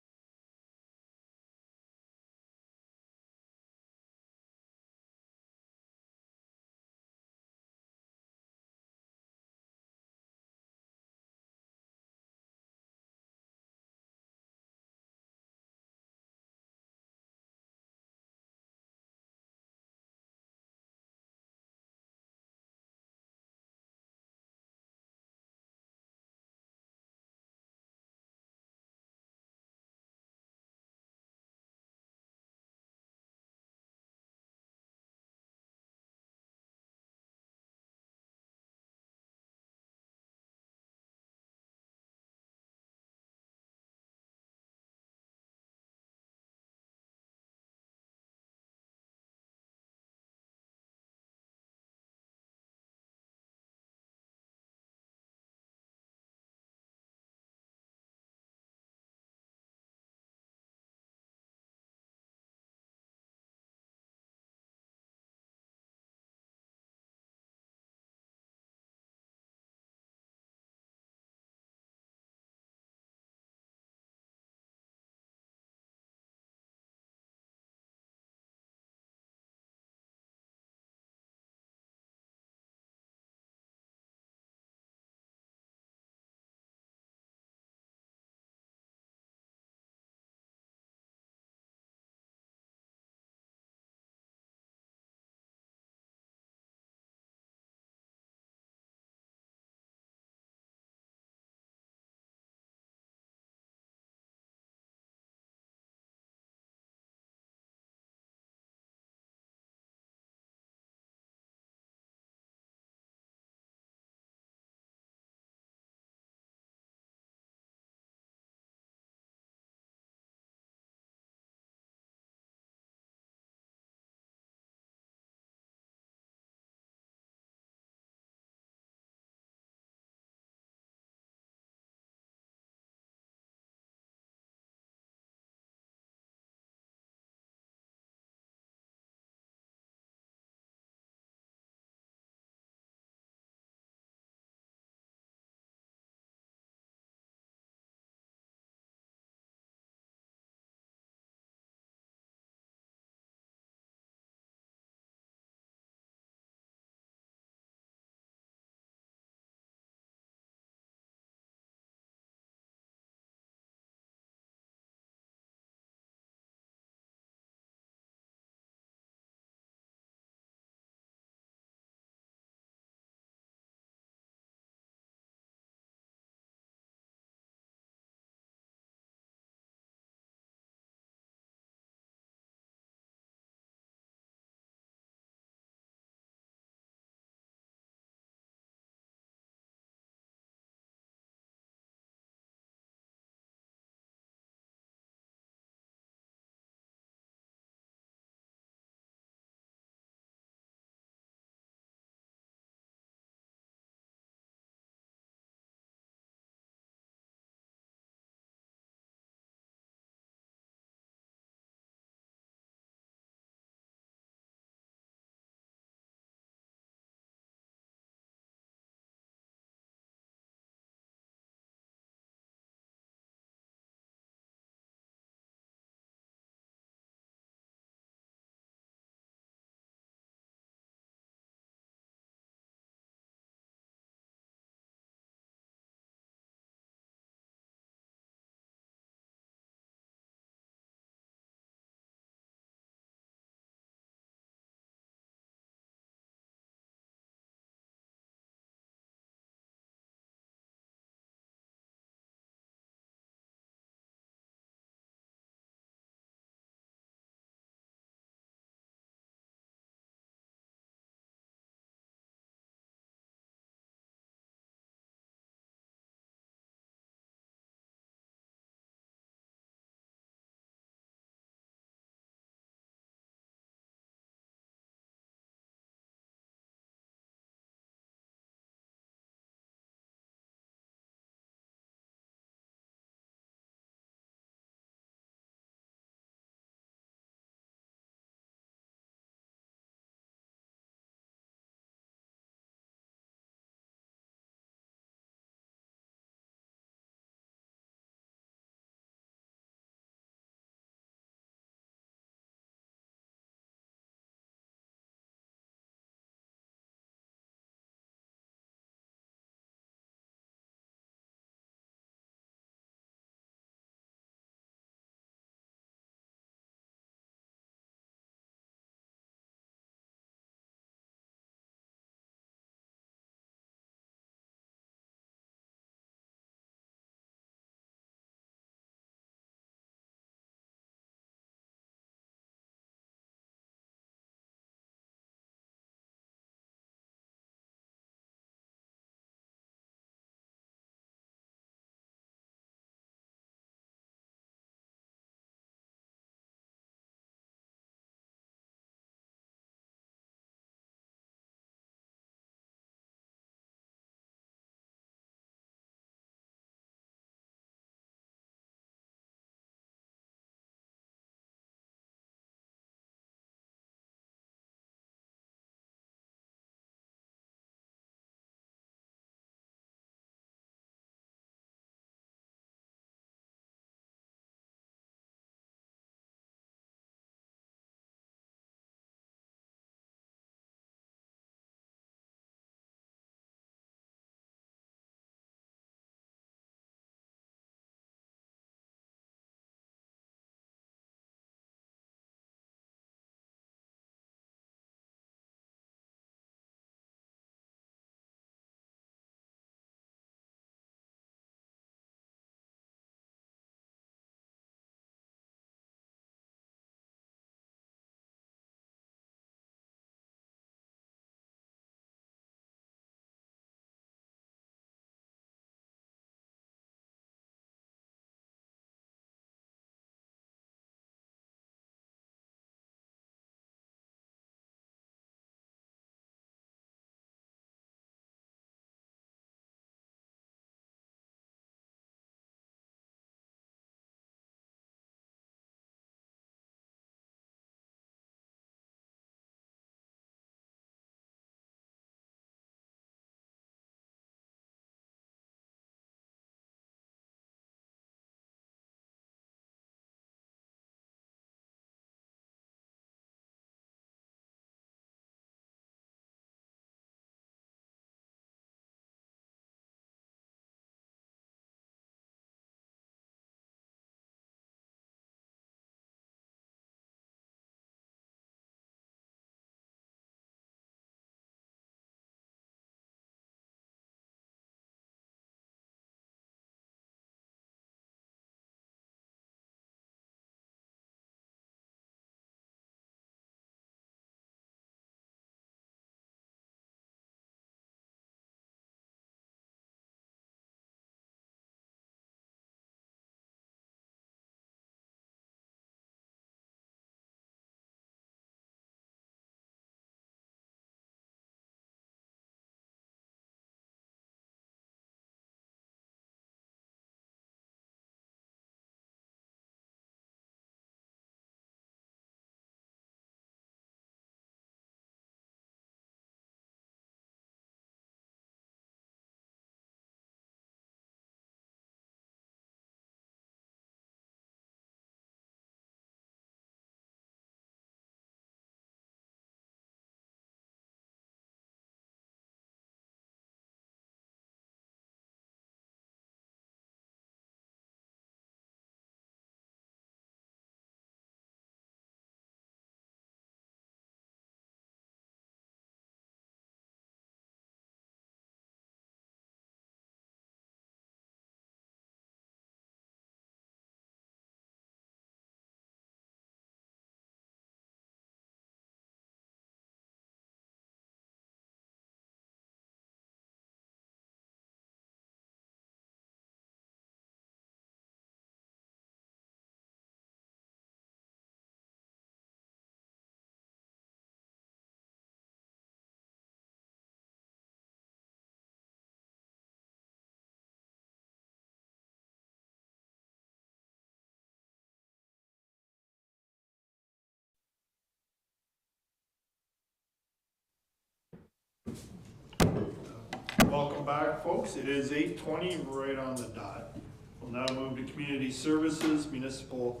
Welcome back, folks. It is 8:20, right on the dot. We'll now move to community services, municipal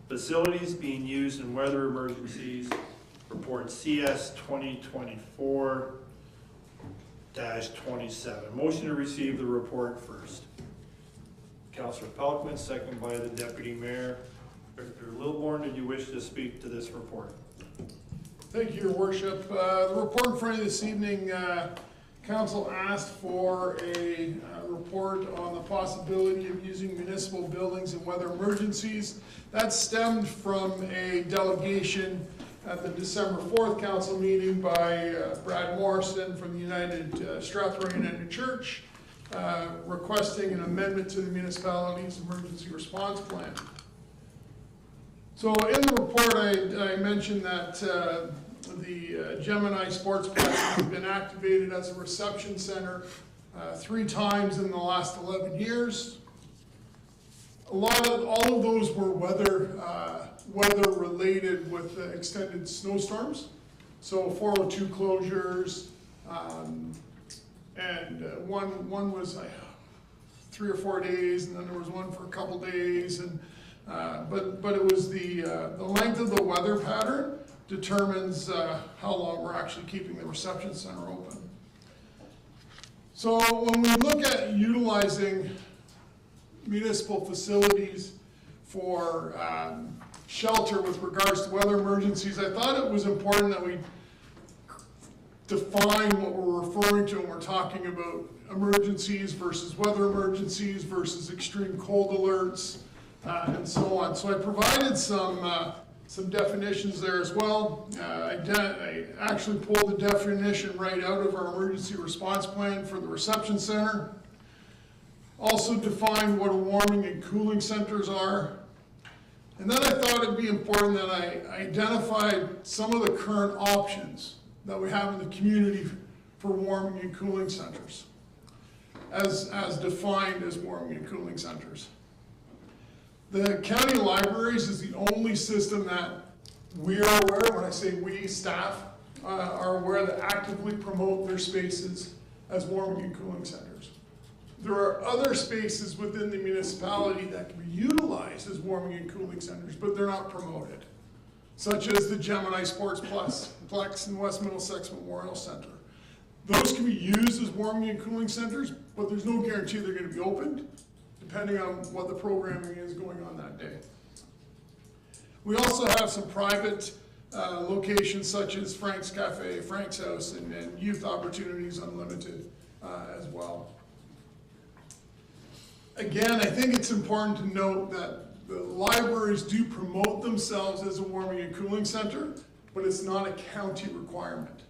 facilities being used in weather emergencies. Report CS 2024-27. Motion to receive the report first. Councillor Pelkman, second by the Deputy Mayor. Director Lilborn, did you wish to speak to this report? Thank you, Your Worship. The report in front of you this evening, Council asked for a report on the possibility of using municipal buildings in weather emergencies. That stemmed from a delegation at the December 4th Council meeting by Brad Morrison from the United Strathroy United Church, requesting an amendment to the municipality's emergency response plan. So in the report, I mentioned that the Gemini Sportsplex has been activated as a reception center 3 times in the last 11 years. All of those were weather related with extended snowstorms. So 402 closures, and one was 3 or 4 days, and then there was one for a couple days, and but it was the length of the weather pattern determines how long we're actually keeping the reception center open. So when we look at utilizing municipal facilities for shelter with regards to weather emergencies, I thought it was important that we define what we're referring to when we're talking about emergencies versus weather emergencies versus extreme cold alerts, and so on. So I provided some definitions there as well. I actually pulled the definition right out of our emergency response plan for the reception center. Also defined what a warming and cooling centers are. And then I thought it'd be important that I identified some of the current options that we have in the community for warming and cooling centers, as defined as warming and cooling centers. The county libraries is the only system that we are aware, when I say we, staff, are aware that actively promote their spaces as warming and cooling centers. There are other spaces within the municipality that can be utilized as warming and cooling centers, but they're not promoted, such as the Gemini Sportsplex and West Middlesex Memorial Center. Those can be used as warming and cooling centers, but there's no guarantee they're going to be opened, depending on what the programming is going on that day. We also have some private locations such as Frank's Cafe, Frank's House, and Youth Opportunities Unlimited as well. Again, I think it's important to note that the libraries do promote themselves as a warming and cooling center, but it's not a county requirement.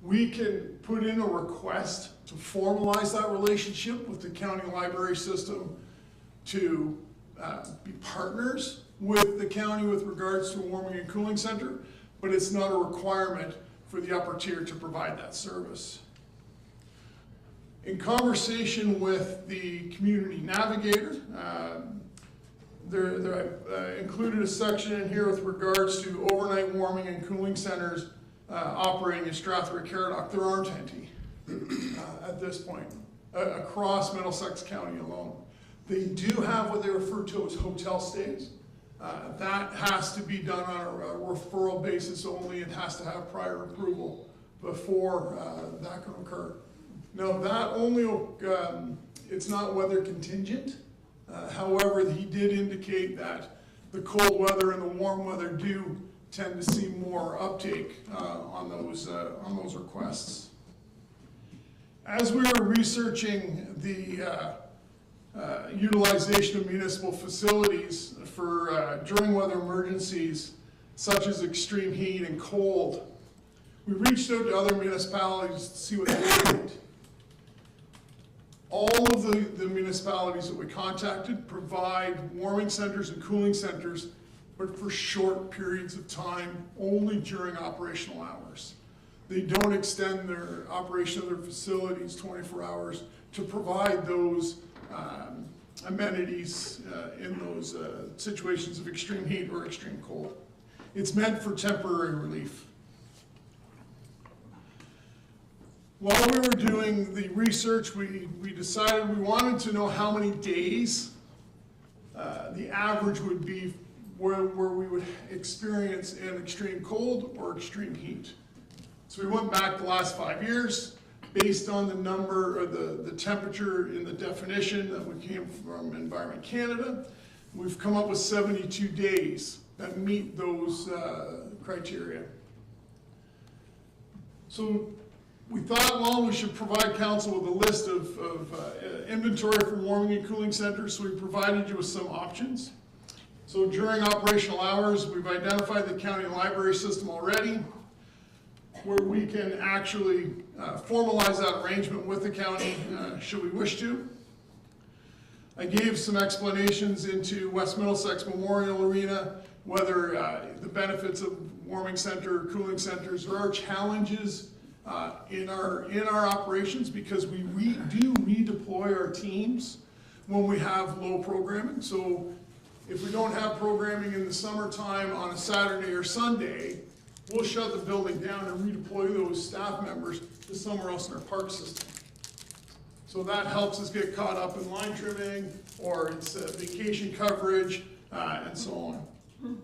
We can put in a request to formalize that relationship with the county library system to be partners with the county with regards to a warming and cooling center, but it's not a requirement for the upper tier to provide that service. In conversation with the community navigator, I included a section in here with regards to overnight warming and cooling centers operating in Strathroy-Caradoc. There aren't any at this point across Middlesex County alone. They do have what they refer to as hotel stays. That has to be done on a referral basis only. It has to have prior approval before that can occur. Now that only, it's not weather contingent. However, he did indicate that the cold weather and the warm weather do tend to see more uptake on those requests. As we were researching the utilization of municipal facilities for during weather emergencies, such as extreme heat and cold, we reached out to other municipalities to see what they did. All of the municipalities that we contacted provide warming centers and cooling centers, but for short periods of time, only during operational hours. They don't extend their operation of their facilities 24 hours to provide those amenities in those situations of extreme heat or extreme cold. It's meant for temporary relief. While we were doing the research, we decided we wanted to know how many days the average would be where we would experience an extreme cold or extreme heat. So we went back the last 5 years based on the number, or the temperature in the definition that we came from Environment Canada. We've come up with 72 days that meet those criteria. So we thought, well, we should provide council with a list of inventory for warming and cooling centers, so we provided you with some options. So during operational hours, we've identified the county library system already, where we can actually formalize that arrangement with the county, should we wish to. I gave some explanations into West Middlesex Memorial Arena, whether the benefits of warming center or cooling centers. There are challenges in our operations because we do redeploy our teams when we have low programming. So if we don't have programming in the summertime on a Saturday or Sunday, we'll shut the building down and redeploy those staff members to somewhere else in our park system. So that helps us get caught up in line trimming, or it's vacation coverage, and so on.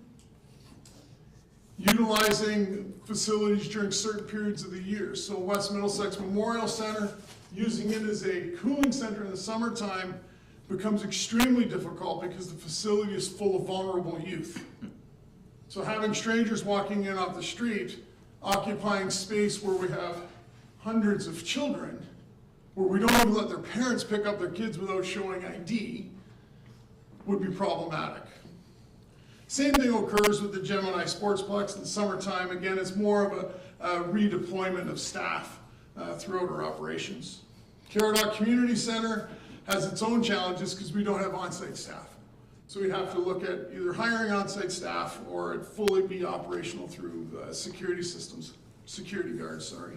Utilizing facilities during certain periods of the year. So West Middlesex Memorial Center, using it as a cooling center in the summertime becomes extremely difficult because the facility is full of vulnerable youth. So having strangers walking in off the street, occupying space where we have hundreds of children, where we don't even let their parents pick up their kids without showing ID, would be problematic. Same thing occurs with the Gemini Sportsplex in the summertime. Again, it's more of a redeployment of staff throughout our operations. Caradoc Community Center has its own challenges because we don't have on-site staff. So we'd have to look at either hiring on-site staff or it fully be operational through security systems, security guards, sorry.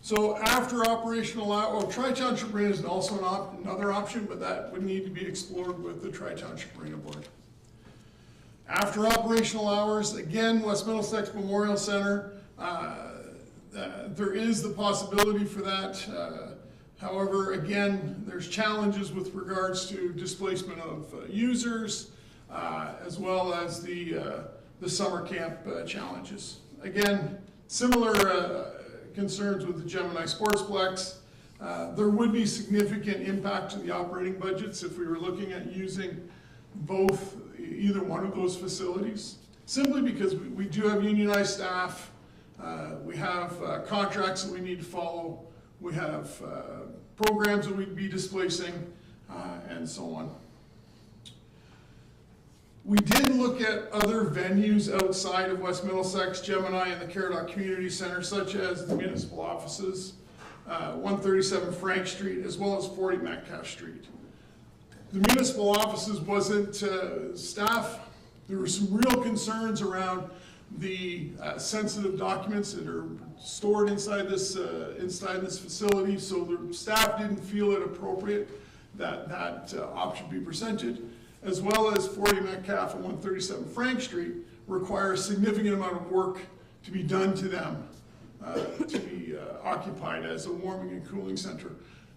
So after operational hours, well, Tri-Township Marina is also another option, but that would need to be explored with the Tri-Township Marina Board. After operational hours, again, West Middlesex Memorial Center, there is the possibility for that. However, again, there's challenges with regards to displacement of users, as well as the summer camp challenges. Again, similar concerns with the Gemini Sportsplex. There would be significant impact to the operating budgets if we were looking at using either one of those facilities, simply because we do have unionized staff, we have contracts that we need to follow, we have programs that we'd be displacing, and so on. We did look at other venues outside of West Middlesex, Gemini, and the Caradoc Community Center, such as the municipal offices, 137 Frank Street, as well as 40 Metcalf Street. The municipal offices wasn't staff. There were some real concerns around the sensitive documents that are stored inside this facility, so the staff didn't feel it appropriate that option be presented, as well as 40 Metcalf and 137 Frank Street require a significant amount of work to be done to them to be occupied as a warming and cooling center,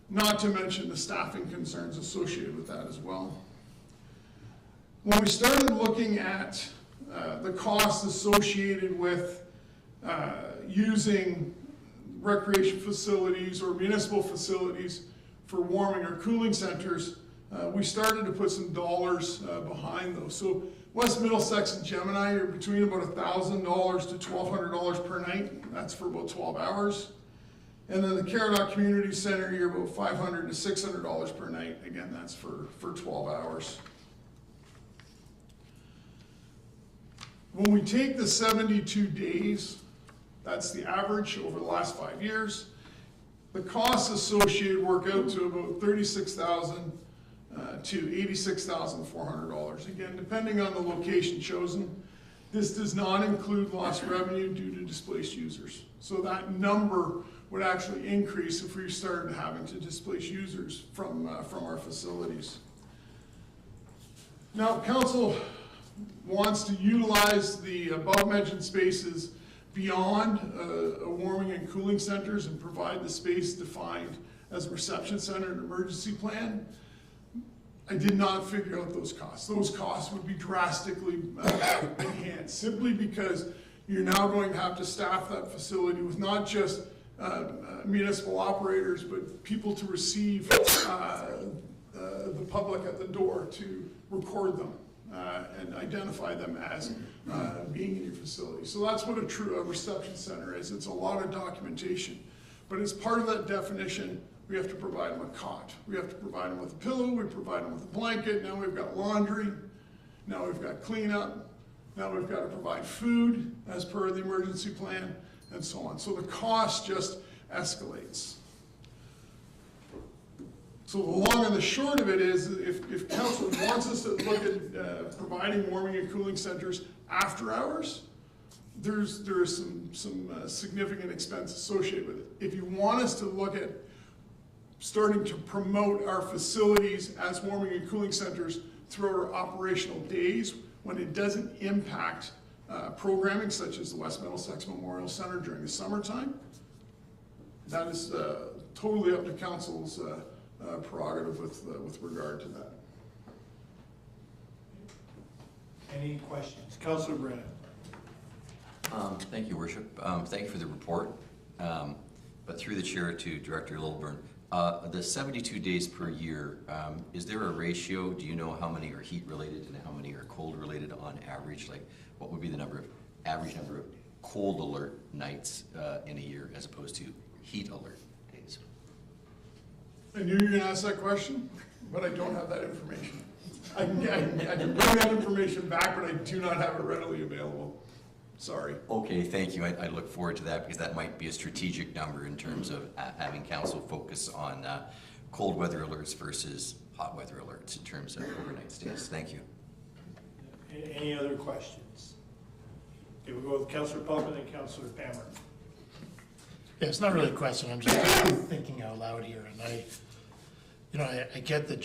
not to mention the staffing concerns associated with that as well. When we started looking at the costs associated with using recreation facilities or municipal facilities for warming or cooling centers, we started to put some dollars behind those. So West Middlesex and Gemini are between about $1,000 to $1,200 per night. That's for about 12 hours. And then the Caradoc Community Center, you're about $500 to $600 per night. Again, that's for 12 hours. When we take the 72 days, that's the average over the last 5 years, the costs associated work out to about $36,000 to $86,400. Again, depending on the location chosen. This does not include lost revenue due to displaced users. So that number would actually increase if we started having to displace users from our facilities. Now, council wants to utilize the above-mentioned spaces beyond warming and cooling centers and provide the space defined as a reception center and emergency plan, I did not figure out those costs. Those costs would be drastically enhanced, simply because you're now going to have to staff that facility with not just municipal operators, but people to receive the public at the door, to record them and identify them as being in your facility. So that's what a true reception center is. It's a lot of documentation. But as part of that definition, we have to provide them a cot. We have to provide them with a pillow. We provide them with a blanket. Now we've got laundry. Now we've got cleanup. Now we've got to provide food as per the emergency plan, and so on. So the cost just escalates. So the long and the short of it is, if council wants us to look at providing warming and cooling centers after hours, there's some significant expense associated with it. If you want us to look at starting to promote our facilities as warming and cooling centers through our operational days, when it doesn't impact programming such as the West Middlesex Memorial Center during the summertime, that is totally up to council's prerogative with regard to that. Any questions? Councilor Brennan. Thank you, Worship. Thank you for the report. But through the chair to Director Lilburn, the 72 days per year, is there a ratio? Do you know how many are heat related and how many are cold related on average? Like, what would be the average number of cold alert nights in a year as opposed to heat alert days? I knew you were going to ask that question, but I don't have that information. I can bring that information back, but I do not have it readily available. Sorry. Okay, thank you. I look forward to that, because that might be a strategic number in terms of having council focus on cold weather alerts versus hot weather alerts in terms of overnight stays. Thank you. Any other questions? Okay, we'll go with Councilor Pulpin and Councilor Pammer. Yeah, it's not really a question, I'm just thinking out loud here, and I get the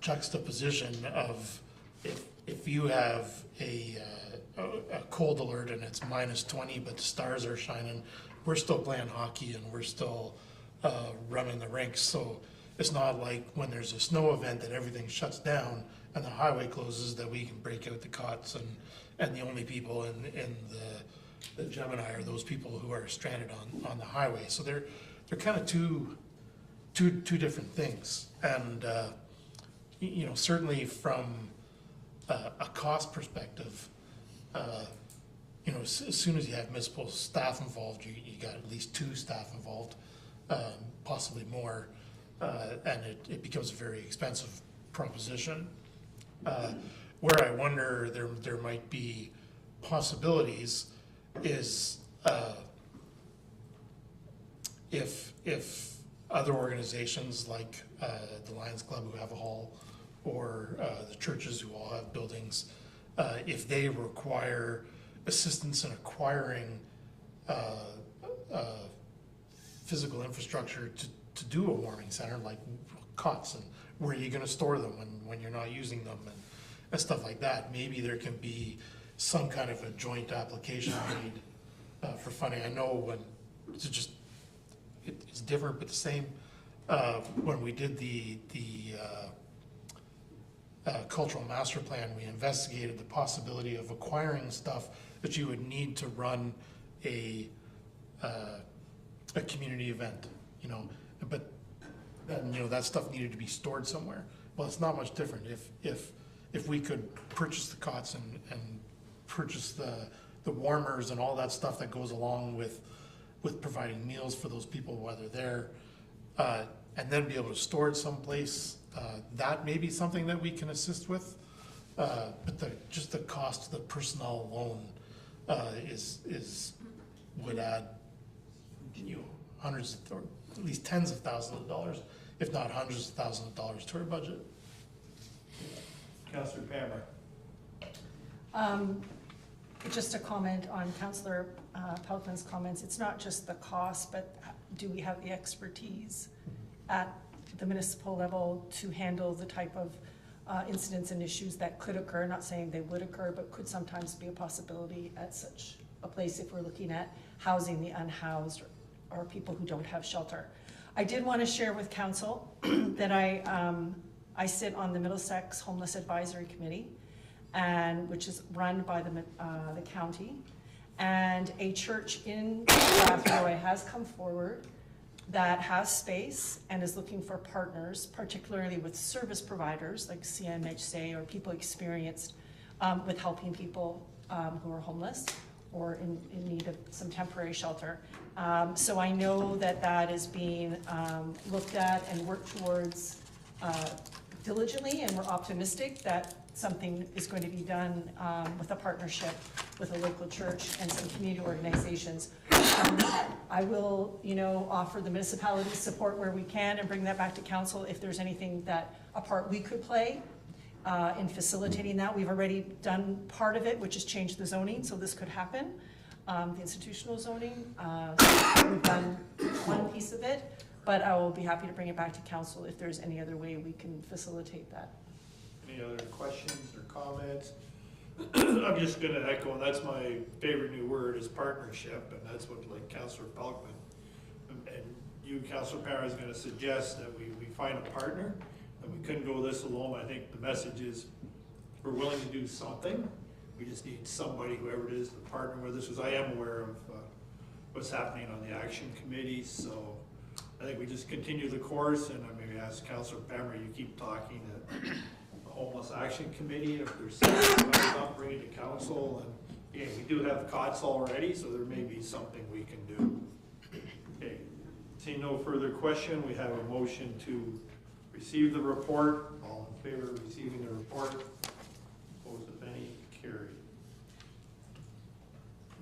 juxtaposition of if you have a cold alert and it's -20 but the stars are shining, we're still playing hockey and we're still running the rinks. So it's not like when there's a snow event that everything shuts down and the highway closes that we can break out the cots, and the only people in the Gemini are those people who are stranded on the highway. So they're kind of two different things. And certainly from a cost perspective, as soon as you have municipal staff involved, you got at least 2 staff involved, possibly more, and it becomes a very expensive proposition. Where I wonder there might be possibilities is if other organizations like the Lions Club, who have a hall, or the churches who all have buildings, if they require assistance in acquiring physical infrastructure to do a warming center, like cots, and where are you going to store them when you're not using them, and stuff like that. Maybe there can be some kind of a joint application made for funding. I know when it's different but the same. When we did the cultural master plan, we investigated the possibility of acquiring stuff that you would need to run a community event, but then that stuff needed to be stored somewhere. Well, it's not much different. If we could purchase the cots and purchase the warmers and all that stuff that goes along with providing meals for those people while they're there, and then be able to store it someplace, that may be something that we can assist with. But just the cost of the personnel alone would add hundreds or at least tens of thousands of dollars, if not hundreds of thousands of dollars, to our budget. Councilor Pammer. Just a comment on Councillor Pelton's comments. It's not just the cost, but do we have the expertise at the municipal level to handle the type of incidents and issues that could occur, not saying they would occur, but could sometimes be a possibility at such a place if we're looking at housing the unhoused or people who don't have shelter. I did want to share with council that I sit on the Middlesex Homeless Advisory Committee, and which is run by the county, and a church in Strathroy has come forward that has space and is looking for partners, particularly with service providers like CMHC or people experienced with helping people who are homeless or in need of some temporary shelter. So I know that that is being looked at and worked towards diligently, and we're optimistic that something is going to be done with a partnership with a local church and some community organizations. I will, offer the municipality support where we can and bring that back to council if there's anything that a part we could play in facilitating that. We've already done part of it, which is change the zoning, so this could happen. The institutional zoning, we've done one piece of it, but I will be happy to bring it back to council if there's any other way we can facilitate that. Any other questions or comments? I'm just gonna echo, and that's my favorite new word, is partnership, and that's what, like Councillor Pelkman and you, Councillor Parra, is gonna suggest that we find a partner, and we couldn't go this alone. I think the message is we're willing to do something. We just need somebody, whoever it is, to partner with us, because I am aware of what's happening on the action committee, so I think we just continue the course, and I maybe ask Councillor Pammer, you keep talking at the Homeless Action Committee, if there's something that comes up, bring it to council, and yeah, we do have COTS already, so there may be something we can do. Okay, seeing no further question, we have a motion to receive the report. All in favor of receiving the report? Opposed, if any? Carried.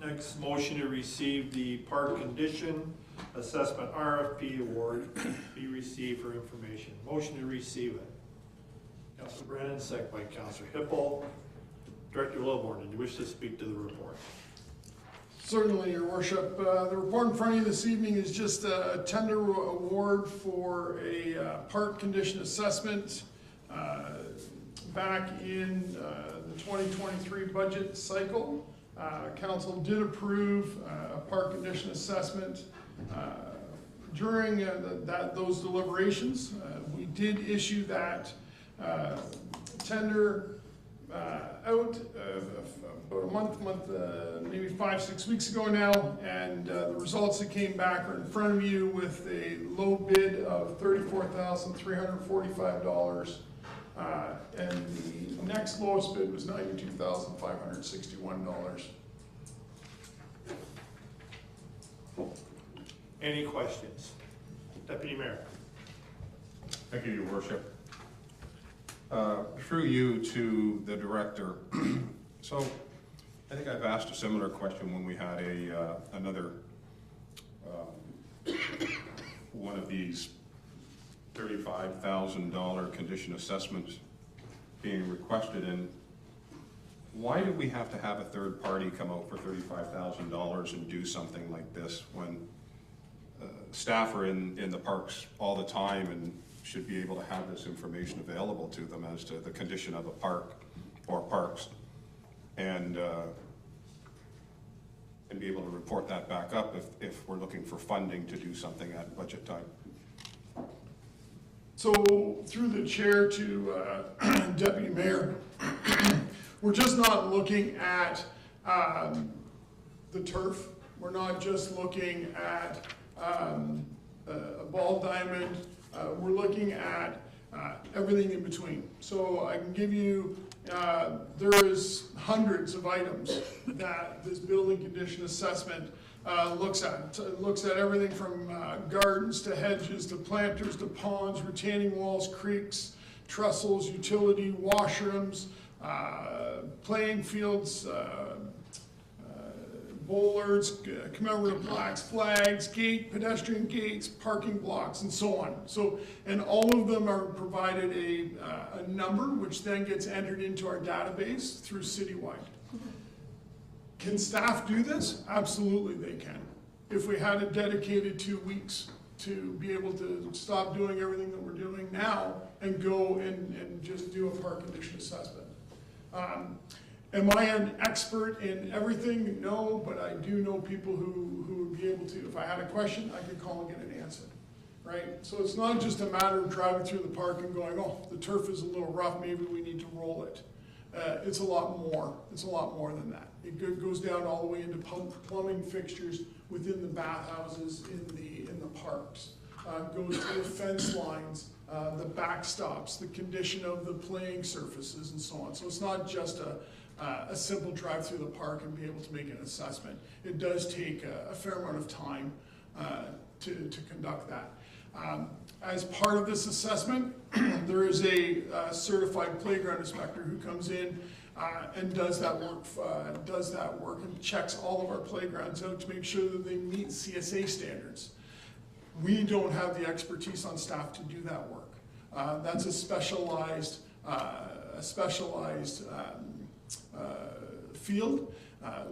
Next, motion to receive the park condition assessment RFP award be received for information. Motion to receive it. Councillor Brennan, second by Councillor Hippel. Director Lilborn, did you wish to speak to the report? Certainly, Your Worship. The report in front of you this evening is just a tender award for a park condition assessment. Back in the 2023 budget cycle, Council did approve a park condition assessment. During those deliberations, we did issue that tender out about a month, maybe 5-6 weeks ago now, and the results that came back are in front of you with a low bid of $34,345, and the next lowest bid was $92,561. Any questions? Deputy Mayor. Thank you, Your Worship. Through you to the director. So I think I've asked a similar question when we had another one of these $35,000 condition assessments being requested. And why do we have to have a third party come out for $35,000 and do something like this when staff are in the parks all the time and should be able to have this information available to them as to the condition of a park or parks, and be able to report that back up if we're looking for funding to do something at budget time. So through the chair to Deputy Mayor, we're just not looking at the turf. We're not just looking at a ball diamond. We're looking at everything in between. So I can give you, there is hundreds of items that this building condition assessment looks at. It looks at everything from gardens to hedges to planters to ponds, retaining walls, creeks, trestles, utility, washrooms, playing fields, bollards, commemorative plaques, flags, pedestrian gates, parking blocks, and so on. So, and all of them are provided a number, which then gets entered into our database through Citywide. Can staff do this? Absolutely they can. If we had it dedicated 2 weeks, to be able to stop doing everything that we're doing now and go and just do a park condition assessment. Am I an expert in everything? No, but I do know people who would be able to, if I had a question, I could call and get it answered, right? So it's not just a matter of driving through the park and going, oh, the turf is a little rough, maybe we need to roll it. It's a lot more. It's a lot more than that. It goes down all the way into plumbing fixtures within the bathhouses in the parks. Goes to the fence lines, the backstops, the condition of the playing surfaces, and so on. So it's not just a simple drive through the park and be able to make an assessment. It does take a fair amount of time to conduct that. As part of this assessment, there is a certified playground inspector who comes in and does that work and checks all of our playgrounds out to make sure that they meet CSA standards. We don't have the expertise on staff to do that work. That's a specialized field.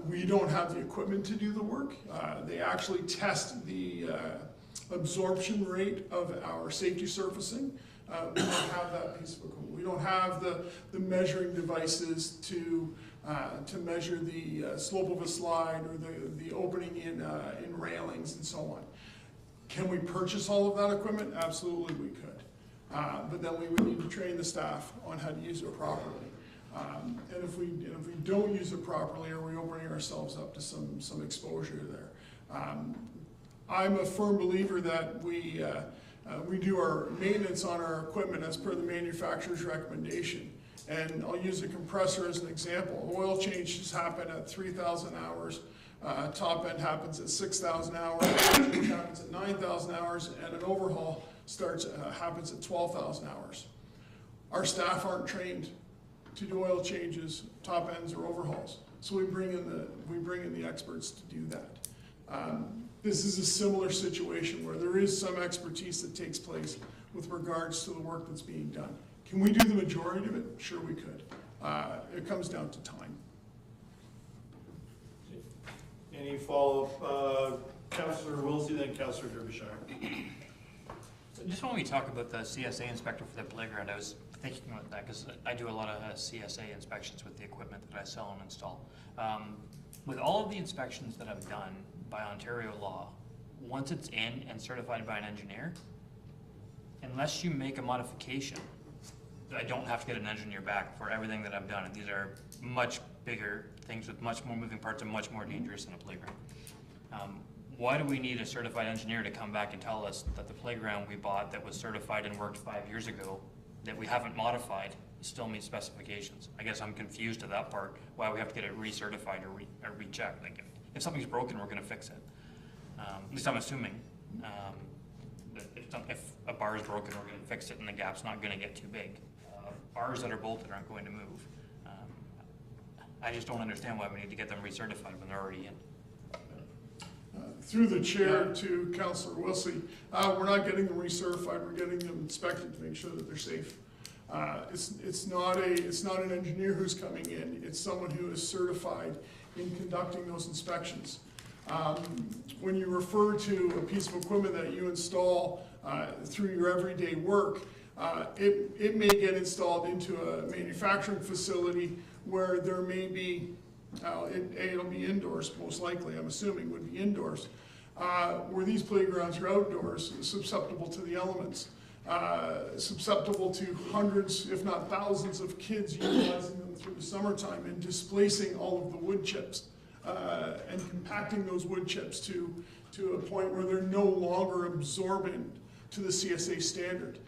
We don't have the equipment to do the work. They actually test the absorption rate of our safety surfacing. We don't have that piece of equipment. We don't have the measuring devices to measure the slope of a slide or the opening in railings and so on. Can we purchase all of that equipment? Absolutely we could. But then we would need to train the staff on how to use it properly. And if we don't use it properly, are we opening ourselves up to some exposure there? I'm a firm believer that we do our maintenance on our equipment as per the manufacturer's recommendation. And I'll use a compressor as an example. Oil changes happen at 3,000 hours. Top end happens at 6,000 hours. Change happens at 9,000 hours, and an overhaul happens at 12,000 hours. Our staff aren't trained to do oil changes, top ends, or overhauls. So we bring in the experts to do that. This is a similar situation where there is some expertise that takes place with regards to the work that's being done. Can we do the majority of it? Sure we could. It comes down to time. Any follow-up? Councillor Wilsey, then Councillor Derbyshire. So just when we talk about the CSA inspector for the playground, I was thinking about that because I do a lot of CSA inspections with the equipment that I sell and install. With all of the inspections that I've done by Ontario law, once it's in and certified by an engineer, unless you make a modification, I don't have to get an engineer back for everything that I've done. And these are much bigger things with much more moving parts and much more dangerous than a playground. Why do we need a certified engineer to come back and tell us that the playground we bought that was certified and worked 5 years ago that we haven't modified still meets specifications? I guess I'm confused to that part, why we have to get it recertified or rechecked. Like if something's broken, we're gonna fix it. At least I'm assuming that if a bar is broken, we're gonna fix it and the gap's not gonna get too big. Bars that are bolted aren't going to move. I just don't understand why we need to get them recertified when they're already in. Through the chair to Councillor Wilsey, we're not getting them recertified, we're getting them inspected to make sure that they're safe. It's not an engineer who's coming in, it's someone who is certified in conducting those inspections. When you refer to a piece of equipment that you install through your everyday work, it may get installed into a manufacturing facility where there may be, it'll be indoors, most likely, I'm assuming would be indoors, where these playgrounds are outdoors, susceptible to the elements, susceptible to hundreds, if not thousands of kids utilizing them through the summertime and displacing all of the wood chips and compacting those wood chips to a point where they're no longer absorbent to the CSA standard.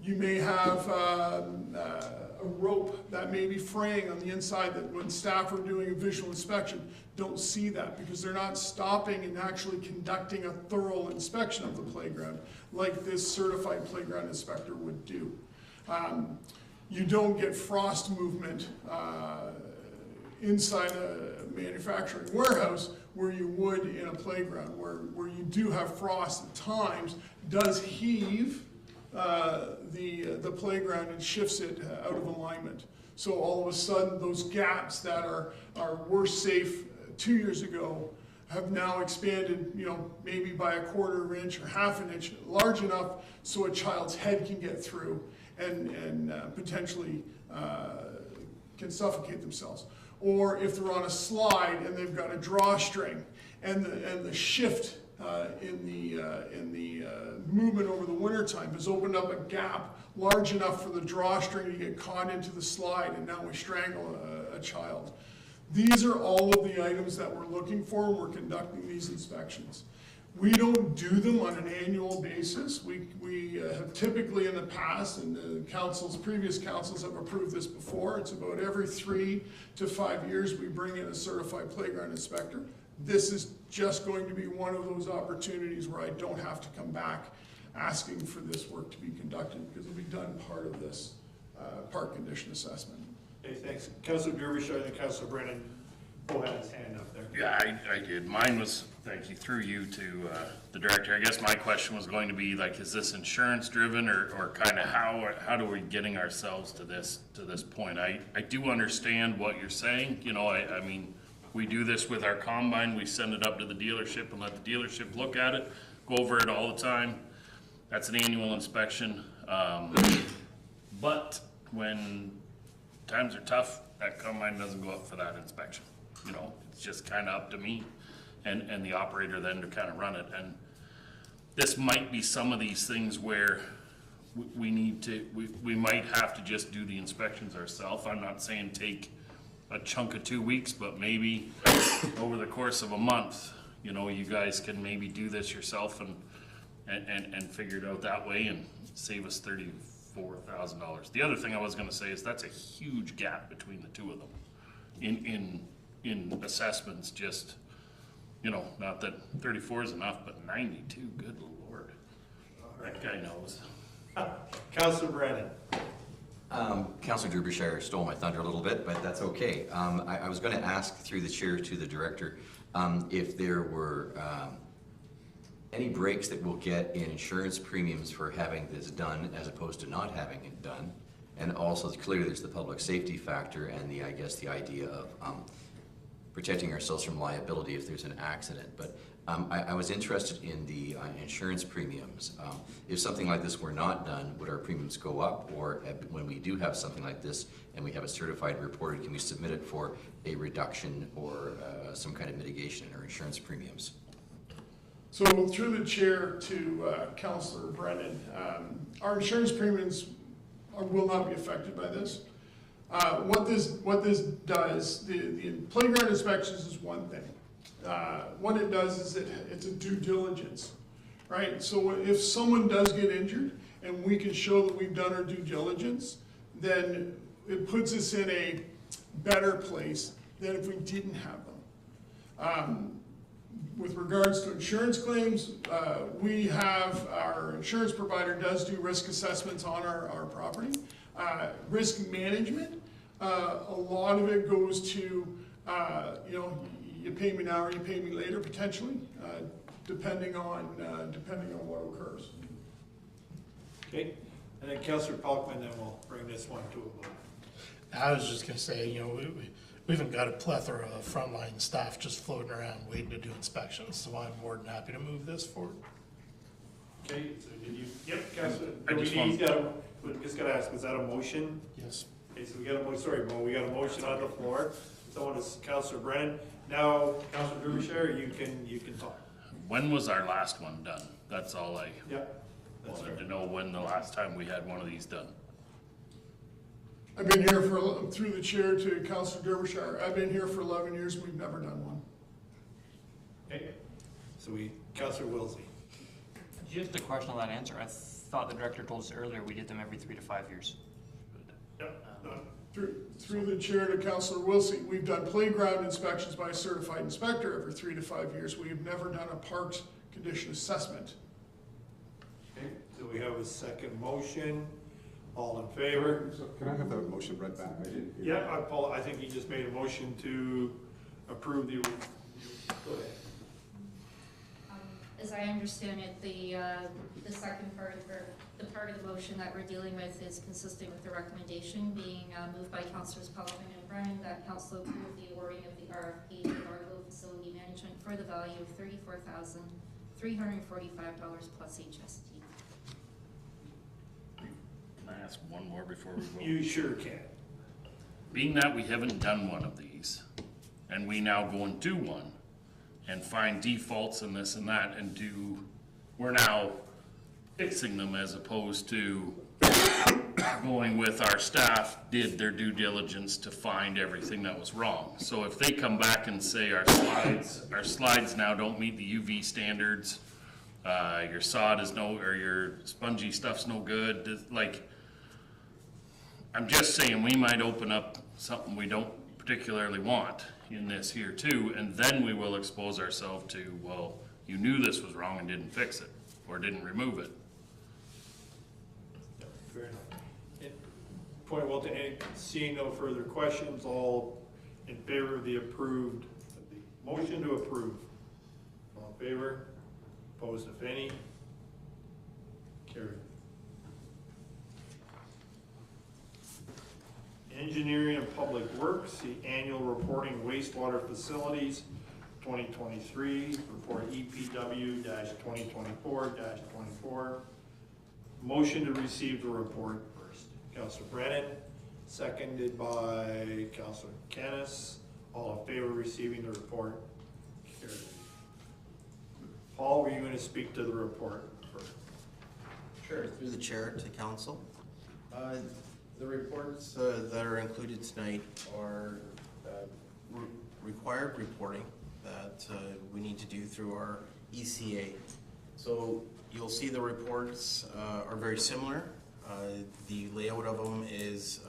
You may have a rope that may be fraying on the inside that when staff are doing a visual inspection don't see that because they're not stopping and actually conducting a thorough inspection of the playground like this certified playground inspector would do. You don't get frost movement inside a manufacturing warehouse where you would in a playground, where you do have frost at times, does heave the playground and shifts it out of alignment. So all of a sudden those gaps that were safe 2 years ago have now expanded, maybe by 1/4 inch or 1/2 inch, large enough so a child's head can get through and potentially can suffocate themselves. Or if they're on a slide and they've got a drawstring and the shift in the movement over the wintertime has opened up a gap large enough for the drawstring to get caught into the slide, and now we strangle a child. These are all of the items that we're looking for when we're conducting these inspections. We don't do them on an annual basis. We have typically in the past, and the previous councils have approved this before, it's about every 3 to 5 years we bring in a certified playground inspector. This is just going to be one of those opportunities where I don't have to come back asking for this work to be conducted, because it'll be done part of this park condition assessment. Okay, thanks. Councilor Derbyshire and Councilor Brennan both had his hand up there. Yeah, I did. Mine was, thank you, through you to the director. I guess my question was going to be like, is this insurance driven, or kind of how do we getting ourselves to this point? I do understand what you're saying. I mean, we do this with our combine. We send it up to the dealership and let the dealership look at it, go over it all the time. That's an annual inspection. But when times are tough, that combine doesn't go up for that inspection. It's just kind of up to me and the operator then to kind of run it. And this might be some of these things where we might have to just do the inspections ourselves. I'm not saying take a chunk of 2 weeks, but maybe over the course of a month, you guys can maybe do this yourself and figure it out that way and save us $34,000. The other thing I was going to say is that's a huge gap between the two of them in assessments. Just not that 34 is enough, but 92, good Lord, that guy knows. Councilor Brennan. Councilor Derbyshire stole my thunder a little bit, but that's okay. I was going to ask through the chair to the director if there were any breaks that we'll get in insurance premiums for having this done as opposed to not having it done. And also, clearly there's the public safety factor and the idea of protecting ourselves from liability if there's an accident. But I was interested in the insurance premiums. If something like this were not done, would our premiums go up? Or when we do have something like this and we have a certified reported, can we submit it for a reduction or some kind of mitigation in our insurance premiums? So through the chair to Councilor Brennan, our insurance premiums will not be affected by this. What this does, the playground inspections is one thing. What it does is it's a due diligence, right? So if someone does get injured and we can show that we've done our due diligence, then it puts us in a better place than if we didn't have them. With regards to insurance claims, we have, our insurance provider does do risk assessments on our property. Risk management, a lot of it goes to, you pay me now or you pay me later potentially, depending on what occurs. Okay, and then Councilor Palkman, then we'll bring this one to a vote. I was just gonna say, we even got a plethora of frontline staff just floating around waiting to do inspections, so I'm more than happy to move this forward. Okay, so did you, yep, Councilor, just gotta ask, was that a motion? Yes. Okay, so we got a motion, sorry, Mo, we got a motion on the floor. Someone is Councilor Brennan. Now, Councilor Derbyshire, you can talk. When was our last one done? That's all I That's wanted to know, when the last time we had one of these done. I've been here through the chair to Councilor Derbyshire, I've been here for 11 years, we've never done one. Okay, so Councilor Wilsey. Just a question on that answer. I thought the director told us earlier we did them every 3 to 5 years. Yep. Through the chair to Councilor Wilsey, we've done playground inspections by a certified inspector every 3 to 5 years. We have never done a parks condition assessment. Okay, so we have a second motion. All in favor? So can I have that motion read back? Yeah, Paul, I think he just made a motion to approve the, go ahead. As I understand it, the second part, or the the part of the motion that we're dealing with is consistent with the recommendation being moved by Councillors Pellerin and Brennan that Council approve the awarding of the RFP to Largo Facility Management for the value of $34,345 plus HST. Can I ask one more before we vote? You sure can. Being that we haven't done one of these, and we now go and do one, and find defaults in this and that, and we're now fixing them as opposed to going with our staff did their due diligence to find everything that was wrong. So if they come back and say our slides now don't meet the UV standards, your sod is or your spongy stuff's no good, like, I'm just saying we might open up something we don't particularly want in this here too, and then we will expose ourselves to, well, you knew this was wrong and didn't fix it, or didn't remove it. Fair enough. Point well to any, seeing no further questions, all in favor of the motion to approve. All in favor? Opposed, if any? Carried. Engineering and Public Works, the annual reporting wastewater facilities 2023, report EPW-2024-24. Motion to receive the report first. Councillor Brennan, seconded by Councillor Canis. All in favor of receiving the report? Carried. Paul, were you going to speak to the report first? Sure, through the chair to council. The reports that are included tonight are required reporting that we need to do through our ECA. So you'll see the reports are very similar. The layout of them is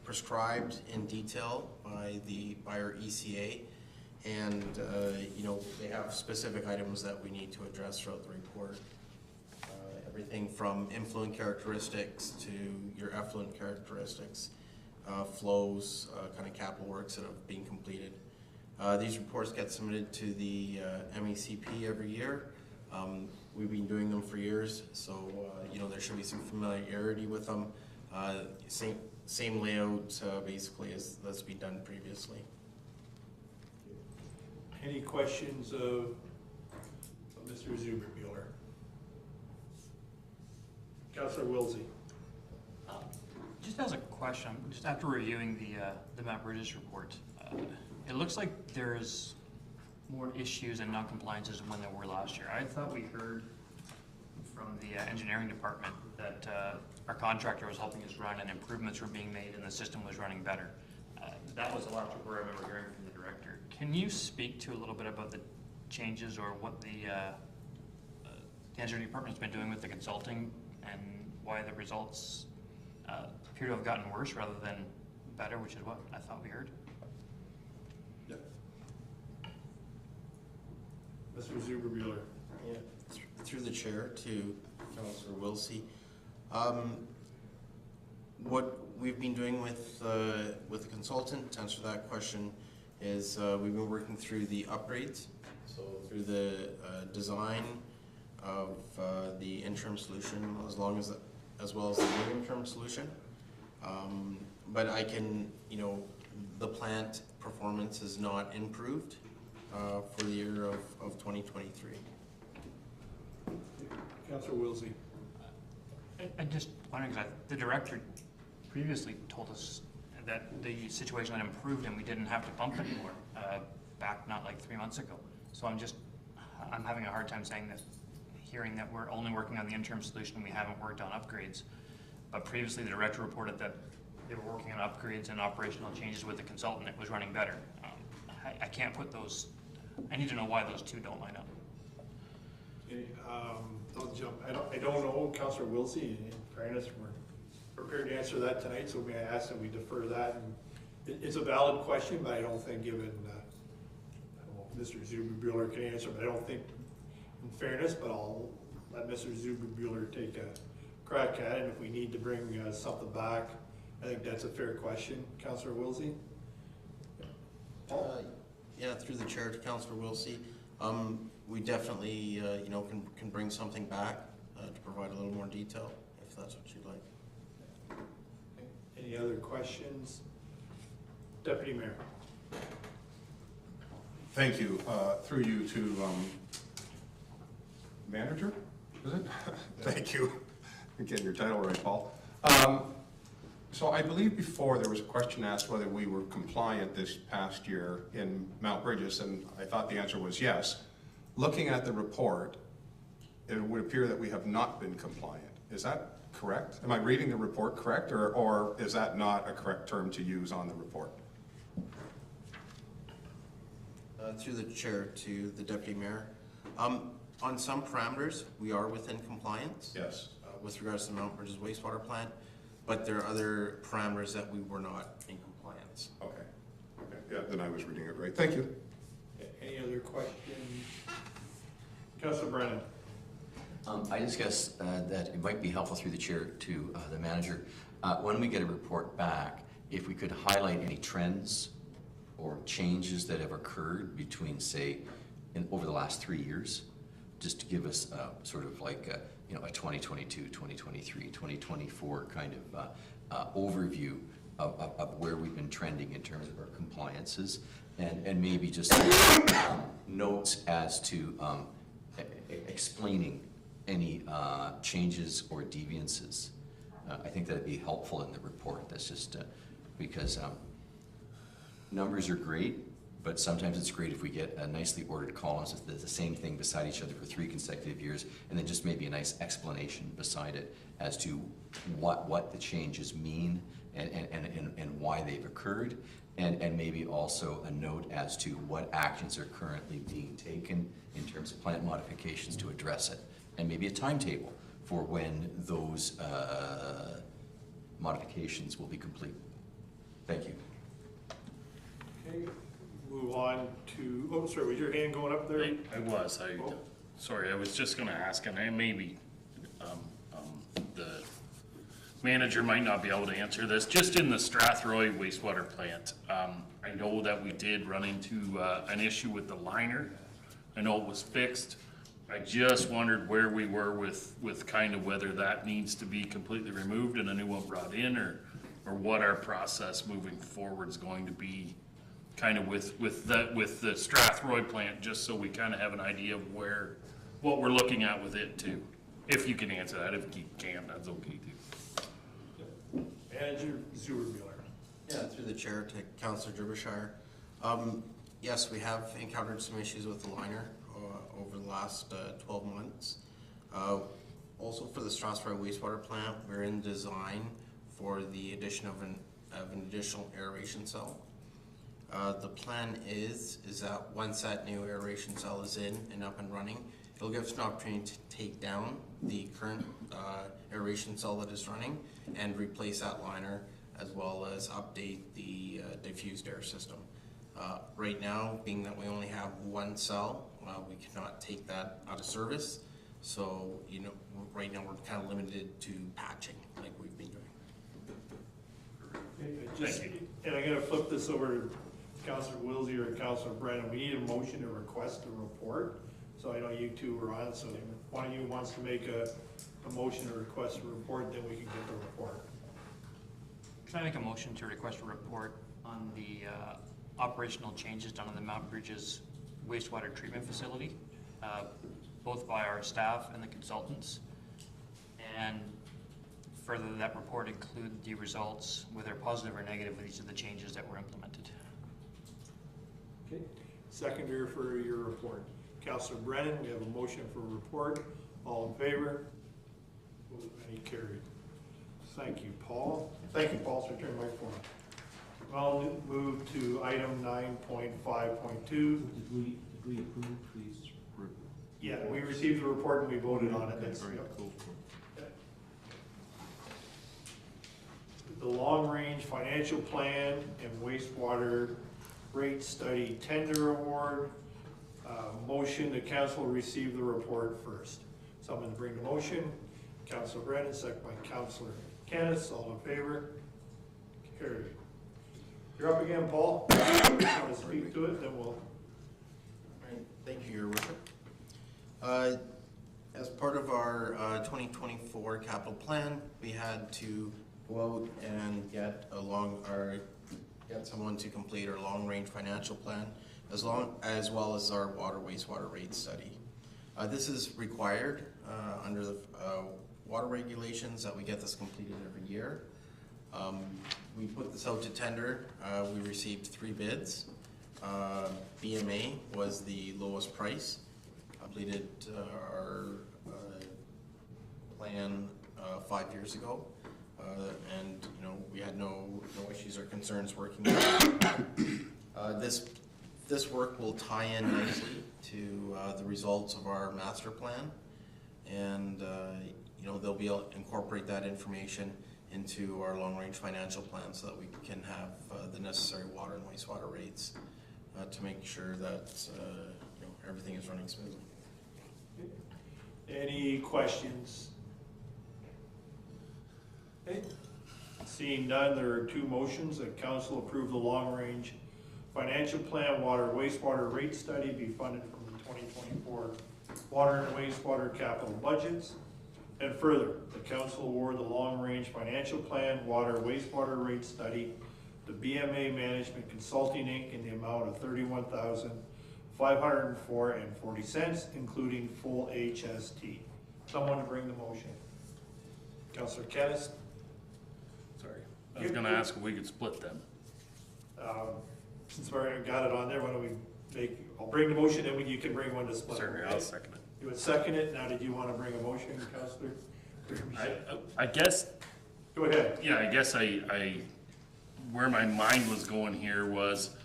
prescribed in detail by our ECA, and they have specific items that we need to address throughout the report. Everything from influent characteristics to your effluent characteristics, flows, kind of capital works that have been completed. These reports get submitted to the MECP every year. We've been doing them for years, so there should be some familiarity with them. Same layout basically as that's been done previously. Any questions of Mr. Zuberbuehler? Councillor Wilsey. Just as a question, just after reviewing the Mount Bridges report, it looks like there's more issues and non-compliances than when there were last year. I thought we heard from the engineering department that our contractor was helping us run and improvements were being made and the system was running better. That was the last report I remember hearing from the director. Can you speak to a little bit about the changes or what the engineering department's been doing with the consulting and why the results appear to have gotten worse rather than better, which is what I thought we heard? Yep. Mr. Zuberbuehler. Yeah, through the chair to Councillor Wilsey. What we've been doing with the consultant, to answer that question, is we've been working through the upgrades, so through the design of the interim solution, as well as the medium-term solution. But I can, the plant performance is not improved for the year of 2023. Councillor Wilsey. I just wondering, because the director previously told us that the situation had improved and we didn't have to pump anymore back not like 3 months ago. So I'm having a hard time hearing that we're only working on the interim solution and we haven't worked on upgrades. But previously the director reported that they were working on upgrades and operational changes with the consultant. It was running better. I can't put those, I need to know why those two don't line up. Okay, I'll jump. I don't know, Councillor Wilsey. In fairness, we're prepared to answer that tonight, so may I ask that we defer that? And it's a valid question, but I don't think, given I don't know if Mr. Zuberbuehler can answer, but I don't think, in fairness, but I'll let Mr. Zuberbuehler take a crack at it. And if we need to bring something back, I think that's a fair question, Councillor Wilsey. Yeah, through the chair to Councillor Wilsey. We definitely, can bring something back to provide a little more detail, if that's what you'd like. Any other questions? Deputy Mayor. Thank you. Through you to manager, is it? Thank you. You're getting your title right, Paul. So I believe before there was a question asked whether we were compliant this past year in Mount Bridges, and I thought the answer was yes. Looking at the report, it would appear that we have not been compliant. Is that correct? Am I reading the report correct, or is that not a correct term to use on the report? Through the chair to the deputy mayor. On some parameters, we are within compliance. Yes. With regards to the Mount Bridges wastewater plant, but there are other parameters that we were not in compliance. Okay. Okay. Yeah, then I was reading it right. Thank you. Any other questions? Councilor Brennan. I just guess that it might be helpful through the chair to the manager. When we get a report back, if we could highlight any trends or changes that have occurred between, say, over the last 3 years, just to give us sort of like a 2022, 2023, 2024 kind of overview of where we've been trending in terms of our compliances, and maybe just notes as to explaining any changes or deviances. I think that'd be helpful in the report. That's just because numbers are great, but sometimes it's great if we get nicely ordered columns with the same thing beside each other for 3 consecutive years, and then just maybe a nice explanation beside it as to what the changes mean and why they've occurred, and maybe also a note as to what actions are currently being taken in terms of plant modifications to address it, and maybe a timetable for when those modifications will be complete. Thank you. Okay, move on to, oh, sorry, was your hand going up there? I was, sorry, I was just gonna ask, and I maybe, the manager might not be able to answer this, just in the Strathroy wastewater plant, I know that we did run into, an issue with the liner. I know it was fixed. I just wondered where we were with kind of whether that needs to be completely removed and a new one brought in, or what our process moving forward is going to be kind of with the Strathroy plant, just so we kind of have an idea of what we're looking at with it too. If you can answer that, if you can, that's okay too. Manager Zuermuller. Yeah, through the chair to Councillor Derbyshire. Yes, we have encountered some issues with the liner over the last 12 months. Also for the Strathroy wastewater plant, we're in design for the addition of an additional aeration cell. The plan is that once that new aeration cell is in and up and running, it'll give us an opportunity to take down the current aeration cell that is running and replace that liner, as well as update the diffused air system. Right now, being that we only have one cell, we cannot take that out of service. So, right now we're kind of limited to patching like we've been doing. Thank you. And I'm gonna flip this over to Councillor Wilsey or Councillor Brennan. We need a motion to request a report. So I know you two are on, so if one of you wants to make a motion to request a report, then we can get the report. Can I make a motion to request a report on the operational changes done on the Mount Bridges wastewater treatment facility, both by our staff and the consultants, and further that report include the results, whether positive or negative, with each of the changes that were implemented. Okay. Seconder for your report. Councillor Brennan, we have a motion for a report. All in favor? Any carried. Thank you, Paul. Thank you, Paul, for turning my phone. I'll move to item 9.5.2. Did we approve these? Yeah, we received the report and we voted on it. That's, very yep. cool. The long-range financial plan and wastewater rate study tender award. Motion, the council receive the report first. Someone bring the motion. Councilor Brennan, second by Councilor Kennis. All in favor? Carried. You're up again, Paul. If you want to speak to it, then we'll. Right. Thank you, Your Worship. As part of our 2024 capital plan, we had to go out and get someone to complete our long-range financial plan, as well as our water wastewater rate study. This is required under the water regulations that we get this completed every year. We put this out to tender. We received 3 bids. BMA was the lowest price. Completed our plan 5 years ago, and we had no issues or concerns working with it. This work will tie in nicely to the results of our master plan, and they'll be able to incorporate that information into our long-range financial plan so that we can have the necessary water and wastewater rates to make sure that everything is running smoothly. Any questions? Okay. Seeing none, there are 2 motions that council approve the long-range financial plan water wastewater rate study be funded from the 2024 water and wastewater capital budgets. And further, the council award the long-range financial plan water wastewater rate study to BMA Management Consulting Inc. in the amount of $31,504.40, including full HST. Someone to bring the motion. Councillor Kennis. Sorry, I was gonna ask if we could split them. Since we already got it on there, why don't we I'll bring the motion and you can bring one to split. Certainly, Okay? I'll second it. You would second it. Now, did you want to bring a motion, Councillor? I guess. Go ahead. Yeah, I guess where my mind was going here was,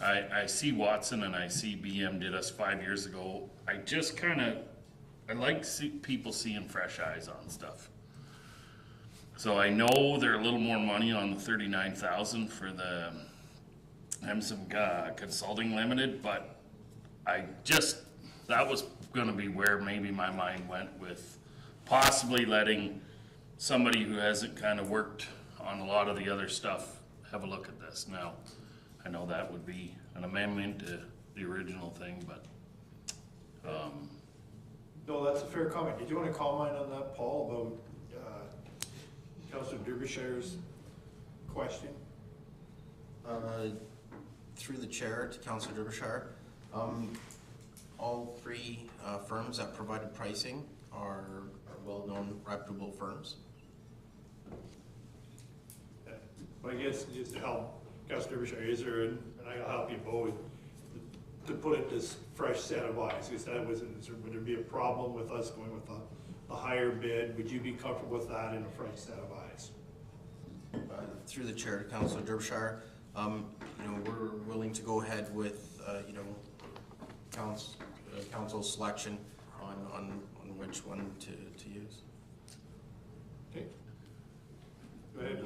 I see Watson and I see BM did us 5 years ago. I just I like people seeing fresh eyes on stuff. So I know they're a little more money on the 39,000 for the Hemson Consulting Limited, but that was gonna be where maybe my mind went with possibly letting somebody who hasn't kind of worked on a lot of the other stuff have a look at this. Now, I know that would be an amendment to the original thing, but no, that's a fair comment. Did you want to comment on that, Paul, about Councillor Derbyshire's question? Through the chair to Councillor Derbyshire, all 3 firms that provided pricing are well-known, reputable firms. I guess just to help Councillor Derbyshire, is there, and I'll help you both, to put it this fresh set of eyes? Would there be a problem with us going with the higher bid? Would you be comfortable with that in a fresh set of eyes? Through the chair to Councillor Derbyshire, we're willing to go ahead with council's selection on which one to use. Okay. Go ahead.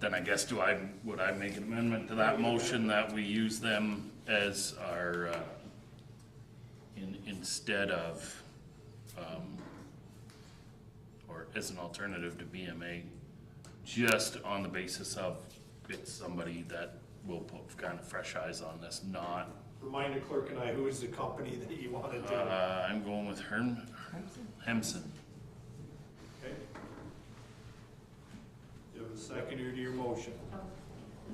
then I guess would I make an amendment to that motion that we use them as our, instead of, or as an alternative to BMA, just on the basis of it's somebody that will put kind of fresh eyes on this, not. Remind the clerk and I, who is the company that you wanted to? I'm going with Hemson. Okay. You have a seconder to your motion.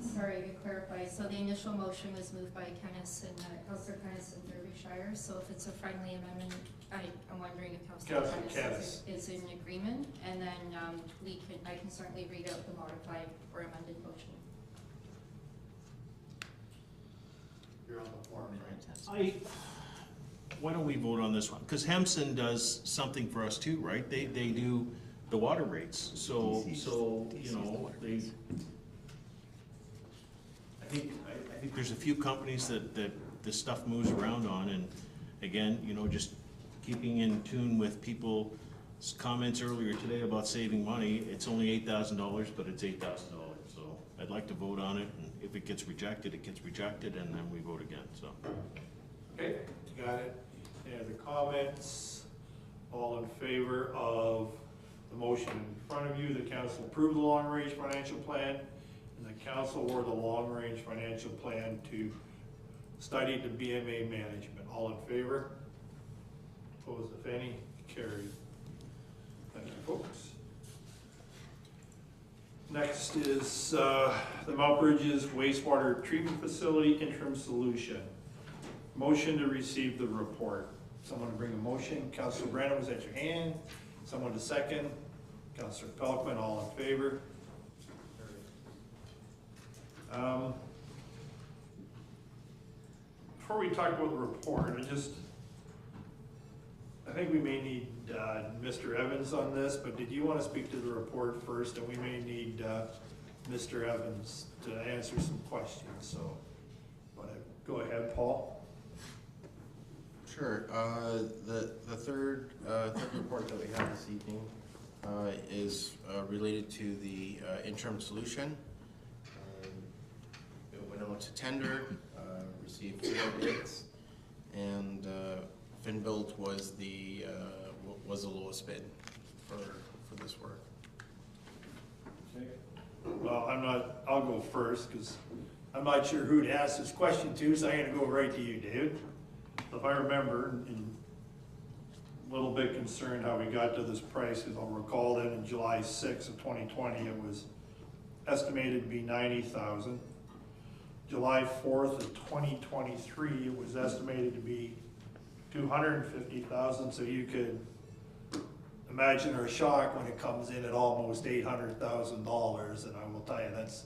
Sorry to clarify, so the initial motion was moved by Councillor Kennis and Derbyshire, so if it's a friendly amendment, I'm wondering if Councillor Kennis is in agreement, and then I can certainly read out the modified or amended motion. You're on the floor, right? Why don't we vote on this one? Because Hemson does something for us too, right? They do the water rates, so you know, I think there's a few companies that this stuff moves around on, and again, you know, just keeping in tune with people's comments earlier today about saving money. It's only $8,000, but it's $8,000, so I'd like to vote on it, and if it gets rejected, it gets rejected, and then we vote again, so. Okay, got it. Any other comments? All in favor of the motion in front of you, the council approve the long-range financial plan, and the council award the long-range financial plan to study the BMA management. All in favor? Opposed, if any? Carried. Thank you, folks. Next is the Mount Bridges wastewater treatment facility interim solution. Motion to receive the report. Someone to bring a motion. Councilor Brennan, was that your hand? Someone to second. Councilor Pelkman, all in favor? Before we talk about the report, I think we may need Mr. Evans on this, but did you want to speak to the report first? And we may need Mr. Evans to answer some questions, so go ahead, Paul. Sure. The third report that we have this evening is related to the interim solution. It went out to tender, received 4 bids, and FinBuilt was the lowest bid for this work. Okay. Well, I'll go first because I'm not sure who to ask this question to, so I'm going to go right to you, David. If I remember, and a little bit concerned how we got to this price, because I'll recall that in July 6th of 2020, it was estimated to be $90,000. July 4th of 2023, it was estimated to be $250,000, so you could imagine our shock when it comes in at almost $800,000, and I will tell you, that's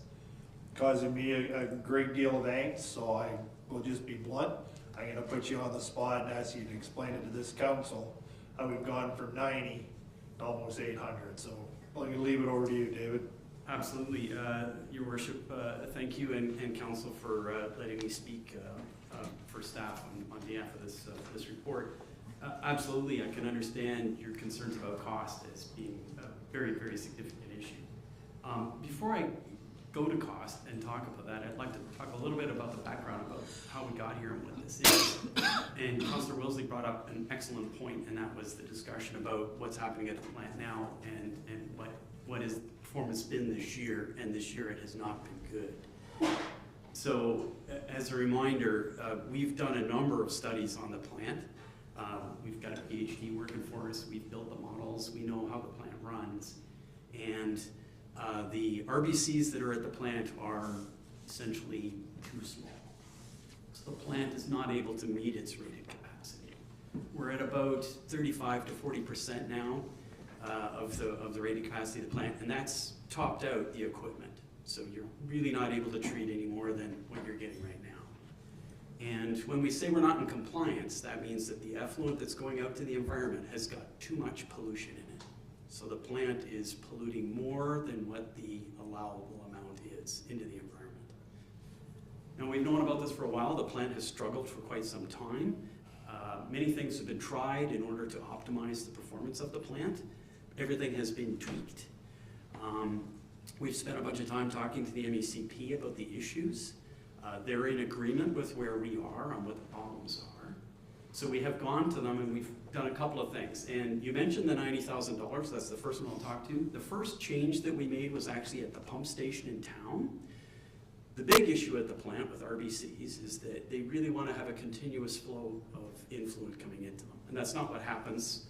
causing me a great deal of angst, so I will just be blunt. I'm gonna put you on the spot and ask you to explain it to this council, how we've gone from 90 to almost 800, so I'm gonna leave it over to you, David. Absolutely, Your Worship, thank you and council for letting me speak for staff on behalf of this report. Absolutely, I can understand your concerns about cost as being a very, very significant issue. Before I go to cost and talk about that, I'd like to talk a little bit about the background about how we got here and what this is. And Councillor Wilsley brought up an excellent point, and that was the discussion about what's happening at the plant now and what is performance been this year, and this year it has not been good. So as a reminder, we've done a number of studies on the plant. We've got a PhD working for us, we've built the models, we know how the plant runs. And the RBCs that are at the plant are essentially too small. So the plant is not able to meet its rated capacity. We're at about 35 to 40% now of the rated capacity of the plant, and that's topped out the equipment. So you're really not able to treat any more than what you're getting right now. And when we say we're not in compliance, that means that the effluent that's going out to the environment has got too much pollution in it. So the plant is polluting more than what the allowable amount is into the environment. Now, we've known about this for a while. The plant has struggled for quite some time. Many things have been tried in order to optimize the performance of the plant. Everything has been tweaked. We've spent a bunch of time talking to the MECP about the issues. They're in agreement with where we are on what the problems are. So we have gone to them and we've done a couple of things. And you mentioned the $90,000, that's the first one I'll talk to. The first change that we made was actually at the pump station in town. The big issue at the plant with RBCs is that they really want to have a continuous flow of influent coming into them. And that's not what happens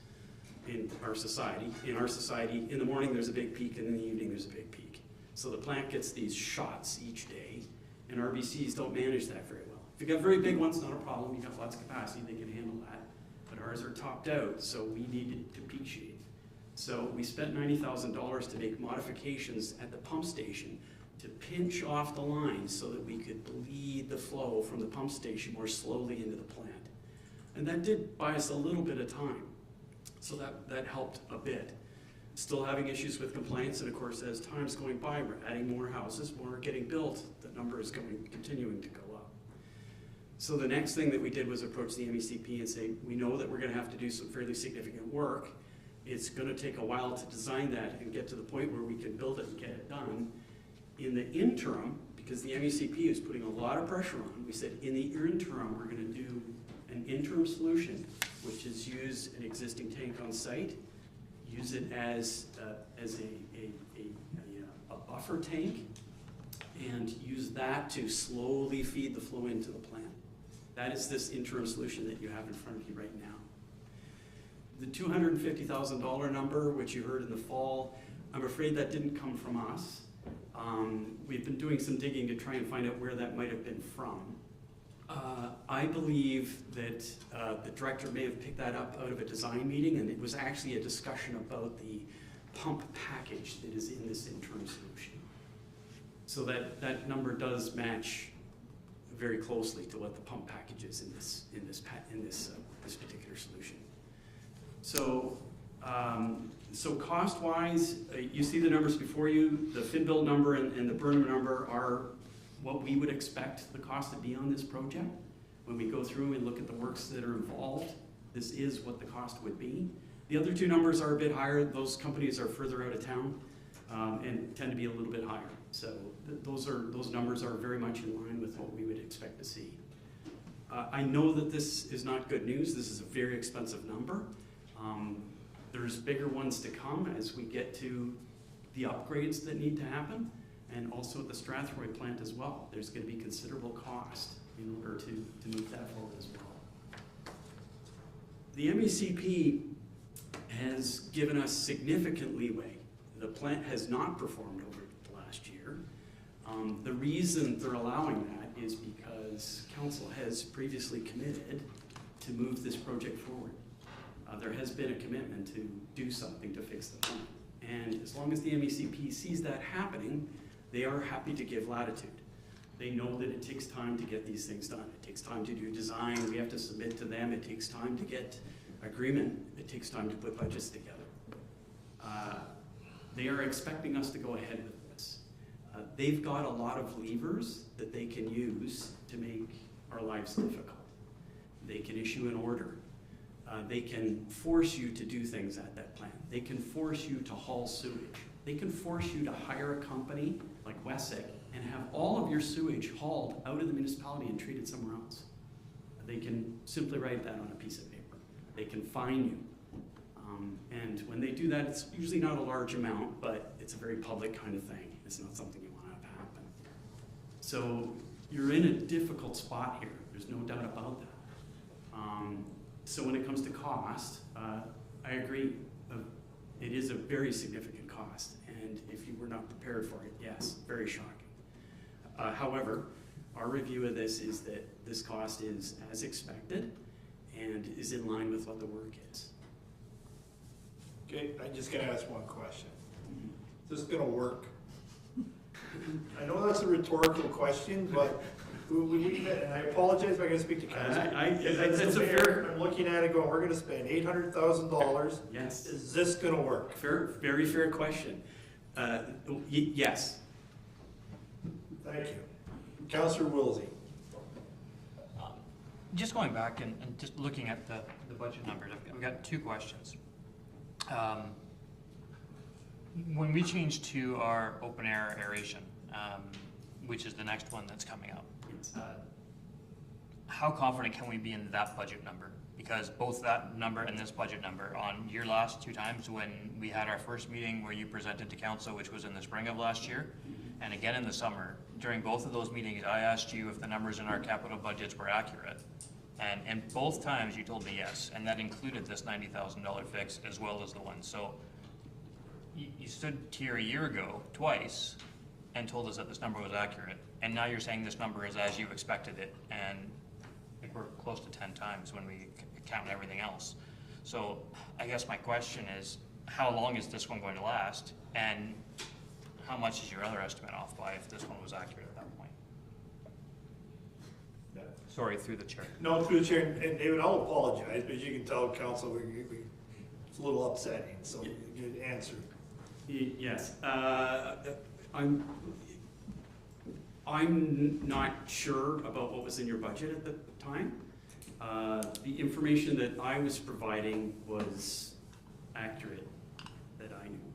in our society. In our society, in the morning there's a big peak and in the evening there's a big peak. So the plant gets these shots each day, and RBCs don't manage that very well. If you've got very big ones, not a problem, you've got lots of capacity, they can handle that. But ours are topped out, so we needed to peak shade. So we spent $90,000 to make modifications at the pump station to pinch off the lines so that we could bleed the flow from the pump station more slowly into the plant. And that did buy us a little bit of time. So that helped a bit. Still having issues with complaints, and of course as time's going by, we're adding more houses, more are getting built, the number is continuing to go up. So the next thing that we did was approach the MECP and say, we know that we're gonna have to do some fairly significant work. It's gonna take a while to design that and get to the point where we can build it and get it done. In the interim, because the MECP is putting a lot of pressure on, we said in the interim, we're gonna do an interim solution, which is use an existing tank on site, use it as a buffer tank, and use that to slowly feed the flow into the plant. That is this interim solution that you have in front of you right now. The $250,000 number, which you heard in the fall, I'm afraid that didn't come from us. We've been doing some digging to try and find out where that might have been from. I believe that the director may have picked that up out of a design meeting, and it was actually a discussion about the pump package that is in this interim solution. So that number does match very closely to what the pump package is in this particular solution. So, cost-wise, you see the numbers before you. The FinBuild number and the Burnham number are what we would expect the cost to be on this project. When we go through and look at the works that are involved, this is what the cost would be. The other two numbers are a bit higher. Those companies are further out of town and tend to be a little bit higher. So those numbers are very much in line with what we would expect to see. I know that this is not good news. This is a very expensive number. There's bigger ones to come as we get to the upgrades that need to happen, and also at the Strathroy plant as well. There's going to be considerable cost in order to move that forward as well. The MECP has given us significant leeway. The plant has not performed over the last year. The reason they're allowing that is because council has previously committed to move this project forward. There has been a commitment to do something to fix the plant. And as long as the MECP sees that happening, they are happy to give latitude. They know that it takes time to get these things done. It takes time to do design. We have to submit to them. It takes time to get agreement. It takes time to put budgets together. They are expecting us to go ahead with this. They've got a lot of levers that they can use to make our lives difficult. They can issue an order. They can force you to do things at that plant. They can force you to haul sewage. They can force you to hire a company like Wessex and have all of your sewage hauled out of the municipality and treated somewhere else. They can simply write that on a piece of paper. They can fine you. And when they do that, it's usually not a large amount, but it's a very public kind of thing. It's not something you want to have happen. So you're in a difficult spot here. There's no doubt about that. So when it comes to cost, I agree. It is a very significant cost, and if you were not prepared for it, yes, very shocking. However, our review of this is that this cost is as expected and is in line with what the work is. Okay, I just gotta ask one question. Is this gonna work? I know that's a rhetorical question, but and I apologize if I gotta speak to council. That's a fair. I'm looking at it going, we're gonna spend $800,000. Yes. Is this gonna work? Very fair question. Yes. Thank you. Councillor Wilsey. Just going back and just looking at the budget numbers, I've got two questions. When we change to our open air aeration, which is the next one that's coming up, how confident can we be in that budget number? Because both that number and this budget number, on your last two times when we had our first meeting where you presented to council, which was in the spring of last year, and again in the summer, during both of those meetings, I asked you if the numbers in our capital budgets were accurate. And both times you told me yes, and that included this $90,000 fix as well as the one. So you stood here a year ago twice and told us that this number was accurate, and now you're saying this number is as you expected it, and I think we're close to 10 times when we count everything else. So I guess my question is, how long is this one going to last, and how much is your other estimate off by if this one was accurate at that point? Sorry, through the chair. No, through the chair, and David, I'll apologize, but you can tell council it's a little upsetting, so good answer. Yes. I'm not sure about what was in your budget at the time. The information that I was providing was accurate, that I knew.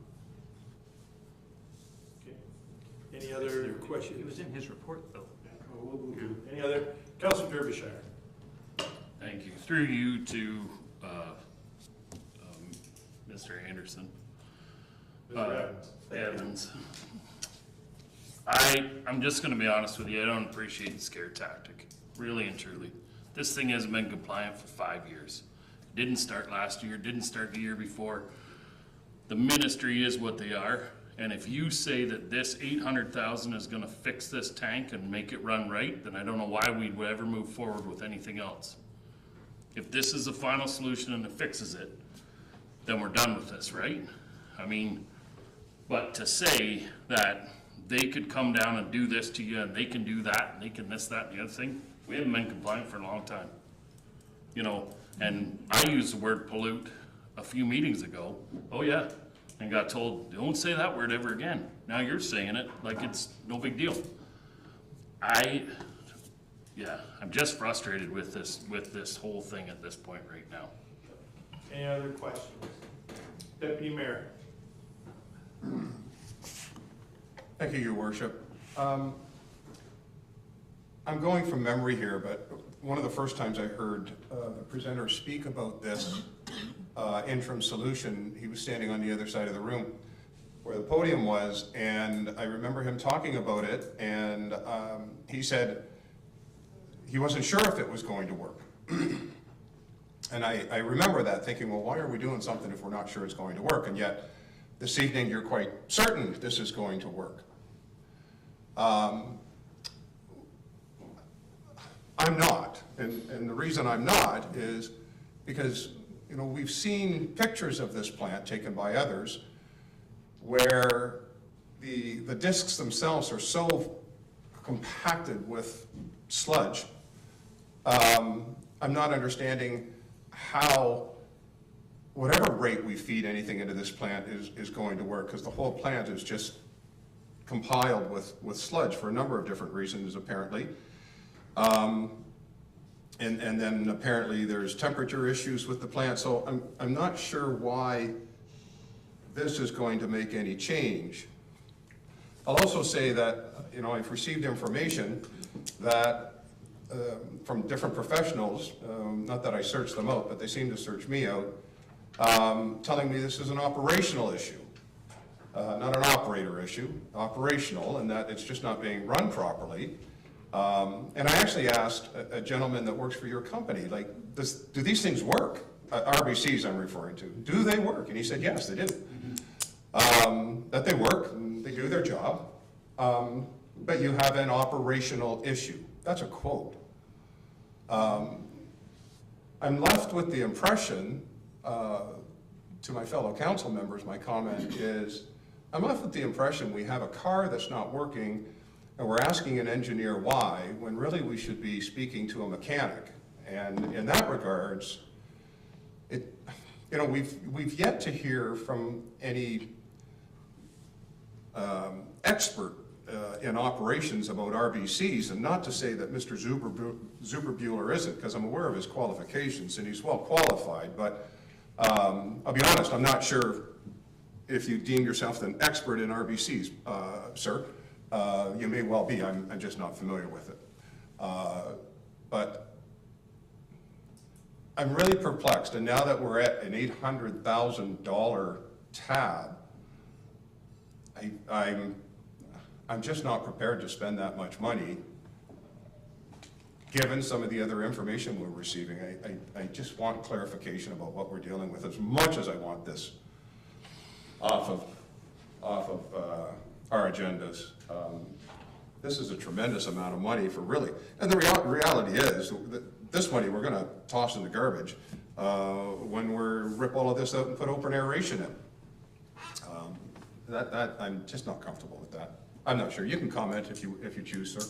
Okay. Any other questions? It was in his report, though. Any other? Councilor Derbyshire. Thank you. Through you to Mr. Anderson. Mr. Evans. I'm just going to be honest with you. I don't appreciate the scare tactic, really and truly. This thing hasn't been compliant for 5 years. Didn't start last year, didn't start the year before. The ministry is what they are, and if you say that this 800,000 is gonna fix this tank and make it run right, then I don't know why we would ever move forward with anything else. If this is the final solution and it fixes it, then we're done with this, right? I mean, but to say that they could come down and do this to you and they can do that and they can this, that, and the other thing, we haven't been compliant for a long time. You know, and I used the word pollute a few meetings ago, oh yeah, and got told, don't say that word ever again. Now you're saying it like it's no big deal. I'm just frustrated with this whole thing at this point right now. Any other questions? Deputy Mayor. Thank you, Your Worship. I'm going from memory here, but one of the first times I heard the presenter speak about this interim solution, he was standing on the other side of the room where the podium was, and I remember him talking about it, and he said he wasn't sure if it was going to work. And I remember that, thinking, well, why are we doing something if we're not sure it's going to work? And yet, this evening, you're quite certain this is going to work. I'm not, and the reason I'm not is because, you know, we've seen pictures of this plant taken by others where the discs themselves are so compacted with sludge. I'm not understanding how whatever rate we feed anything into this plant is going to work, because the whole plant is just compiled with sludge for a number of different reasons, apparently. And then apparently there's temperature issues with the plant, so I'm not sure why this is going to make any change. I'll also say that, you know, I've received information that from different professionals, not that I searched them out, but they seem to search me out, telling me this is an operational issue, not an operator issue, operational, and that it's just not being run properly. And I actually asked a gentleman that works for your company, like, do these things work? RBCs I'm referring to. Do they work? And he said, yes, they do. That they work, and they do their job, but you have an operational issue. That's a quote. I'm left with the impression, to my fellow council members, my comment is, I'm left with the impression we have a car that's not working and we're asking an engineer why, when really we should be speaking to a mechanic. And in that regards, you know, we've yet to hear from any expert in operations about RBCs, and not to say that Mr. Zuberbuehler isn't, because I'm aware of his qualifications and he's well qualified, but I'll be honest, I'm not sure if you deem yourself an expert in RBCs, sir. You may well be, I'm just not familiar with it. But I'm really perplexed, and now that we're at an $800,000 tab, I'm just not prepared to spend that much money, given some of the other information we're receiving. I just want clarification about what we're dealing with, as much as I want this off of our agendas. This is a tremendous amount of money for really, and the reality is that this money we're going to toss in the garbage when we rip all of this out and put open aeration in. I'm just not comfortable with that. I'm not sure. You can comment if you choose, sir.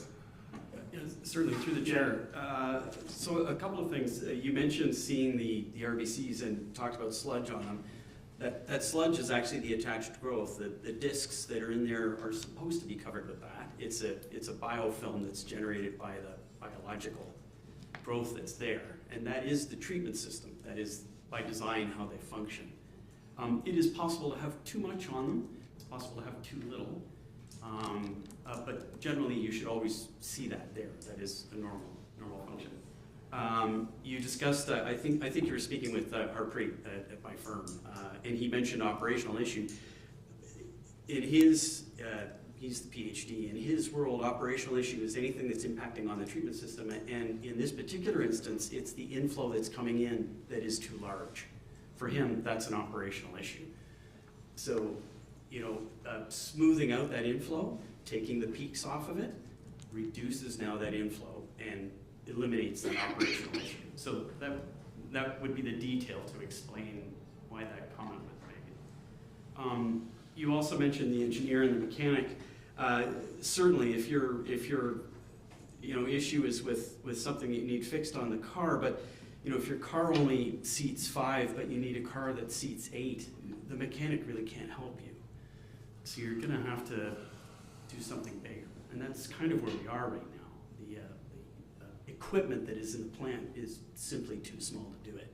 Yeah, certainly, through the chair. So a couple of things. You mentioned seeing the RBCs and talked about sludge on them. That sludge is actually the attached growth. The discs that are in there are supposed to be covered with that. It's a biofilm that's generated by the biological growth that's there. And that is the treatment system. That is, by design, how they function. It is possible to have too much on them. It's possible to have too little. But generally, you should always see that there. That is a normal function. You discussed, I think you were speaking with Harpreet at my firm, and he mentioned operational issue. In his he's the PhD. In his world, operational issue is anything that's impacting on the treatment system. And in this particular instance, it's the inflow that's coming in that is too large. For him, that's an operational issue. So, you know, smoothing out that inflow, taking the peaks off of it, reduces now that inflow and eliminates that operational issue. So that would be the detail to explain why that comment was made. You also mentioned the engineer and the mechanic. Certainly, if your issue is with something you need fixed on the car, but you know, if your car only seats 5, but you need a car that seats 8, the mechanic really can't help you. So you're gonna have to do something bigger, and that's kind of where we are right now. The equipment that is in the plant is simply too small to do it.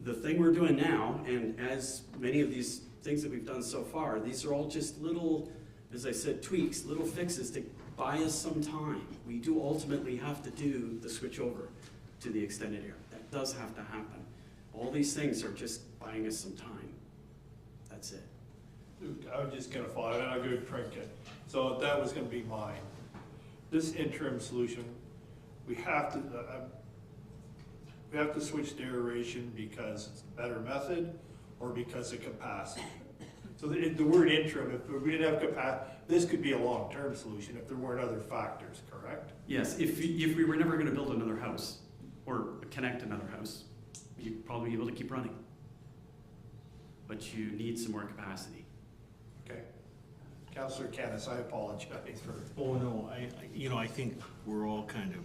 The thing we're doing now, and as many of these things that we've done so far, these are all just little, as I said, tweaks, little fixes to buy us some time. We do ultimately have to do the switch over to the extended air. That does have to happen. All these things are just buying us some time. That's it. I'm just gonna follow, and I'll go print it. So that was gonna be mine. This interim solution, we have to switch to aeration because it's a better method or because of capacity. So the word interim, if we didn't have capacity, this could be a long-term solution if there weren't other factors, correct? Yes, if we were never gonna build another house or connect another house, you'd probably be able to keep running. But you need some more capacity. Okay. Councillor Canis, I apologize for. Oh, no, I think we're all kind of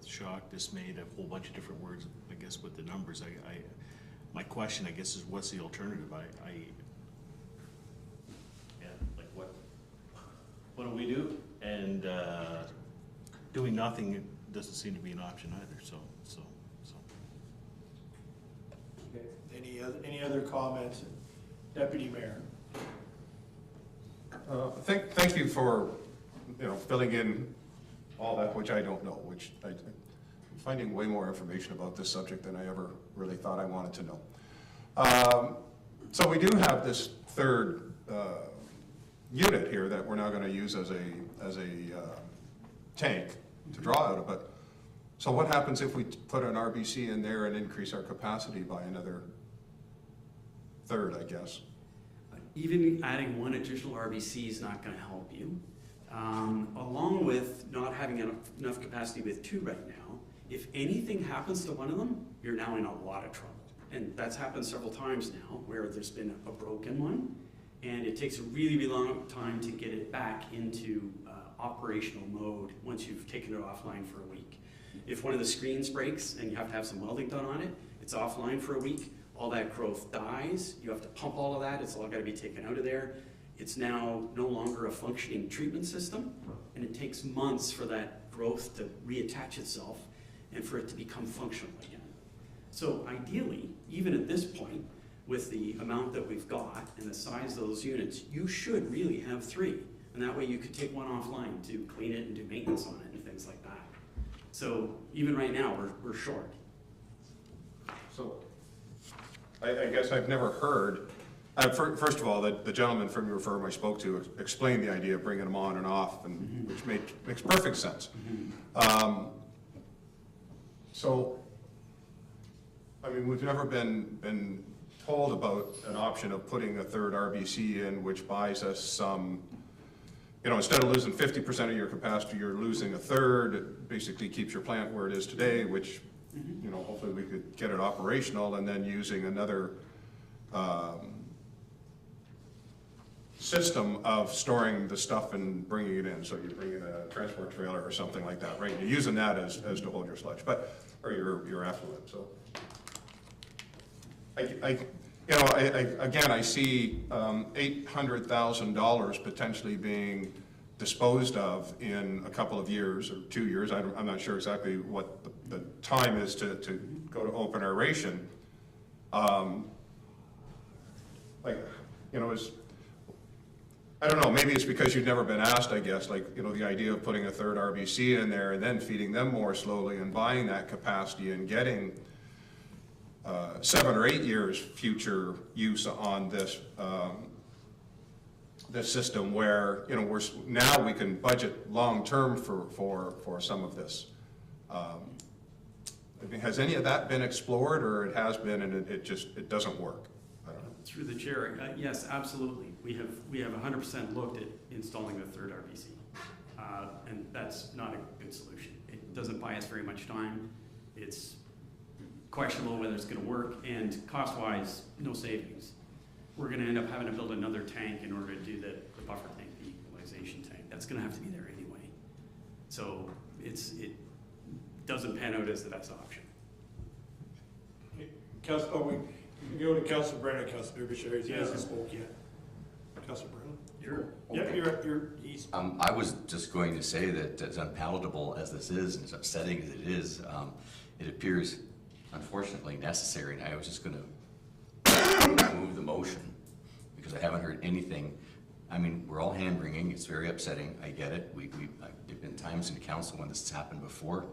shocked, dismayed, a whole bunch of different words, I guess, with the numbers. My question, I guess, is what's the alternative? What do we do? And doing nothing doesn't seem to be an option either, so. Okay. Any other comments? Deputy Mayor. Thank you for, filling in all that which I don't know, which I'm finding way more information about this subject than I ever really thought I wanted to know. So we do have this third unit here that we're now going to use as a tank to draw out of. But so what happens if we put an RBC in there and increase our capacity by another third, I guess? Even adding one additional RBC is not going to help you. Along with not having enough capacity with 2 right now, if anything happens to one of them, you're now in a lot of trouble. And that's happened several times now, where there's been a broken one, and it takes a really, really long time to get it back into operational mode once you've taken it offline for a week. If one of the screens breaks and you have to have some welding done on it, it's offline for a week, all that growth dies, you have to pump all of that, it's all got to be taken out of there. It's now no longer a functioning treatment system, and it takes months for that growth to reattach itself and for it to become functional again. So ideally, even at this point, with the amount that we've got and the size of those units, you should really have 3. And that way you could take one offline to clean it and do maintenance on it and things like that. So even right now, we're short. So I guess I've never heard, first of all, the gentleman from your firm I spoke to explained the idea of bringing them on and off, and which makes perfect sense. So, I mean, we've never been told about an option of putting a third RBC in, which buys us some, instead of losing 50% of your capacity, you're losing a third. It basically keeps your plant where it is today, which, hopefully we could get it operational, and then using another system of storing the stuff and bringing it in. So you bring in a transport trailer or something like that, right? You're using that as to hold your sludge, or your effluent. So I see $800,000 potentially being disposed of in a couple of years or 2 years. I'm not sure exactly what the time is to go to open aeration. I don't know, maybe it's because you've never been asked, I guess, the idea of putting a third RBC in there and then feeding them more slowly and buying that capacity and getting 7 or 8 years future use on this this system where, you know, now we can budget long-term for some of this. I mean, has any of that been explored, or it has been and it doesn't work? Through the chair, yes, absolutely. We have 100% looked at installing the third RBC, and that's not a good solution. It doesn't buy us very much time. It's questionable whether it's going to work, and cost-wise, no savings. We're going to end up having to build another tank in order to do the buffer tank, the equalization tank. That's going to have to be there anyway. So it doesn't pan out as the best option. We can go to Councilor Brennan, Councilor Derbyshire. He hasn't spoke yet. Councilor Brennan? You're east. I was just going to say that as unpalatable as this is, and as upsetting as it is, it appears unfortunately necessary, and I was just going to move the motion because I haven't heard anything. I mean, we're all hand-wringing. It's very upsetting. I get it. There've been times in the council when this has happened before.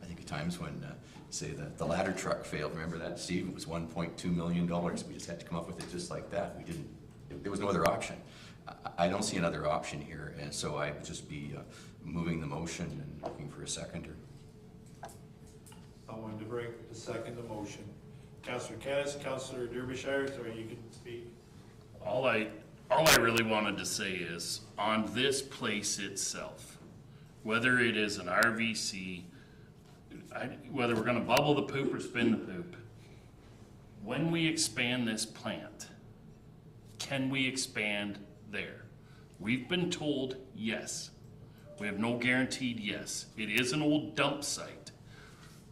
I think of times when, say, the ladder truck failed. Remember that, Steve? It was $1.2 million. We just had to come up with it just like that. There was no other option. I don't see another option here, and so I would just be moving the motion and looking for a seconder. Someone to bring a second the motion. Councilor Canis, Councilor Derbyshire, sorry, you can speak. All I really wanted to say is, on this place itself, whether it is an RVC, whether we're gonna bubble the poop or spin the poop, when we expand this plant, can we expand there? We've been told yes. We have no guaranteed yes. It is an old dump site.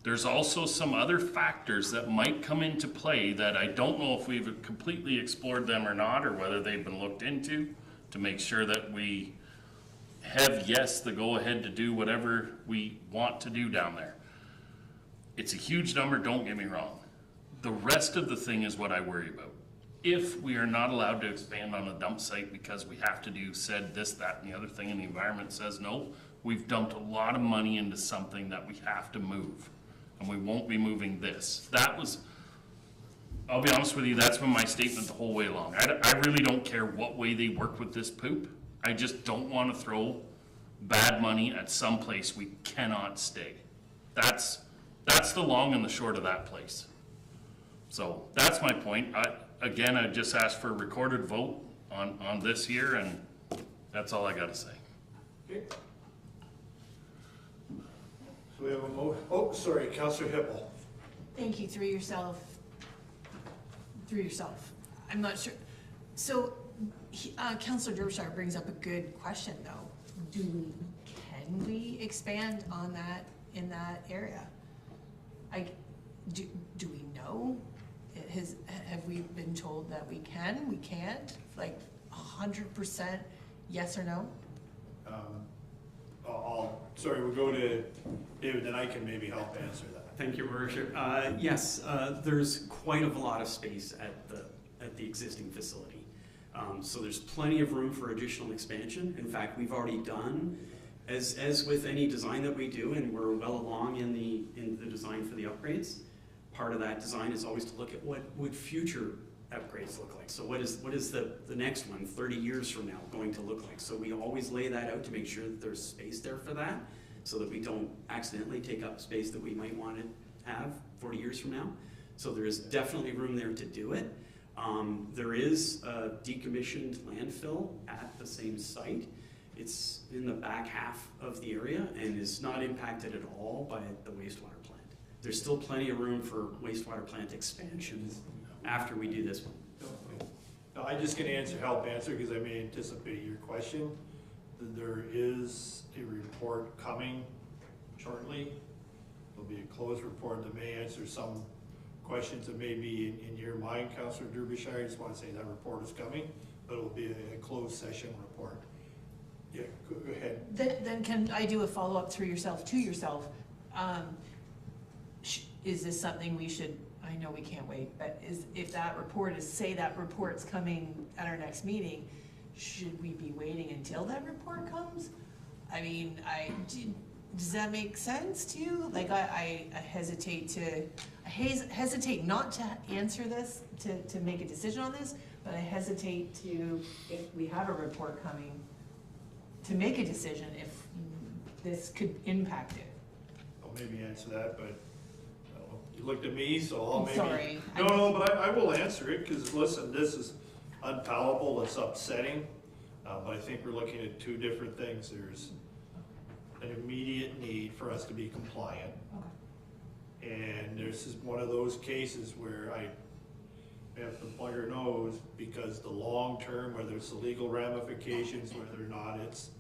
There's also some other factors that might come into play that I don't know if we've completely explored them or not, or whether they've been looked into to make sure that we have, yes, the go-ahead to do whatever we want to do down there. It's a huge number, don't get me wrong. The rest of the thing is what I worry about. If we are not allowed to expand on a dump site because we have to do said this, that, and the other thing, and the environment says no, we've dumped a lot of money into something that we have to move. And we won't be moving this. I'll be honest with you, that's been my statement the whole way along. I really don't care what way they work with this poop. I just don't want to throw bad money at some place we cannot stay. That's the long and the short of that place. So that's my point. Again, I just asked for a recorded vote on this here, and that's all I got to say. Okay. So we have a oh, sorry, Councilor Hippel. Thank you, through yourself. I'm not sure. So, Councilor Derbyshire brings up a good question, though. Can we expand on that in that area? Do we know? Have we been told that we can? We can't? Like 100% yes or no? Sorry, we'll go to David, then I can maybe help answer that. Thank you, Your Worship. Yes, there's quite a lot of space at the existing facility. So there's plenty of room for additional expansion. In fact, we've already done, as with any design that we do, and we're well along in the design for the upgrades. Part of that design is always to look at what would future upgrades look like. So what is the next one 30 years from now going to look like? So we always lay that out to make sure that there's space there for that, so that we don't accidentally take up space that we might want to have 40 years from now. So there is definitely room there to do it. There is a decommissioned landfill at the same site. It's in the back half of the area and is not impacted at all by the wastewater plant. There's still plenty of room for wastewater plant expansion after we do this one. No, I'm just going to help answer because I may anticipate your question. There is a report coming shortly. There'll be a closed report that may answer some questions that may be in your mind, Councilor Derbyshire. I just want to say that report is coming, but it will be a closed session report. Yeah, go ahead. Then can I do a follow-up through yourself to yourself? Is this something we should, I know we can't wait, but if that report is, say that report's coming at our next meeting, should we be waiting until that report comes? I mean, does that make sense to you? Like I hesitate not to answer this, to make a decision on this, but I hesitate to, if we have a report coming, to make a decision if this could impact it. I'll maybe answer that, but you looked at me, so I'll maybe. Sorry. No, but I will answer it, because listen, this is unpalatable, it's upsetting, but I think we're looking at two different things. There's an immediate need for us to be compliant. And this is one of those cases where I have to plug our nose, because the long term, whether it's the legal ramifications, whether or not it's,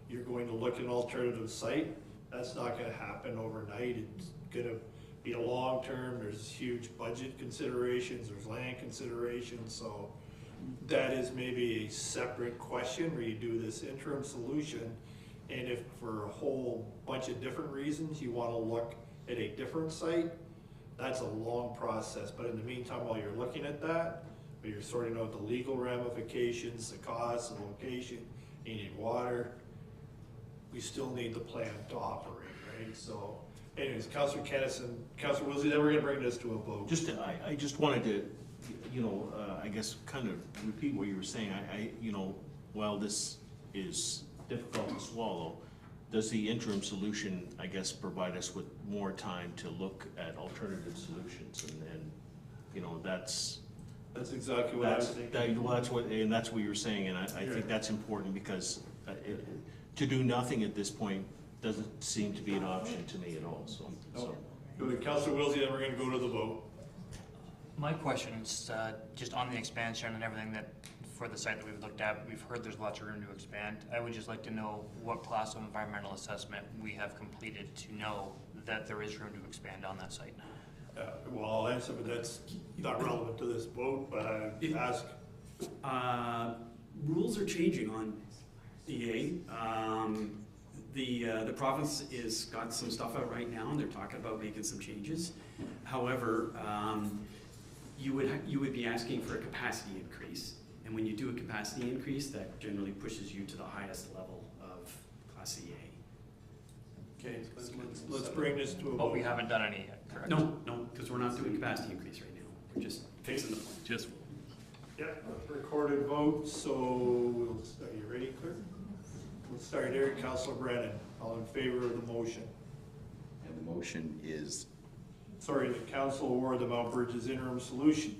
you're going to look at an alternative site, that's not gonna happen overnight. It's gonna be a long term, there's huge budget considerations, there's land considerations, so that is maybe a separate question where you do this interim solution. And if for a whole bunch of different reasons you wanna look at a different site, that's a long process. But in the meantime, while you're looking at that, or you're sorting out the legal ramifications, the costs, the location, you need water, we still need the plant to operate, right? So anyways, Councilor Kennis and Councilor Wilsey, then we're gonna bring this to a vote. I just wanted to, I guess, kind of repeat what you were saying. While this is difficult to swallow, does the interim solution, I guess, provide us with more time to look at alternative solutions? And that's exactly what I was thinking. That's what you were saying, and I think that's important, because to do nothing at this point doesn't seem to be an option to me at all, so. Go to Councilor Wilsey, then we're gonna go to the vote. My question is just on the expansion and everything that, for the site that we've looked at, we've heard there's lots of room to expand. I would just like to know what class of environmental assessment we have completed to know that there is room to expand on that site. Well, I'll answer, but that's not relevant to this vote, but I ask. Rules are changing on EA. The province is got some stuff out right now, and they're talking about making some changes. However, you would be asking for a capacity increase, and when you do a capacity increase, that generally pushes you to the highest level of Class EA. Okay, let's bring this to a vote. But we haven't done any yet, correct? No, because we're not doing capacity increase right now. We're just fixing the plan. Just. Yep, recorded vote, so we'll start. You ready, clerk? We'll start there. Councilor Brennan, all in favor of the motion? And the motion is? Sorry, the council award the Mount Bridges interim solution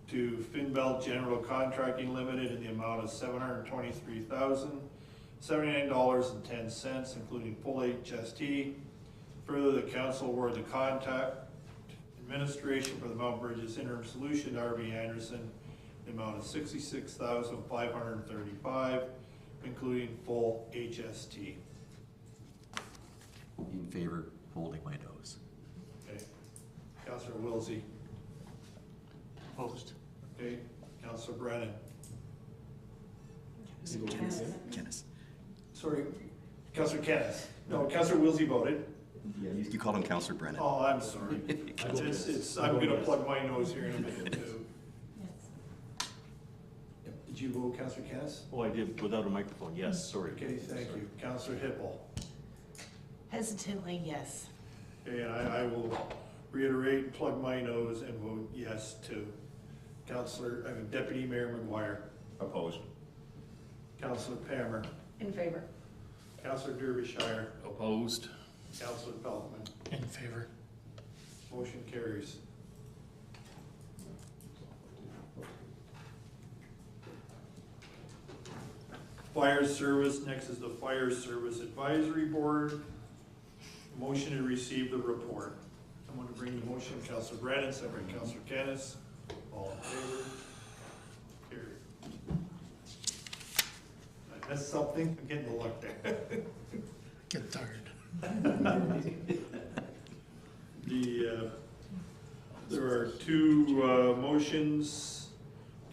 to Finbelt General Contracting Limited in the amount of $723,079.10, including full HST. Further, the council award the contact administration for the Mount Bridges interim solution to R.B. Anderson, the amount of $66,535, including full HST. In favor, holding my nose. Okay. Councilor Wilsey. Opposed. Okay. Councilor Brennan. Kennis. Sorry, Councilor Kennis. No, Councilor Wilsey voted. Yeah, you called him Councilor Brennan. Oh, I'm sorry. I'm gonna plug my nose here in a minute too. Did you vote, Councilor Kennis? Oh, I did, without a microphone, yes, sorry. Okay, thank you. Councilor Hippel. Hesitantly, yes. Okay, and I will reiterate, plug my nose and vote yes too. Deputy Mayor McGuire. Opposed. Councilor Pammer. In favor. Councilor Derbyshire. Opposed. Councilor Peltman. In favor. Motion carries. Fire Service, next is the Fire Service Advisory Board. Motion to receive the report. Someone to bring the motion, Councilor Brennan, second by Councilor Kennis. All in favor? Carried. I missed something? I'm getting the look there. Get tired. There are two motions.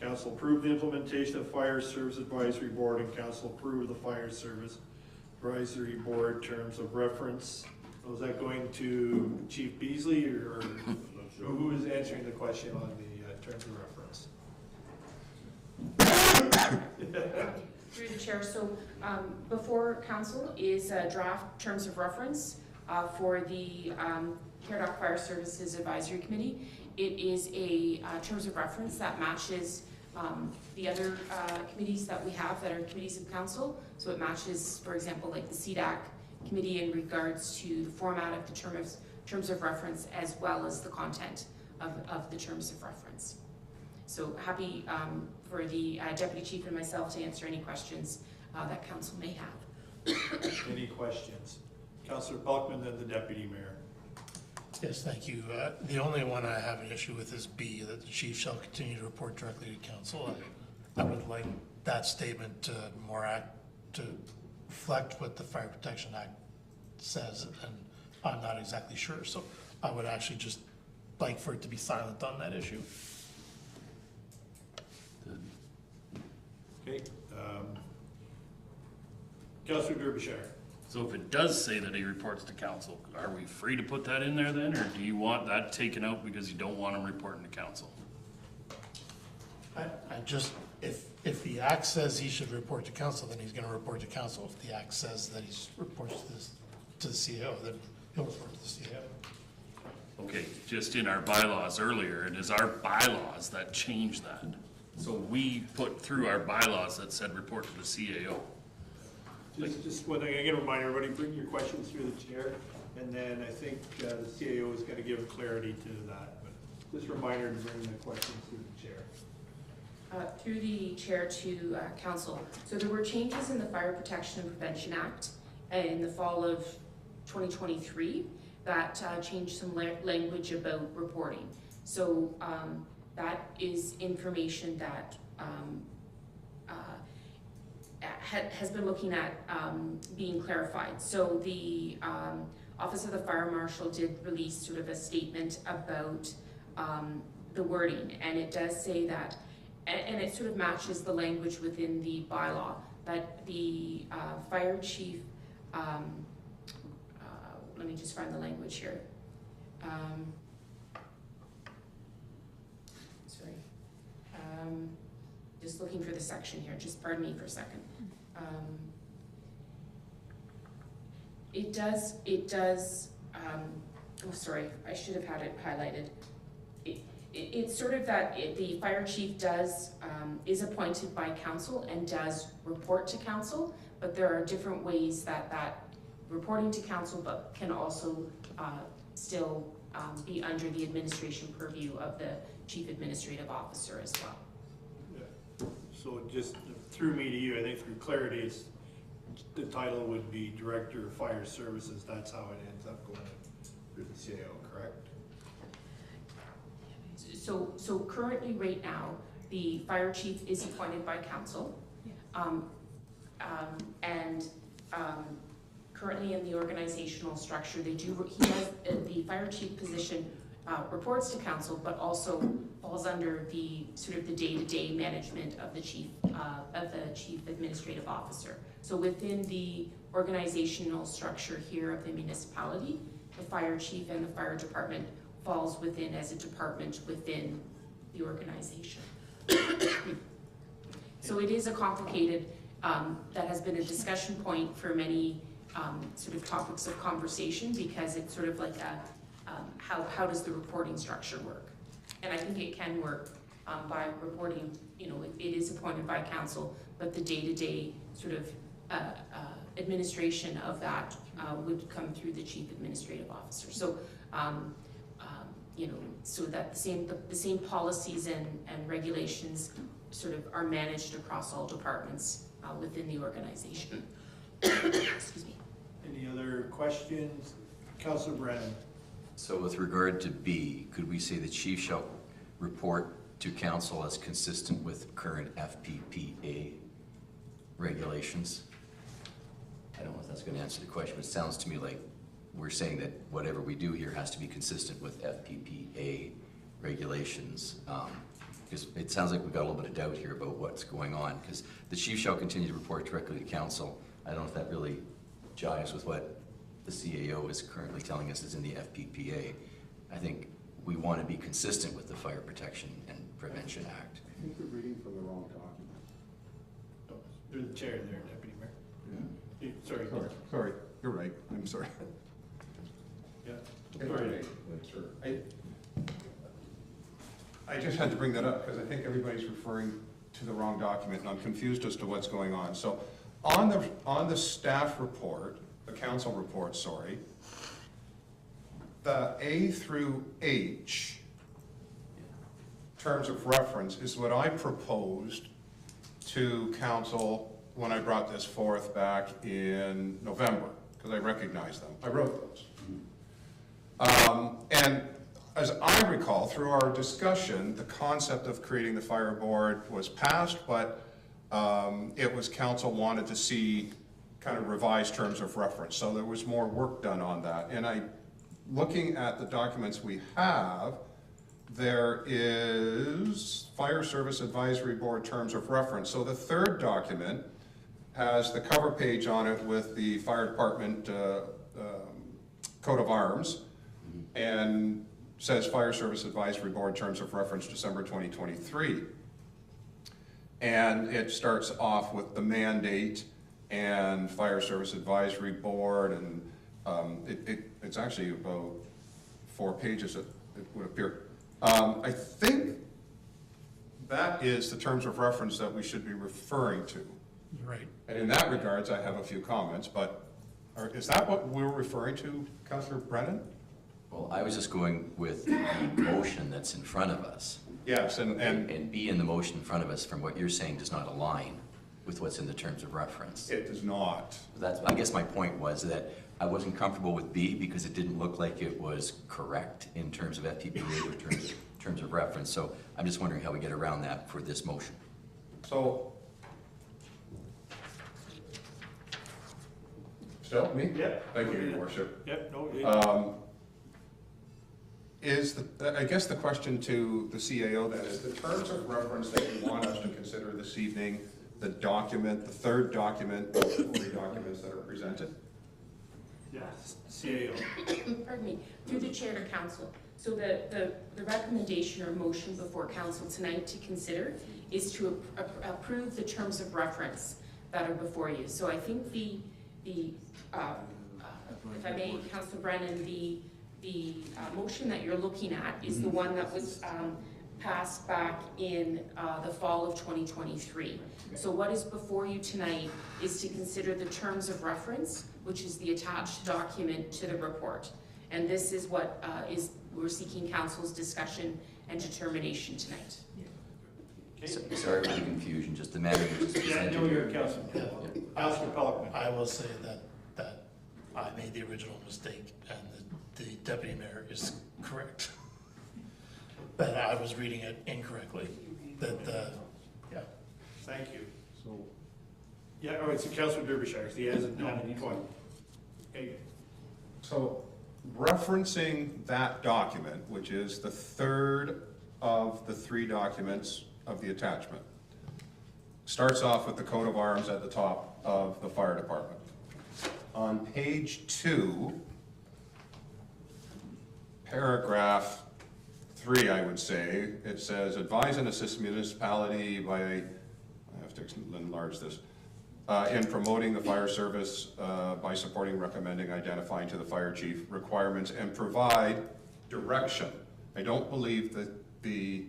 Council approve the implementation of Fire Service Advisory Board, and council approve the Fire Service Advisory Board terms of reference. So is that going to Chief Beasley, or who is answering the question on the terms of reference? Through the chair, so before council is draft terms of reference for the Caradoc Fire Services Advisory Committee. It is a terms of reference that matches the other committees that we have that are committees of council. So it matches, for example, like the CDAC committee in regards to the format of the terms of reference as well as the content of the terms of reference. So happy for the Deputy Chief and myself to answer any questions that council may have. Any questions? Councillor Bulkman, then the Deputy Mayor. Yes, thank you. The only one I have an issue with is B, that the chief shall continue to report directly to council. I would like that statement to to reflect what the Fire Protection Act says, and I'm not exactly sure. So I would actually just like for it to be silent on that issue. Okay. Councillor Derbyshire. So if it does say that he reports to council, are we free to put that in there then, or do you want that taken out because you don't want him reporting to council? I just, if the act says he should report to council, then he's gonna report to council. If the act says that he reports to the CEO, then he'll report to the CEO. Okay, just in our bylaws earlier, it is our bylaws that change that. So we put through our bylaws that said report to the CAO. Just one thing, again, remind everybody, bring your questions through the chair, and then I think the CAO is going to give clarity to that. But just a reminder to bring the questions through the chair. Through the chair to council. So there were changes in the Fire Protection and Prevention Act in the fall of 2023 that changed some language about reporting. So that is information that has been looking at being clarified. So the Office of the Fire Marshal did release sort of a statement about the wording, and it does say that, and it sort of matches the language within the bylaw, that the fire chief, let me just find the language here. Just looking for the section here, just pardon me for a second. It does, oh sorry, I should have had it highlighted. It's sort of that the fire chief is appointed by council and does report to council, but there are different ways that reporting to council but can also still be under the administration purview of the chief administrative officer as well. So just through me to you, I think through clarity, the title would be Director of Fire Services. That's how it ends up going through the CAO, correct? So currently, right now, the fire chief is appointed by council. And currently in the organizational structure, the fire chief position reports to council, but also falls under the sort of the day-to-day management of the chief administrative officer. So within the organizational structure here of the municipality, the fire chief and the fire department falls within as a department within the organization. So it is a complicated, that has been a discussion point for many sort of topics of conversation, because it's sort of like how does the reporting structure work? And I think it can work by reporting, it is appointed by council, but the day-to-day sort of administration of that would come through the chief administrative officer. So, so that the same policies and regulations sort of are managed across all departments within the organization. Excuse me. Any other questions? Councillor Brennan. So with regard to B, could we say the chief shall report to council as consistent with current FPPA regulations? I don't know if that's going to answer the question, but it sounds to me like we're saying that whatever we do here has to be consistent with FPPA regulations. Because it sounds like we've got a little bit of doubt here about what's going on, because the chief shall continue to report directly to council. I don't know if that really jives with what the CAO is currently telling us is in the FPPA. I think we want to be consistent with the Fire Protection and Prevention Act. I think you're reading from the wrong document. Through the chair there, Deputy Mayor. Yeah. Sorry. Sorry, you're right, I'm sorry. Yeah. Sorry. Sure. I just had to bring that up because I think everybody's referring to the wrong document and I'm confused as to what's going on. So on the staff report, the council report, sorry, the A through H terms of reference is what I proposed to council when I brought this forth back in November, because I recognized them. I wrote those. And as I recall, through our discussion, the concept of creating the fire board was passed, but it was council wanted to see kind of revised terms of reference. So there was more work done on that. And looking at the documents we have, there is Fire Service Advisory Board terms of reference. So the third document has the cover page on it with the fire department coat of arms and says Fire Service Advisory Board terms of reference December 2023. And it starts off with the mandate and Fire Service Advisory Board, and it's actually about 4 pages, it would appear. I think that is the terms of reference that we should be referring to. Right. And in that regards, I have a few comments, but is that what we're referring to, Councillor Brennan? Well, I was just going with the motion that's in front of us. Yes, and B in the motion in front of us, from what you're saying, does not align with what's in the terms of reference. It does not. I guess my point was that I wasn't comfortable with B because it didn't look like it was correct in terms of FTPA or terms of reference. So I'm just wondering how we get around that for this motion. So, still me? Yep. Thank you, Your Worship. Yep, no. I guess the question to the CAO then is the terms of reference that you want us to consider this evening, the document, the third document, of the 40 documents that are presented? Yes, CAO. Pardon me, through the chair to council. So the recommendation or motion before council tonight to consider is to approve the terms of reference that are before you. So I think if I may, Councillor Brennan, the motion that you're looking at is the one that was passed back in the fall of 2023. So what is before you tonight is to consider the terms of reference, which is the attached document to the report. And this is what we're seeking council's discussion and determination tonight. Sorry for the confusion, just the matter was presented. Yeah, no, you're Councillor. Councillor Pelican. I will say that I made the original mistake and the deputy mayor is correct. That I was reading it incorrectly. Yeah. Thank you. So, yeah, all right, so Councillor Derbyshire, he hasn't done any point. Okay. So, referencing that document, which is the third of the 3 documents of the attachment, starts off with the coat of arms at the top of the fire department. On page 2, paragraph 3, I would say, it says, advise and assist municipality by, I have to enlarge this, in promoting the fire service by supporting, recommending, identifying to the fire chief requirements and provide direction. I don't believe that the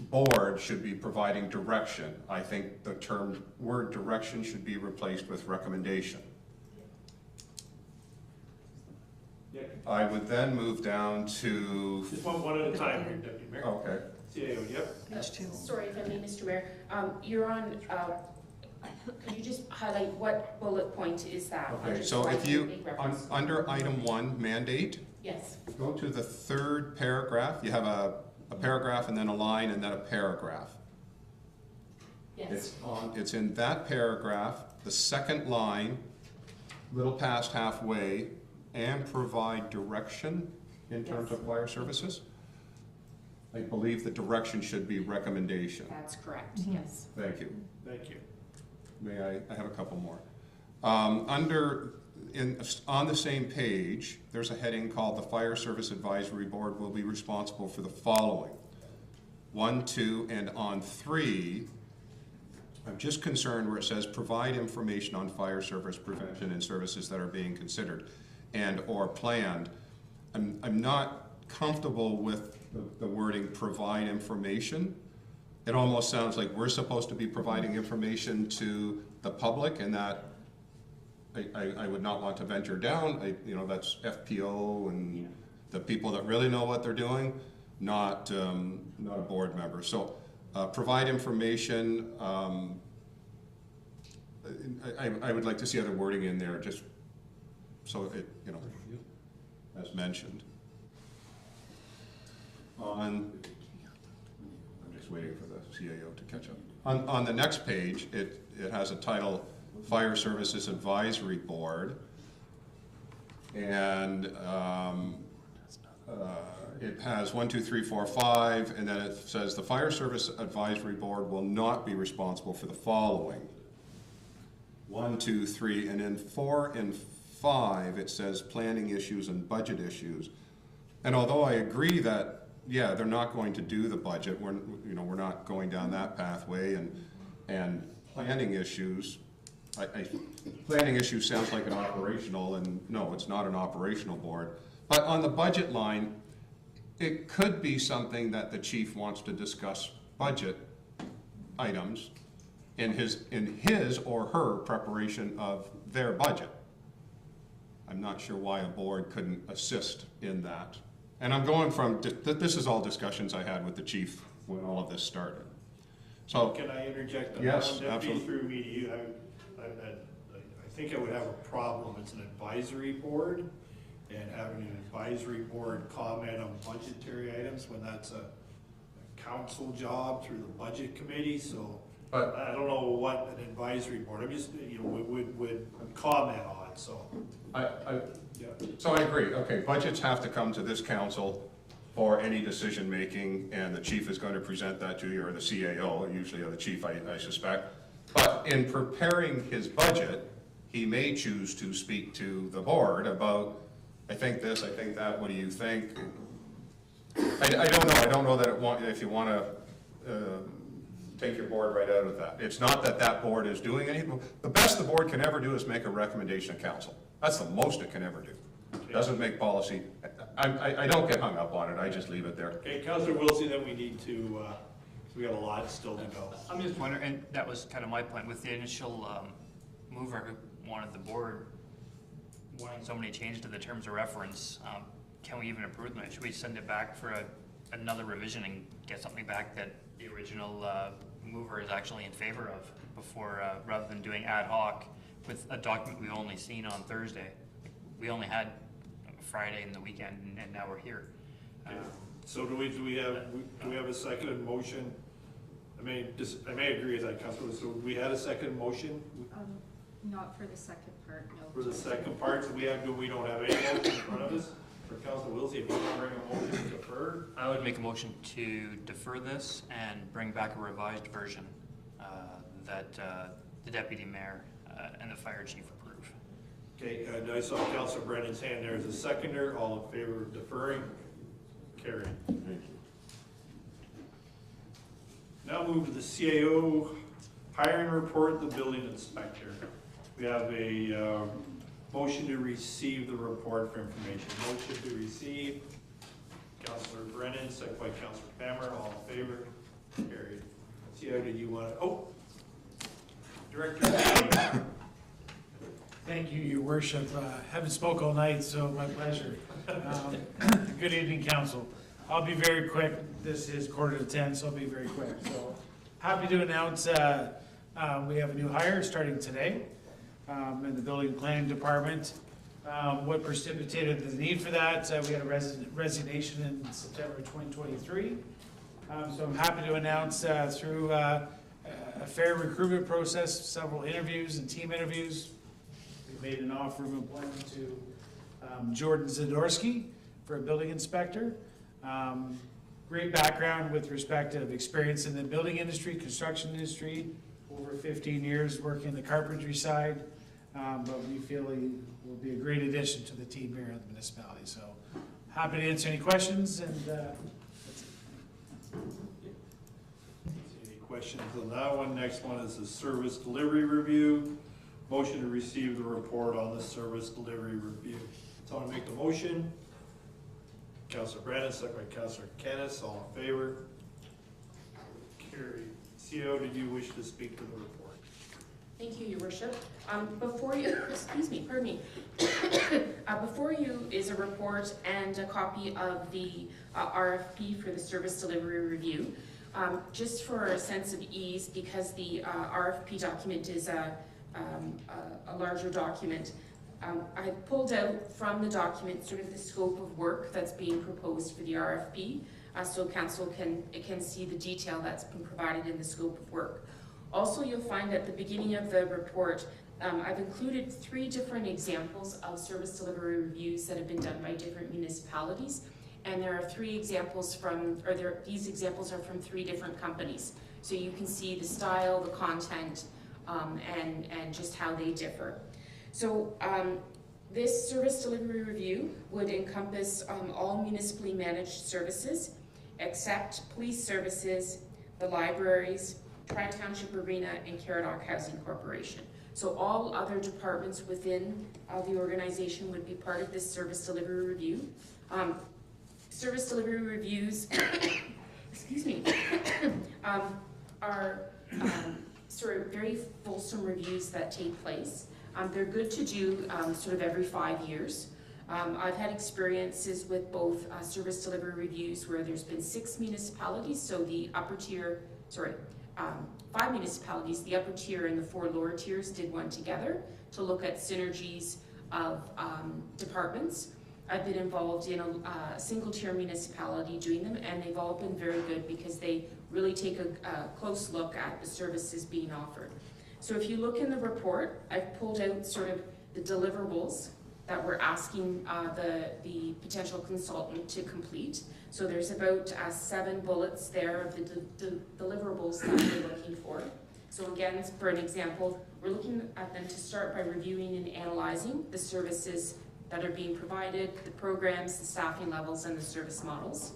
board should be providing direction. I think the word direction should be replaced with recommendation. Yeah. I would then move down to... Just one at a time here, Deputy Mayor. Okay. CAO, yep. Sorry if I may, Mr. Mayor. You're on, could you just highlight what bullet point is that? Okay, so if you, under item 1, mandate, yes. Go to the 3rd paragraph. You have a paragraph and then a line and then a paragraph. Yes. It's in that paragraph, the 2nd line, little past halfway, and provide direction in terms of fire services. I believe the direction should be recommendation. That's correct, yes. Thank you. Thank you. May I have a couple more. On the same page, there's a heading called the Fire Service Advisory Board will be responsible for the following. 1, 2, and on 3, I'm just concerned where it says provide information on fire service prevention and services that are being considered and or planned. I'm not comfortable with the wording provide information. It almost sounds like we're supposed to be providing information to the public, and that I would not want to venture down. You know, that's FPO and the people that really know what they're doing, not a board member. So provide information. I would like to see other wording in there, just so it, you know, as mentioned. I'm just waiting for the CAO to catch up. On the next page, it has a title, Fire Services Advisory Board. And it has 1, 2, 3, 4, 5, and then it says the Fire Service Advisory Board will not be responsible for the following. 1, 2, 3, and in 4 and 5, it says planning issues and budget issues. And although I agree that, yeah, they're not going to do the budget, we're not going down that pathway, and planning issues, planning issues sounds like an operational, and no, it's not an operational board. But on the budget line, it could be something that the chief wants to discuss budget items in his or her preparation of their budget. I'm not sure why a board couldn't assist in that. And I'm going from, this is all discussions I had with the chief when all of this started. So can I interject? Yes, Deputy, absolutely. through me to you, I think I would have a problem. It's an advisory board, and having an advisory board comment on budgetary items when that's a council job through the budget committee. So but I don't know what an advisory board, I'm just, would comment on. So So I agree. Okay, budgets have to come to this council for any decision making, and the chief is going to present that to you, or the CAO, usually, or the chief, I suspect. But in preparing his budget, he may choose to speak to the board about, I think this, I think that, what do you think? I don't know. I don't know that if you want to take your board right out of that. It's not that that board is doing anything. The best the board can ever do is make a recommendation to council. That's the most it can ever do. Doesn't make policy. I don't get hung up on it. I just leave it there. Okay, Councillor Wilson, then we need to, we got a lot still to go. I'm just wondering, and that was kind of my point with the initial mover who wanted the board wanting so many changes to the terms of reference. Can we even approve them? Should we send it back for another revision and get something back that the original mover is actually in favor of before, rather than doing ad hoc with a document we've only seen on Thursday? We only had Friday and the weekend, and now we're here. So do we have a seconded motion? I may agree with that, Councilor. So we had a second motion Not for the second part, no. for the second part. So we don't have any motion in front of us for Councilor Wilson. If you want to bring a motion to defer, I would make a motion to defer this and bring back a revised version that the deputy mayor and the fire chief approve. okay. I saw Councilor Brennan's hand there as a seconder. All in favor of deferring? Carried. Thank you. Now move to the CAO hiring report, the building inspector. We have a motion to receive the report for information. Motion to receive. Councilor Brennan, second by Councilor Palmer. All in favor? Carried. CAO, did you want to? Oh, Director. Thank you, Your Worship. Haven't spoke all night, so my pleasure. Good evening, Council. I'll be very quick. This is 9:45, so I'll be very quick. So happy to announce we have a new hire starting today in the Building and Planning Department. What precipitated the need for that? We had a resignation in September 2023. So I'm happy to announce through a fair recruitment process, several interviews and team interviews, we made an offer of employment to Jordan Zadorsky for a building inspector. Great background with respect to experience in the building industry, construction industry, over 15 years working the carpentry side. But we feel he will be a great addition to the team here at the municipality. So happy to answer any questions, and that's it. Any questions on that one? Next one is the service delivery review. Motion to receive the report on the service delivery review. Someone make the motion? Councillor Brandon, second by Councillor Kennis, all in favor? Carried. CO, did you wish to speak to the report? Thank you, Your Worship. Before you, excuse me, pardon me. Before you is a report and a copy of the RFP for the service delivery review. Just for a sense of ease, because the RFP document is a larger document, I pulled out from the document sort of the scope of work that's being proposed for the RFP, so council can see the detail that's been provided in the scope of work. Also, you'll find at the beginning of the report, I've included 3 different examples of service delivery reviews that have been done by different municipalities. And there are 3 examples these examples are from 3 different companies. So you can see the style, the content, and just how they differ. So this service delivery review would encompass all municipally managed services, except police services, the libraries, Tri-Township Arena, and Caradoc Housing Corporation. So all other departments within the organization would be part of this service delivery review. Service delivery reviews, excuse me, are sort of very fulsome reviews that take place. They're good to do sort of every 5 years. I've had experiences with both service delivery reviews where there's been 6 municipalities, so the upper tier, 5 municipalities, the upper tier and the 4 lower tiers did one together to look at synergies of departments. I've been involved in a single tier municipality doing them, and they've all been very good because they really take a close look at the services being offered. So if you look in the report, I've pulled out sort of the deliverables that we're asking the potential consultant to complete. So there's about 7 bullets there of the deliverables that we're looking for. So again, for an example, we're looking at them to start by reviewing and analyzing the services that are being provided, the programs, the staffing levels, and the service models.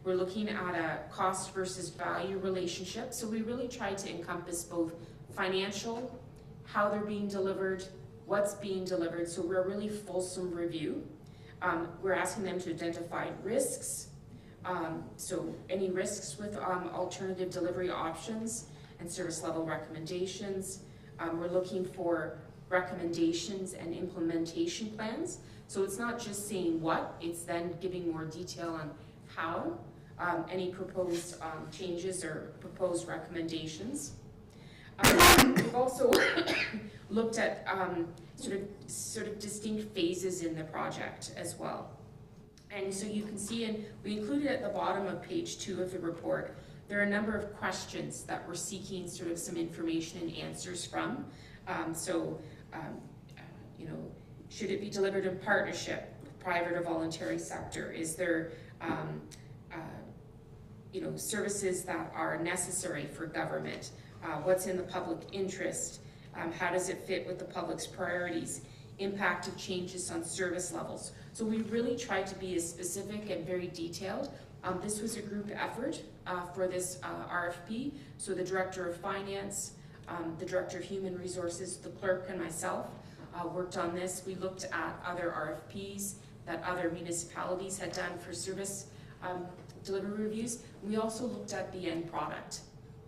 We're looking at a cost versus value relationship. So we really try to encompass both financial, how they're being delivered, what's being delivered. So we're a really fulsome review. We're asking them to identify risks. So any risks with alternative delivery options and service level recommendations. We're looking for recommendations and implementation plans. So it's not just saying what, it's then giving more detail on how, any proposed changes or proposed recommendations. We've also looked at sort of distinct phases in the project as well. And so you can see, and we included at the bottom of page 2 of the report, there are a number of questions that we're seeking sort of some information and answers from. You know, should it be delivered in partnership, private or voluntary sector? Is there, you know, services that are necessary for government? What's in the public interest? How does it fit with the public's priorities? Impact of changes on service levels. So we really tried to be as specific and very detailed. This was a group effort for this RFP. So the Director of Finance, the Director of Human Resources, the clerk, and myself worked on this. We looked at other RFPs that other municipalities had done for service delivery reviews. We also looked at the end product.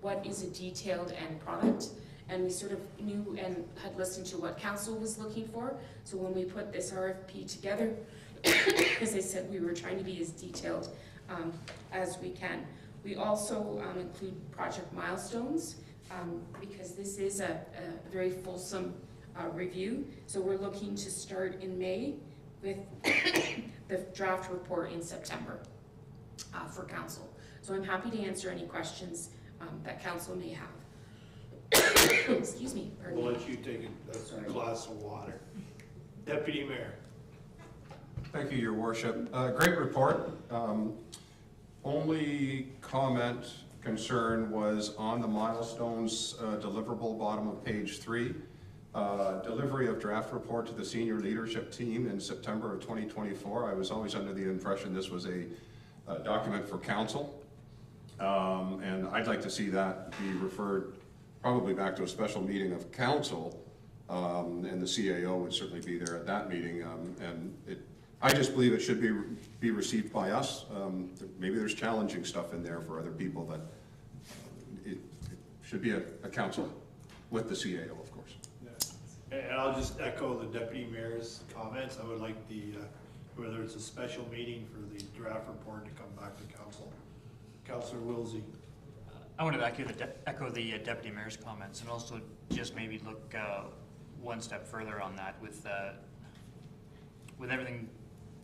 What is a detailed end product? And we sort of knew and had listened to what council was looking for. So when we put this RFP together, as I said, we were trying to be as detailed as we can. We also include project milestones because this is a very fulsome review. So we're looking to start in May with the draft report in September for council. So I'm happy to answer any questions that council may have. Excuse me. We'll let you take a glass of water. Deputy Mayor. Thank you, Your Worship. Great report. Only comment, concern was on the milestones deliverable, bottom of page 3. Delivery of draft report to the senior leadership team in September of 2024. I was always under the impression this was a document for council. And I'd like to see that be referred probably back to a special meeting of council, and the CAO would certainly be there at that meeting, and it I just believe it should be received by us. Maybe there's challenging stuff in there for other people that it should be a council with the CAO, of course. And I'll just echo the deputy mayor's comments. I would like whether it's a special meeting for the draft report to come back to council. Councillor Wilsey. I want to echo the deputy mayor's comments, and also just maybe look one step further on that with everything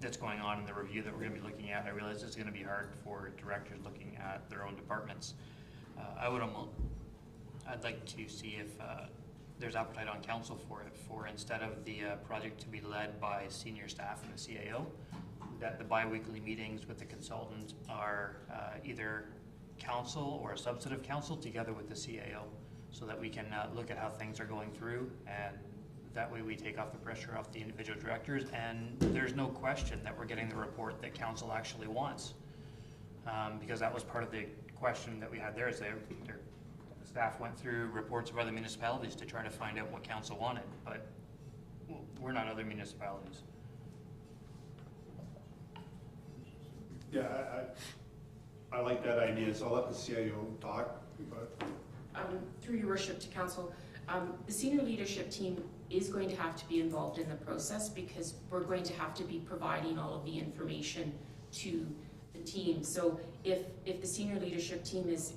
that's going on in the review that we're going to be looking at. I realize it's going to be hard for directors looking at their own departments. I'd like to see if there's appetite on council for it, for instead of the project to be led by senior staff and the CAO, that the bi-weekly meetings with the consultant are either council or a subset of council together with the CAO, so that we can look at how things are going through, and that way we take off the pressure off the individual directors, and there's no question that we're getting the report that council actually wants. Because that was part of the question that we had there, is the staff went through reports of other municipalities to try to find out what council wanted, but we're not other municipalities. Yeah, I like that idea, so I'll let the CIO talk. Through your worship to council, the senior leadership team is going to have to be involved in the process, because we're going to have to be providing all of the information to the team. So if the senior leadership team is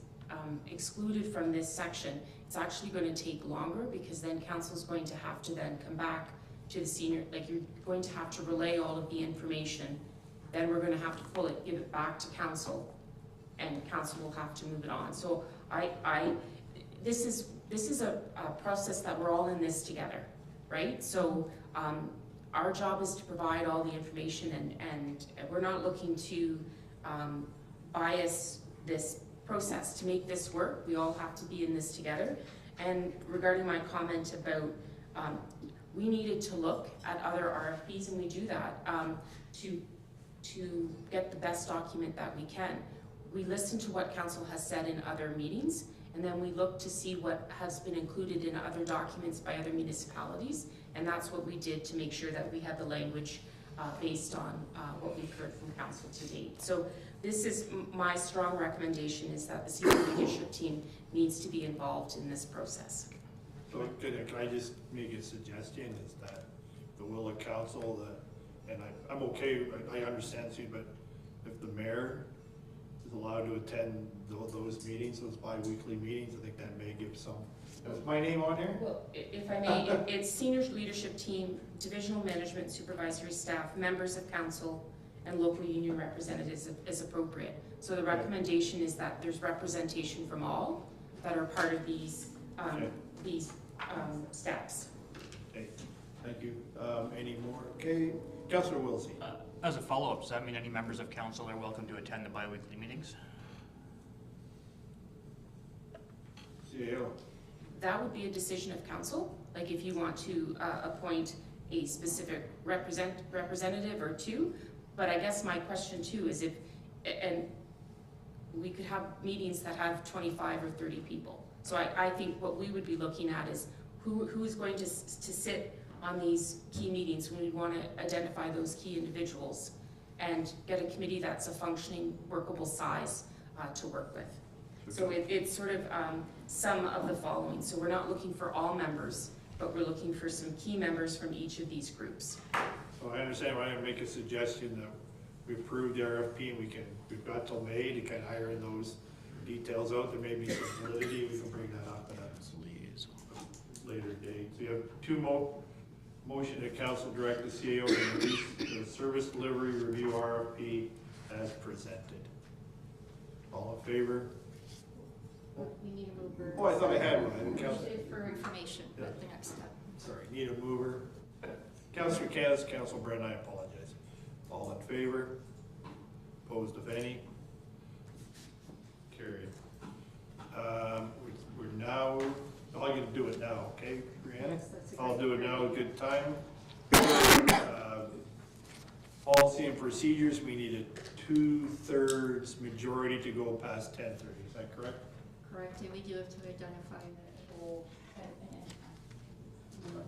excluded from this section, it's actually going to take longer, because then council's going to have to then come back to the senior, like you're going to have to relay all of the information, then we're going to have to pull it, give it back to council, and council will have to move it on. So this is a process that we're all in this together, right? So our job is to provide all the information, and we're not looking to bias this process. To make this work, we all have to be in this together. And regarding my comment about we needed to look at other RFPs, and we do that to get the best document that we can. We listen to what council has said in other meetings, and then we look to see what has been included in other documents by other municipalities, and that's what we did to make sure that we had the language based on what we've heard from council to date. So this is my strong recommendation, is that the senior leadership team needs to be involved in this process. So can I just make a suggestion, is that the will of council, and I'm okay, I understand, Sue, but if the mayor is allowed to attend those meetings, those bi-weekly meetings, I think that may give some. Is my name on here? Well, if I may, it's senior leadership team, divisional management, supervisory staff, members of council, and local union representatives as appropriate. So the recommendation is that there's representation from all that are part of these steps. Okay, thank you. Any more? Okay, Councillor Wilsey. As a follow-up, does that mean any members of council are welcome to attend the bi-weekly meetings? CAO. That would be a decision of council. Like if you want to appoint a specific representative or two. But I guess my question too is and we could have meetings that have 25 or 30 people. So I think what we would be looking at is who is going to sit on these key meetings. We want to identify those key individuals and get a committee that's a functioning, workable size to work with. So it's sort of some of the following. So we're not looking for all members, but we're looking for some key members from each of these groups. So I understand, I'm going to make a suggestion that we approve the RFP, and we've got till May to kind of iron those details out. There may be some validity, we can bring that up at a later date. So you have two motion to council direct the CAO to release the service delivery review RFP as presented. All in favor? We need a mover. Oh, I thought I had one. For information, but the next step. Sorry, need a mover. Councillor Canis, Councillor Brennan, I apologize. All in favor? Opposed, if any? Carried. We're now, I'm going to do it now, okay, Brianna? I'll do it now, good time. Policy and procedures, we need a 2/3 majority to go past 10:30, is that correct? Correct, and we do have to identify the whole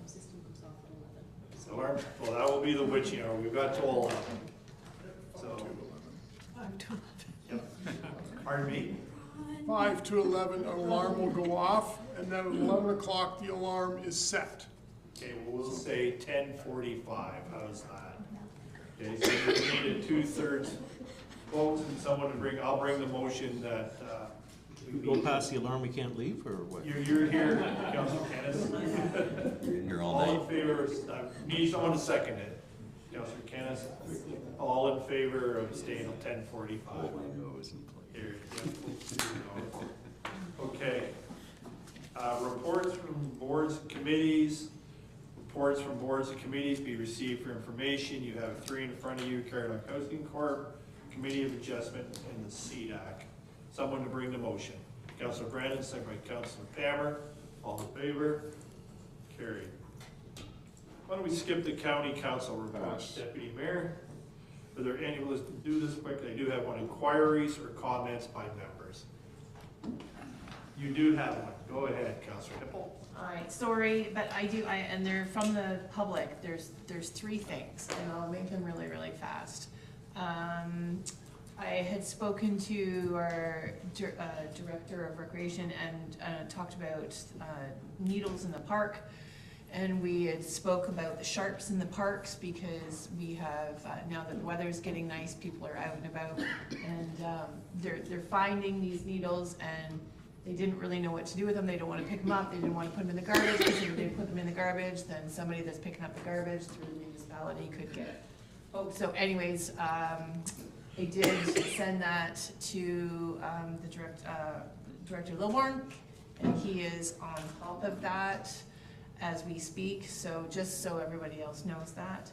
system comes off at 11. So All alarm? Well, that will be the witching hour. We've got till 11. So, 5 to 11. pardon me? 5 to 11, an alarm will go off, and then at 11 o'clock, the alarm is set. Okay, well, we'll say 10:45. How's that? Okay, so we need a 2/3 vote and someone to bring, I'll bring the motion that, We go past the alarm, we can't leave, or what? You're here, Councilor Kennis. You're in here all All night. in favor, need someone to second it. Councilor Kennis, all in favor of staying till 10:45. Here, okay. Reports from boards and committees. Reports from boards and committees be received for information. You have 3 in front of you: Caradoc Housing Corp., Committee of Adjustment, and the CDAC. Someone to bring the motion. Councilor Brandon, second by Councilor Palmer. All in favor? Carried. Why don't we skip the county council reports? Deputy Mayor, are there any, let's do this quickly. I do have one. Inquiries or comments by members? You do have one. Go ahead, Councilor Hippel. All right, sorry, but and they're from the public. There's 3 things, and I'll make them really, really fast. I had spoken to our director of recreation and talked about needles in the park. And we had spoke about the sharps in the parks because we have, now that the weather's getting nice, people are out and about. And they're finding these needles and they didn't really know what to do with them. They don't want to pick them up. They didn't want to put them in the garbage because if they put them in the garbage, then somebody that's picking up the garbage through the municipality could get. Oh, so anyways, I did send that to the Director Lilborn, and he is on top of that as we speak, so just so everybody else knows that.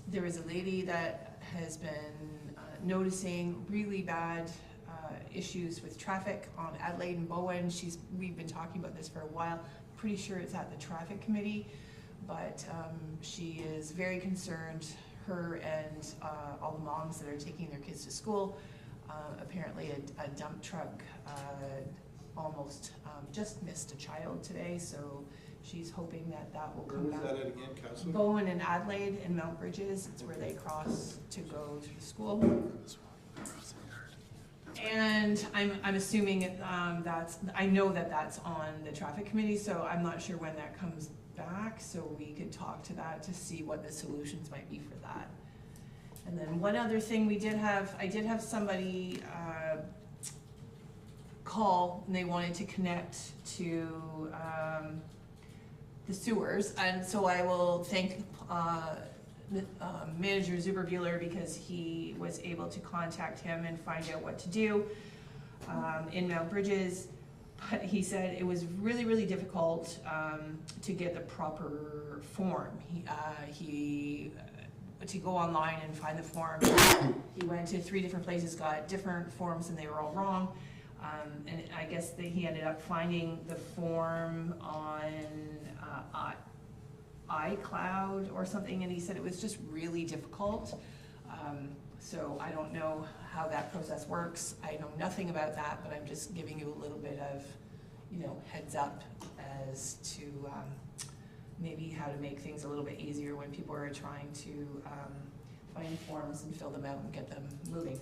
There is a lady that has been noticing really bad issues with traffic on Adelaide and Bowen. We've been talking about this for a while. Pretty sure it's at the traffic committee, but she is very concerned. Her and all the moms that are taking their kids to school. Apparently a dump truck almost just missed a child today, so she's hoping that will come back. Where was that at again, Councilor? Bowen and Adelaide in Mount Bridges. It's where they cross to go to the school. And I'm assuming I know that's on the traffic committee, so I'm not sure when that comes back, so we could talk to that to see what the solutions might be for that. And then one other thing I did have somebody call, and they wanted to connect to the sewers, and so I will thank Manager Zuberbuehler because he was able to contact him and find out what to do in Mount Bridges. But he said it was really, really difficult to get the proper form. He to go online and find the form. He went to 3 different places, got different forms, and they were all wrong. And I guess that he ended up finding the form on iCloud or something, and he said it was just really difficult. So I don't know how that process works. I know nothing about that, but I'm just giving you a little bit of, heads up as to maybe how to make things a little bit easier when people are trying to find forms and fill them out and get them moving.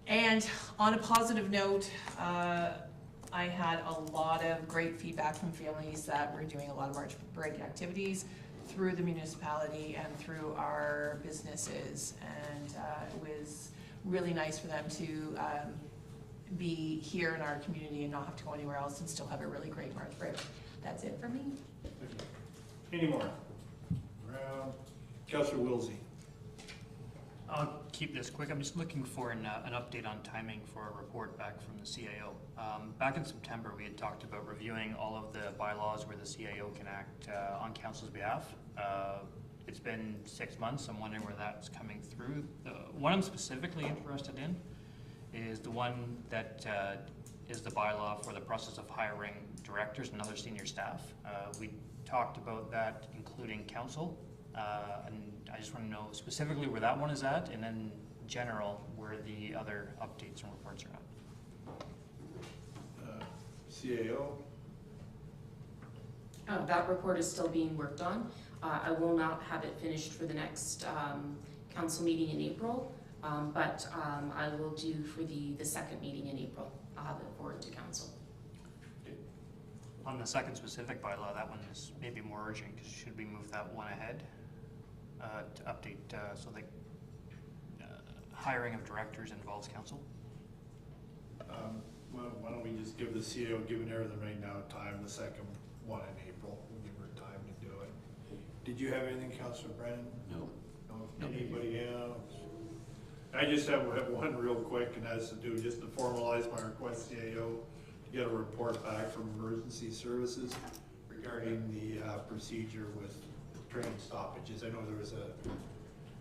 And on a positive note, I had a lot of great feedback from families that were doing a lot of March break activities through the municipality and through our businesses, and it was really nice for them to be here in our community and not have to go anywhere else and still have a really great March break. That's it for me. Any more? Round. Councilor Wilsey. I'll keep this quick. I'm just looking for an update on timing for a report back from the CAO. Back in September, we had talked about reviewing all of the bylaws where the CAO can act on council's behalf. It's been 6 months. I'm wondering where that's coming through. The one I'm specifically interested in is the one that is the bylaw for the process of hiring directors and other senior staff. We talked about that including council. And I just want to know specifically where that one is at, and then general where the other updates and reports are at. CAO. That report is still being worked on. I will not have it finished for the next council meeting in April, but I will do for the second meeting in April. I'll have it forward to council. On the second specific bylaw, that one is maybe more urgent, because should we move that one ahead to update, so like hiring of directors involves council? Well, why don't we just give the CEO, given everything right now, time, the second one in April, we'll give her time to do it. Did you have anything, Councillor Brennan? No. No, anybody else? I just have one real quick, and that's to do, just to formalize my request to the AO, to get a report back from emergency services regarding the procedure with train stoppages. I know there was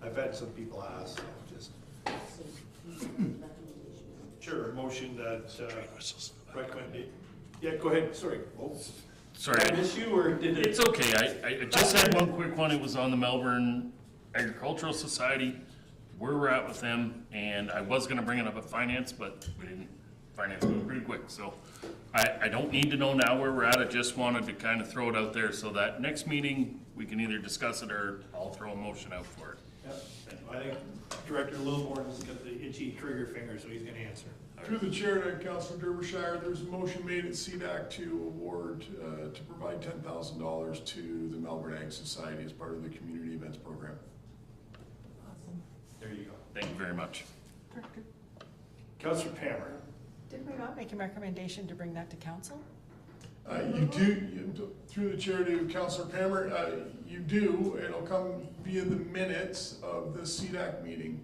I've had some people ask, so just. Sure, a motion that recommended. Yeah, go ahead, sorry. Oh. Sorry. Did I miss you, or did it? It's okay. I just had one quick one. It was on the Melbourne Agricultural Society, where we're at with them, and I was gonna bring it up at finance, but we didn't. Finance moved pretty quick, so I don't need to know now where we're at. I just wanted to kind of throw it out there so that next meeting, we can either discuss it or I'll throw a motion out for it. Yep. I think Director Lilborn's got the itchy trigger finger, so he's gonna answer. Through the chair to Councilor Derbyshire, there's a motion made at CDAC to award, to provide $10,000 to the Melbourne Ag Society as part of the community events program. There you go. Thank you very much. Councillor Pammer. Did we not make a recommendation to bring that to council? Through the chair to Councilor Pammer, you do, it'll come via the minutes of the CDAC meeting.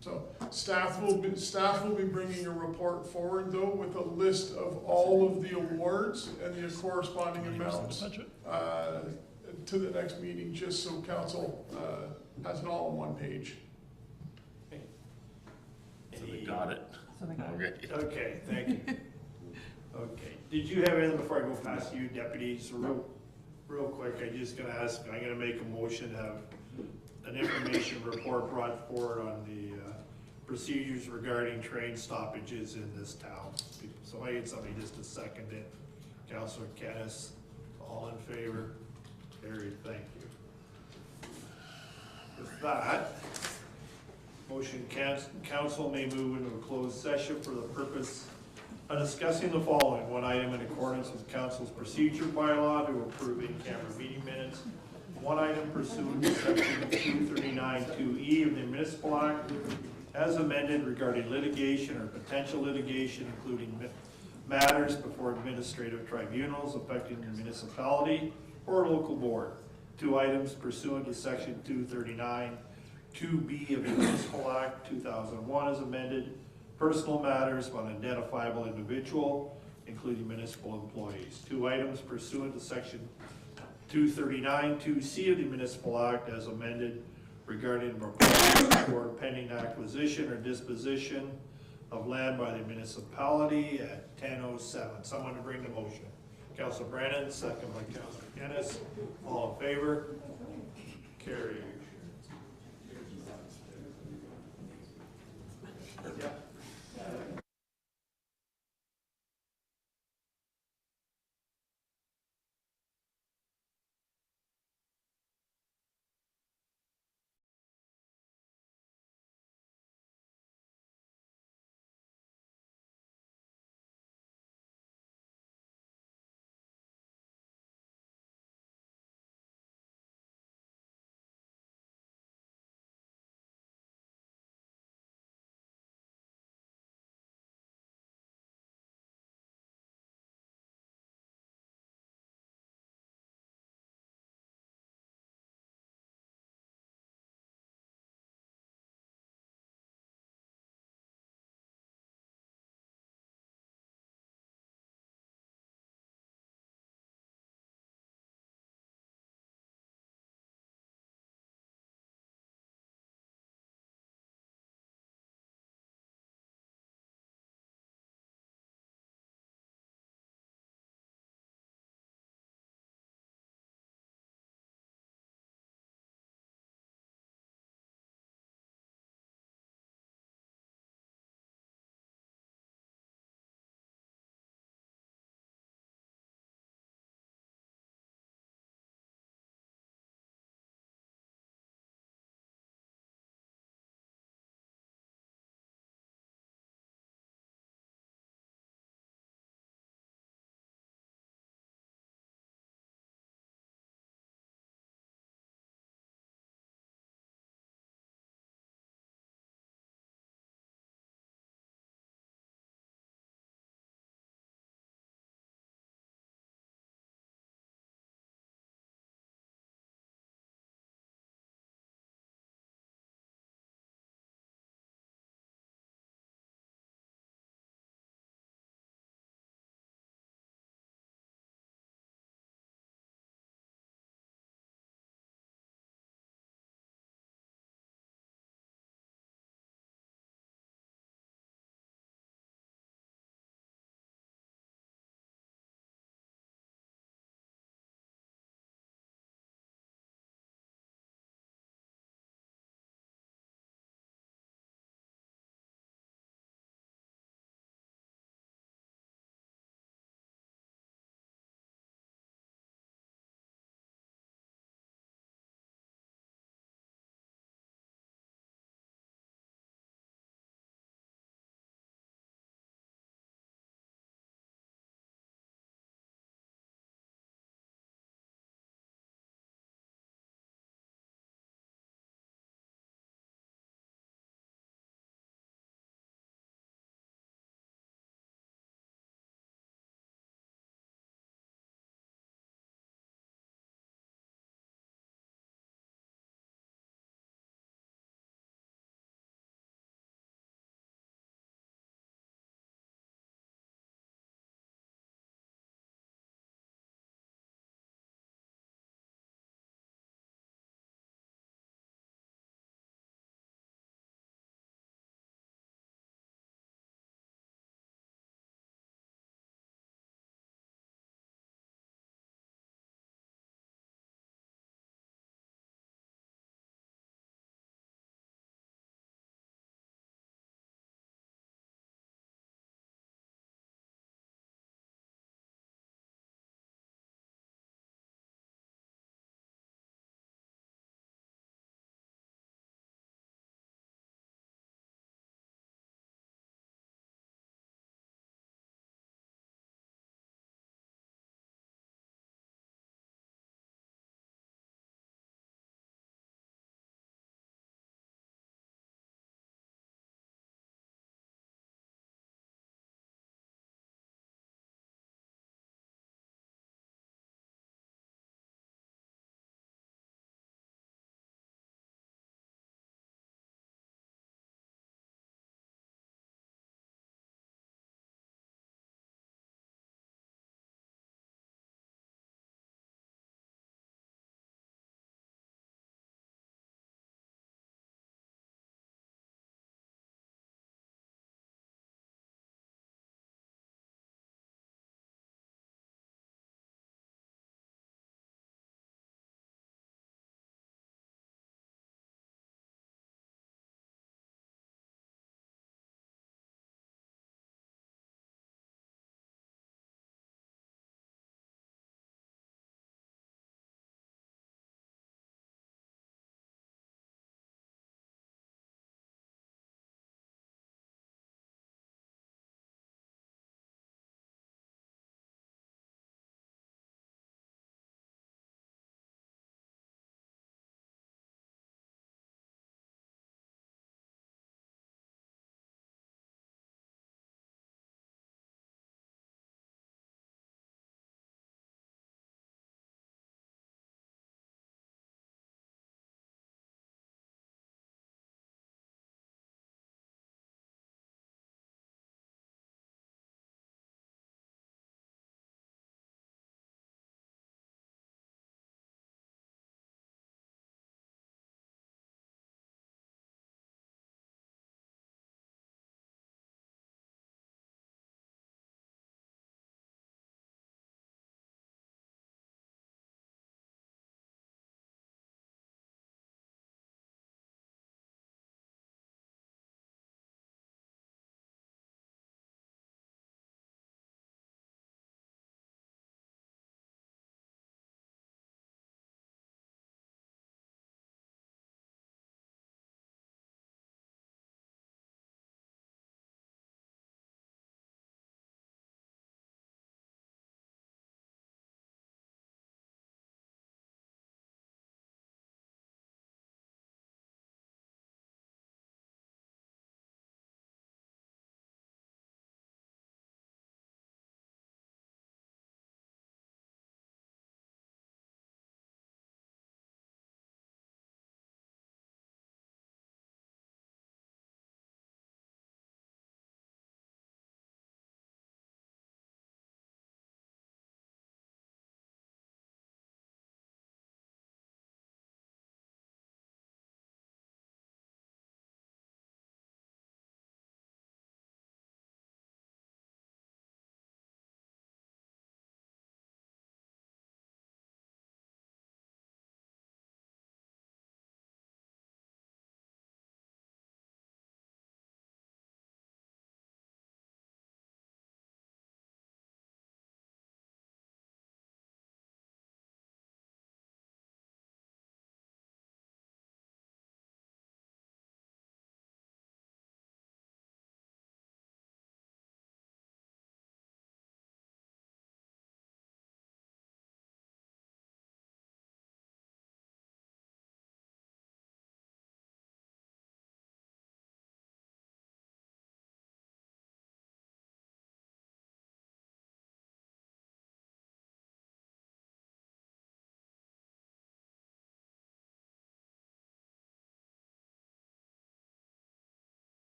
So staff will be bringing a report forward though with a list of all of the awards and the corresponding amounts to the next meeting, just so council has it all on one page. So they got it. Okay, thank you. Okay, did you have anything before I go past you, deputies? Real quick, I'm just gonna ask, I'm gonna make a motion to have an information report brought forward on the procedures regarding train stoppages in this town. So I need somebody just to second it. Councillor Kennis, all in favor? Carried, thank you. With that, motion council may move into a closed session for the purpose of discussing the following. One item in accordance with council's procedure bylaw to approve in-camera meeting minutes. One item pursuant to section 239(2)(e) of the Municipal Act as amended regarding litigation or potential litigation, including matters before administrative tribunals affecting the municipality or local board. Two items pursuant to section 239(2)(b) of the Municipal Act 2001 as amended, personal matters of an identifiable individual, including municipal employees. Two items pursuant to section 239(2)(c) of the Municipal Act as amended regarding proposal for pending acquisition or disposition of land by the municipality at 10:07. Someone to bring the motion. Councilor Brennan, second by Councilor Kennis. All in favor? Carried. Yep.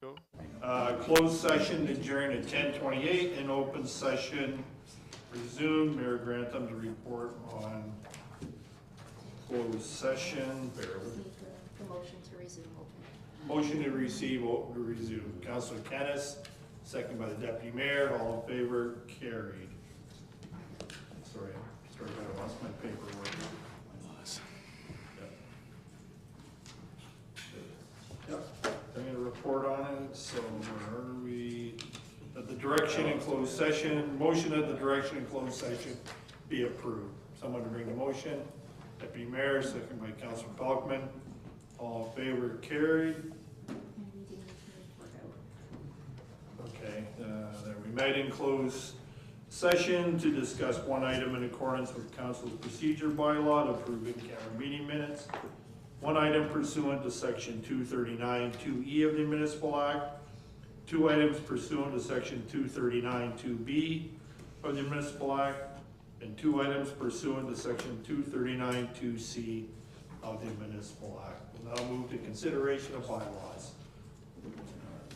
Closed session adjourned at 10:28 and open session resumed. Mayor Grantham to report on closed session. Bear with me. The motion to resume open. Motion to receive, resume. Councilor Kennis, second by the deputy mayor. All in favor, carried. Sorry, I lost my paperwork. Yep, I'm gonna report on it, so where are we? That the direction in closed session, motion that the direction in closed session be approved. Someone to bring the motion. Deputy Mayor, second by Councilor Pelkman. All in favor, carried. Okay, there we met in closed session to discuss one item in accordance with council's procedure bylaw to approve in-camera meeting minutes. One item pursuant to section 239 2E of the Municipal Act. Two items pursuant to section 239 2B of the Municipal Act. And two items pursuant to section 239 2C of the Municipal Act. We'll now move to consideration of bylaws.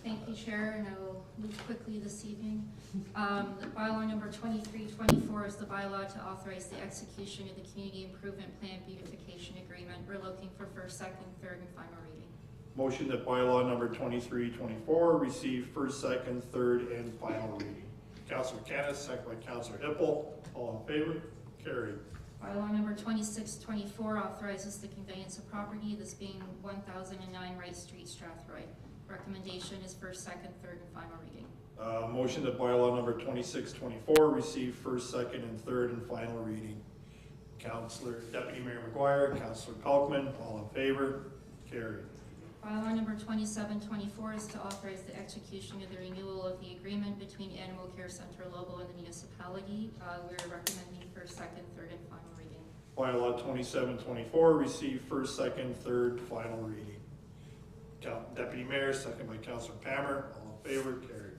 Thank you, Chair, and I will move quickly this evening. The bylaw number 2324 is the bylaw to authorize the execution of the Community Improvement Plan Beautification Agreement. We're looking for first, second, third, and final reading. Motion that bylaw number 2324 receive first, second, third, and final reading. Councilor Kennis, second by Councilor Hippel. All in favor? Carried. Bylaw number 2624 authorizes the conveyance of property, this being 1009 Wright Street, Strathroy. Recommendation is first, second, third, and final reading. Motion that bylaw number 2624 receive first, second, and third, and final reading. Councilor, Deputy Mayor McGuire, Councilor Pelkman, all in favor? Carried. Bylaw number 2724 is to authorize the execution of the renewal of the agreement between Animal Care Center Lobo and the municipality. We're recommending first, second, third, and final reading. Bylaw 2724 receive first, second, third, final reading. Deputy Mayor, second by Councilor Palmer, all in favor? Carried.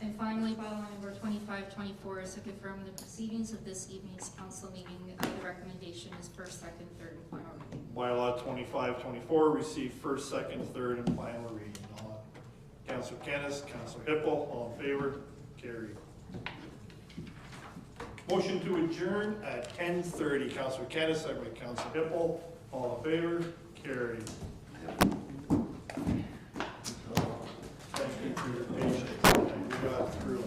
And finally, bylaw number 2524 is to confirm the proceedings of this evening's council meeting. The recommendation is first, second, third, and final reading. Bylaw 2524 receive first, second, third, and final reading. Councilor Kennis, Councilor Hippel, all in favor? Carried. Motion to adjourn at 10:30. Councilor Kennis, second by Councilor Hippel, all in favor? Carried. Thank you for your patience. We got through it.